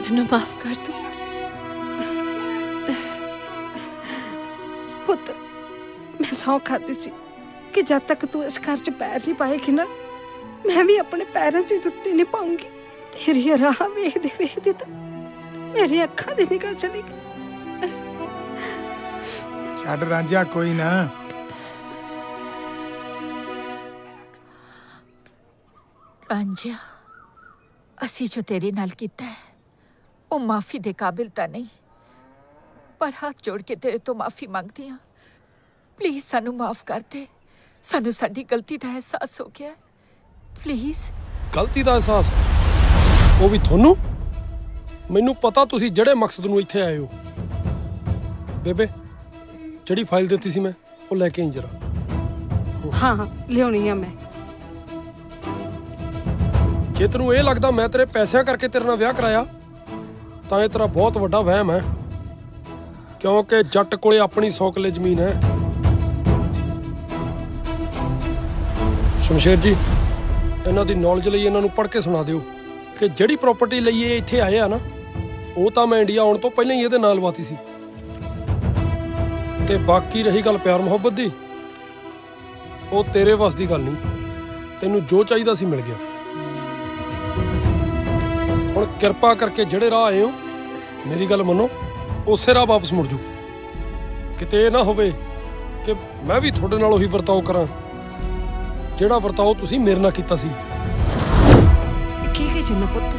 मैनू माफ कर दो। पुत, मैं सौं खाती सी कि जब तक तू इस घर च पैर नहीं पाएगी ना, मैं भी अपने पैरों च जुत्ती नहीं पाऊंगी। तेरी राह वेखदे वेखदे तो मेरी अखां दी निगाह चली गई। छड़ रांझा, कोई ना। रांझा, असी जो तेरे नाल कीता है वो माफी दे काबिल तां नहीं, पर हाथ जोड़ के तेरे तो माफी मांगदी हां। प्लीज सानू माफ कर दे। सानू साडी गलती दा एहसास हो गया है। प्लीज। गलती दा एहसास? वो भी थोनू? मैनू पता तुसी जड़े मकसद नूं इत्थे आए हो। बेबे, जड़ी फाइल देती सी मैं वो लैके आई जरा। हाँ हाँ, लियाउणी आ मैं। ਜੇ ਤੈਨੂੰ ਇਹ ਲੱਗਦਾ ਮੈਂ ਤੇਰੇ ਪੈਸਿਆਂ ਕਰਕੇ ਤੇਰੇ ਨਾਲ ਵਿਆਹ ਕਰਾਇਆ ਤਾਂ ਇਹ ਤੇਰਾ ਬਹੁਤ ਵੱਡਾ ਵਹਿਮ ਹੈ, ਕਿਉਂਕਿ ਜੱਟ ਕੋਲੇ ਆਪਣੀ 100 ਕਿੱਲੇ ਜ਼ਮੀਨ ਹੈ। ਸ਼ਮਸ਼ੇਰ ਜੀ, ਇਹਨਾਂ ਦੀ ਨੌਲੇਜ ਲਈ ਇਹਨਾਂ ਨੂੰ ਪੜ੍ਹ ਕੇ ਸੁਣਾ ਦਿਓ ਕਿ ਜਿਹੜੀ ਪ੍ਰਾਪਰਟੀ ਲਈ ਇਹ ਇੱਥੇ ਆਏ ਆ ਨਾ, ਉਹ ਤਾਂ ਮੈਂ ਇੰਡੀਆ ਆਉਣ ਤੋਂ ਪਹਿਲਾਂ ਹੀ ਇਹਦੇ ਨਾਲ ਲਵਾਤੀ ਸੀ। ਤੇ ਬਾਕੀ ਰਹੀ ਗੱਲ ਪਿਆਰ ਮੁਹੱਬਤ ਦੀ, ਉਹ ਤੇਰੇ ਵੱਸ ਦੀ ਗੱਲ ਨਹੀਂ। ਤੈਨੂੰ ਜੋ ਚਾਹੀਦਾ ਸੀ ਮਿਲ ਗਿਆ। ਹੁਣ ਕਿਰਪਾ ਕਰਕੇ ਜਿਹੜੇ ਰਾਹ ਆਏ ਹੋ, ਮੇਰੀ ਗੱਲ ਮੰਨੋ, ਉਸੇ ਰਾਹ ਵਾਪਸ ਮੁੜ ਜਾਓ। ਕਿਤੇ ਇਹ ਨਾ ਹੋਵੇ ਕਿ ਮੈਂ ਵੀ ਤੁਹਾਡੇ ਨਾਲ ਉਹੀ ਵਰਤਾਓ ਕਰਾਂ ਜਿਹੜਾ ਵਰਤਾਓ ਤੁਸੀਂ ਮੇਰੇ ਨਾਲ ਕੀਤਾ ਸੀ। ਕੀ ਜਿੰਨਾ ਪੁੱਤ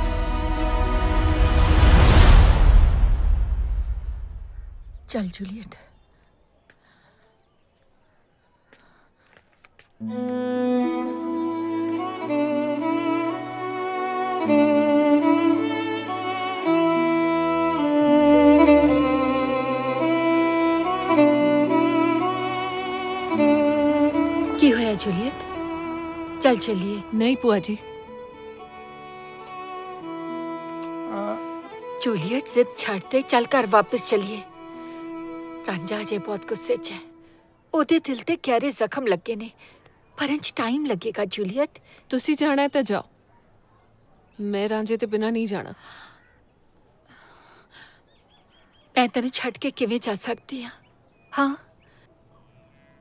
चल जूलियट। की होया जूलियट? चल चलिए। नहीं बुआ जी। जूलियट जिद छाड़ते चल कर वापस चलिए। रांझा अजे बहुत गुस्से च है। ओदे दिल ते गहरे जख्म लगे ने, पर इंच टाइम लगेगा जूलियट। तुसी जाना है तो जाओ, मैं रांझे ते बिना नहीं जाना। मैं तेन छड़ के किवें जा सकती हाँ? हाँ,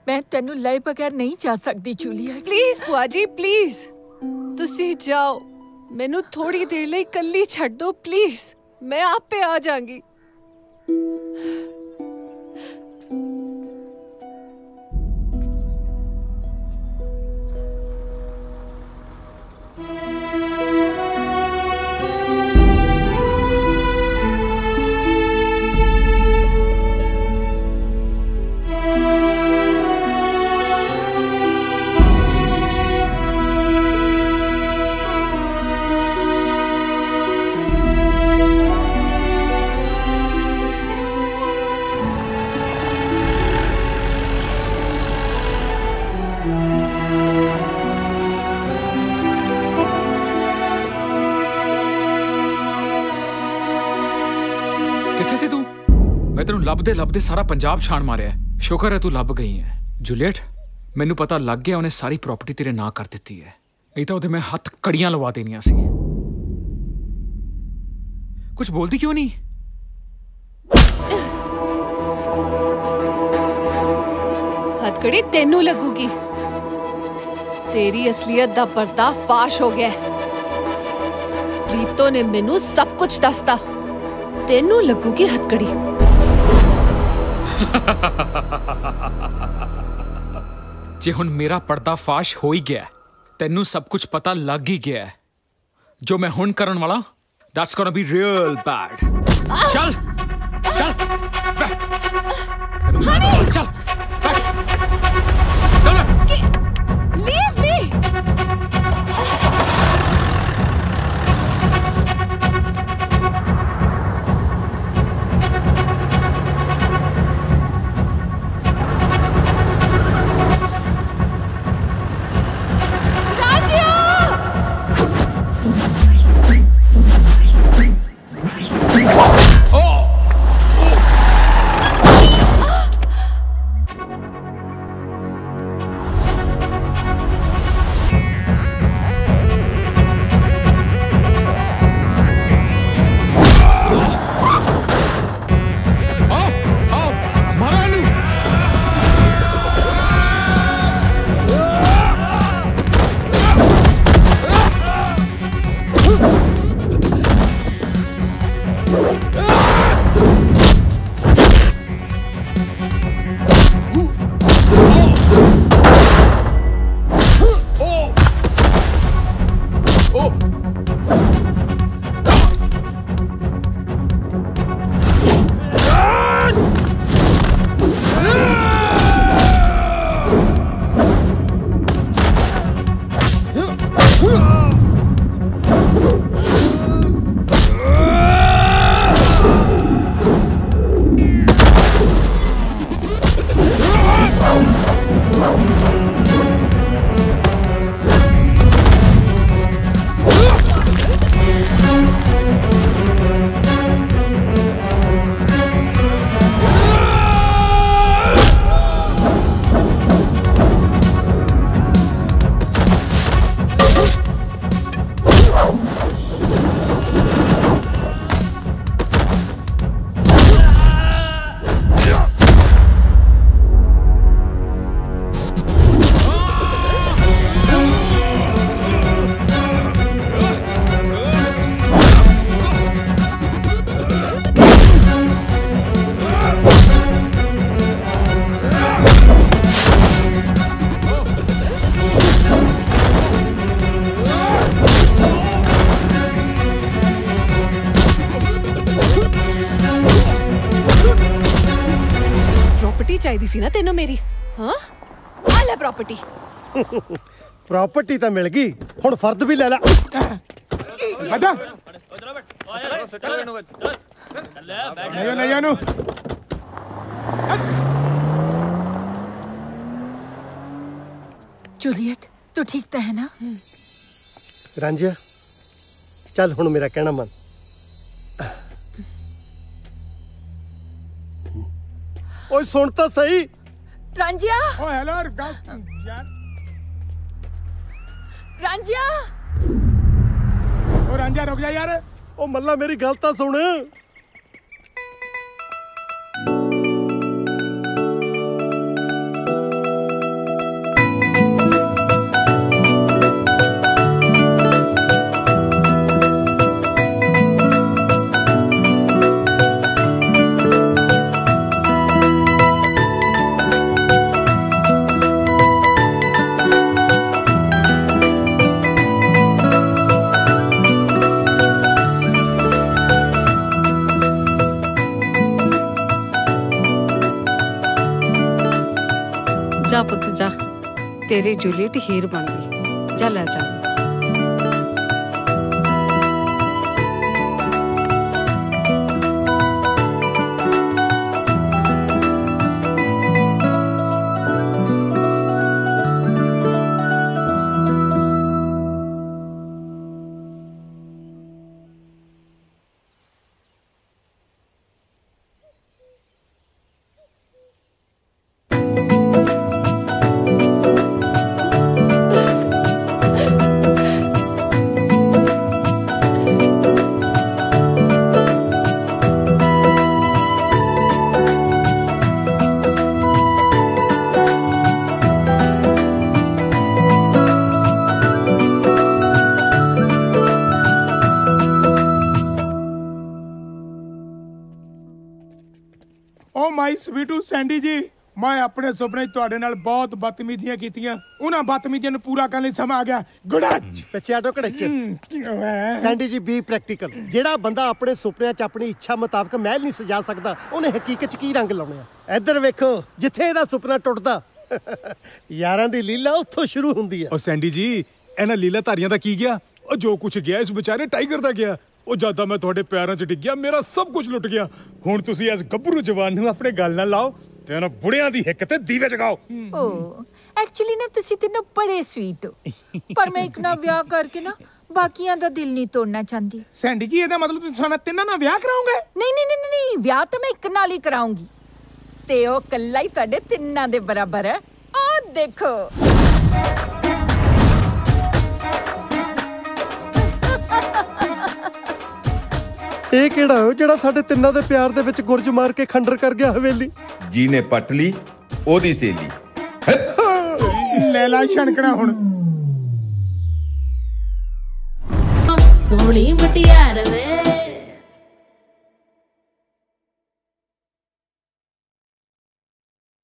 मैं तेनू लए बगैर नहीं जा सकती जूलियट। प्लीज बुआ जी प्लीज, तुसी जाओ, मैनू थोड़ी देर लिए कल्ली छड़ दो प्लीज, मैं आप पे आ जाऊंगी। ਲੱਭਦੇ ਲੱਭਦੇ ਸਾਰਾ ਪੰਜਾਬ ਛਾਣ ਮਾਰਿਆ। ਸ਼ੁਕਰ ਹੈ ਤੂੰ ਲੱਭ ਗਈ ਹੈ। ਜੂਲੀਅਟ, ਮੈਨੂੰ ਪਤਾ ਲੱਗ ਗਿਆ ਉਹਨੇ ਸਾਰੀ ਪ੍ਰਾਪਰਟੀ ਤੇਰੇ ਨਾਂ ਕਰ ਦਿੱਤੀ ਹੈ। ਇਹ ਤਾਂ ਉਹਦੇ ਮੈਂ ਹੱਥ ਕੜੀਆਂ ਲਵਾ ਦੇਣੀਆਂ ਸੀ। ਕੁਝ ਬੋਲਦੀ ਕਿਉਂ ਨਹੀਂ? हथकड़ी तेनू लगूगी। तेरी असलियत दा पर्दाफाश हो गया। प्रीतो ने मैनू सब कुछ दसता। तेनू लगूगी हथकड़ी। जे हुण मेरा पर्दाफाश हो ही गया, तेनू सब कुछ पता लग ही गया, जो मैं हुण करन वाला, that's gonna be real bad। चल चल चल Leave me! ਚਾਹੀਦੀ ਸੀ ਨਾ ਤੈਨੂੰ ਮੇਰੀ ਹਾਂ ਆ ਲੈ ਪ੍ਰਾਪਰਟੀ ਪ੍ਰਾਪਰਟੀ ਤਾਂ ਮਿਲ ਗਈ ਹੁਣ ਫਰਦ ਵੀ ਲੈ ਲੈ ਬਤਾ ਲੈ ਜਾ ਨੂੰ जूलियट तू ठीक तो है ना? ਰਾਂਝਾ ਚੱਲ ਹੁਣ ਮੇਰਾ ਕਹਿਣਾ ਮੰਨ ਓਏ ਸੁਣ ਤਾਂ ਸਹੀ रांझिया ਓ ਹੈਲੋ ਯਾਰ रांझिया ਓ ਰਾਂਝਾ ਰੁਕ ਜਾ ਯਾਰ ਓ ਮੱਲਾ ਮੇਰੀ ਗੱਲ ਤਾਂ ਸੁਣ जा पुत जा तेरी जूलियट हीर बन गई जा ले जा ਓ ਮਾਈ ਸਵੀਟੂ ਸੈਂਡੀ ਜੀ ਮੈਂ ਆਪਣੇ ਸੁਪਨੇ 'ਚ ਤੁਹਾਡੇ ਨਾਲ ਬਹੁਤ ਬਦਤਮੀਜ਼ੀਆਂ ਕੀਤੀਆਂ ਉਹਨਾਂ ਬਦਤਮੀਜ਼ੀਆਂ ਨੂੰ ਪੂਰਾ ਕਰਨ ਲਈ ਸਮਾਂ ਆ ਗਿਆ ਗੁੜਾਚ ਪਿੱਛੇ ਆਟੋ ਘੜੇਚ ਸੈਂਡੀ ਜੀ ਬੀ ਪ੍ਰੈਕਟੀਕਲ ਜਿਹੜਾ ਬੰਦਾ ਆਪਣੇ ਸੁਪਨਿਆਂ 'ਚ ਆਪਣੀ ਇੱਛਾ ਮੁਤਾਬਕ ਮਹਿਲ ਨਹੀਂ ਸਜਾ ਸਕਦਾ ਉਹਨੇ ਹਕੀਕਤ 'ਚ ਕੀ ਰੰਗ ਲਾਉਣੇ ਆ ਇੱਧਰ ਵੇਖੋ ਜਿੱਥੇ ਇਹਦਾ ਸੁਪਨਾ ਟੁੱਟਦਾ ਯਾਰਾਂ ਦੀ ਲੀਲਾ ਉੱਥੋਂ ਸ਼ੁਰੂ ਹੁੰਦੀ ਆ ਉਹ ਸੈਂਡੀ ਜੀ ਇਹਨਾਂ ਲੀਲਾ ਧਾਰੀਆਂ ਦਾ ਕੀ ਗਿਆ ਉਹ ਜੋ ਕੁਝ ਗਿਆ ਇਸ ਵਿਚਾਰੇ ਟਾਈਗਰ ਦਾ ਗਿਆ ਉਹ ਜਿਆਦਾ ਮੈਂ ਤੁਹਾਡੇ ਪੈਰਾਂ 'ਚ ਡਿੱਗ ਗਿਆ ਮੇਰਾ ਸਭ ਕੁਝ ਲੁੱਟ ਗਿਆ ਹੁਣ ਤੁਸੀਂ ਇਸ ਗੱਭਰੂ ਜਵਾਨ ਨੂੰ ਆਪਣੇ ਗੱਲ ਨਾਲ ਲਾਓ ਤੇ ਉਹਨਾਂ ਬੁੜਿਆਂ ਦੀ ਹਿੱਕ ਤੇ ਦੀਵੇ ਜਗਾਓ ਓ ਐਕਚੁਅਲੀ ਨਾ ਤੁਸੀਂ ਤਿੰਨੋਂ ਬੜੇ ਸਵੀਟ ਹੋ ਪਰ ਮੈਂ ਇੱਕ ਨਾਲ ਵਿਆਹ ਕਰਕੇ ਨਾ ਬਾਕੀਆਂ ਦਾ ਦਿਲ ਨਹੀਂ ਤੋੜਨਾ ਚਾਹੁੰਦੀ ਸੈਂਡੀ ਜੀ ਇਹਦਾ ਮਤਲਬ ਤੁਸੀਂ ਸਾਨੂੰ ਤਿੰਨਾਂ ਨਾਲ ਵਿਆਹ ਕਰਾਓਗੇ ਨਹੀਂ ਵਿਆਹ ਤਾਂ ਮੈਂ ਇੱਕ ਨਾਲ ਹੀ ਕਰਾਉਂਗੀ ਤੇ ਉਹ ਕੱਲਾ ਹੀ ਤੁਹਾਡੇ ਤਿੰਨਾਂ ਦੇ ਬਰਾਬਰ ਹੈ ਆਹ ਦੇਖੋ ਇਹ ਕਿਹੜਾ ਹੋ ਜਿਹੜਾ ਸਾਡੇ ਤਿੰਨਾਂ ਦੇ ਪਿਆਰ ਦੇ ਵਿੱਚ ਗੁਰਜ ਮਾਰ ਕੇ ਖੰਡਰ ਕਰ ਗਿਆ ਹਵੇਲੀ ਜਿਹਨੇ ਪੱਟ ਲਈ ਉਹਦੀ ਸੇਲੀ ਲੈ ਲਾ ਛਣਕਣਾ ਹੁਣ ਸੋਹਣੀ ਮਟਿਆਰ ਵੇ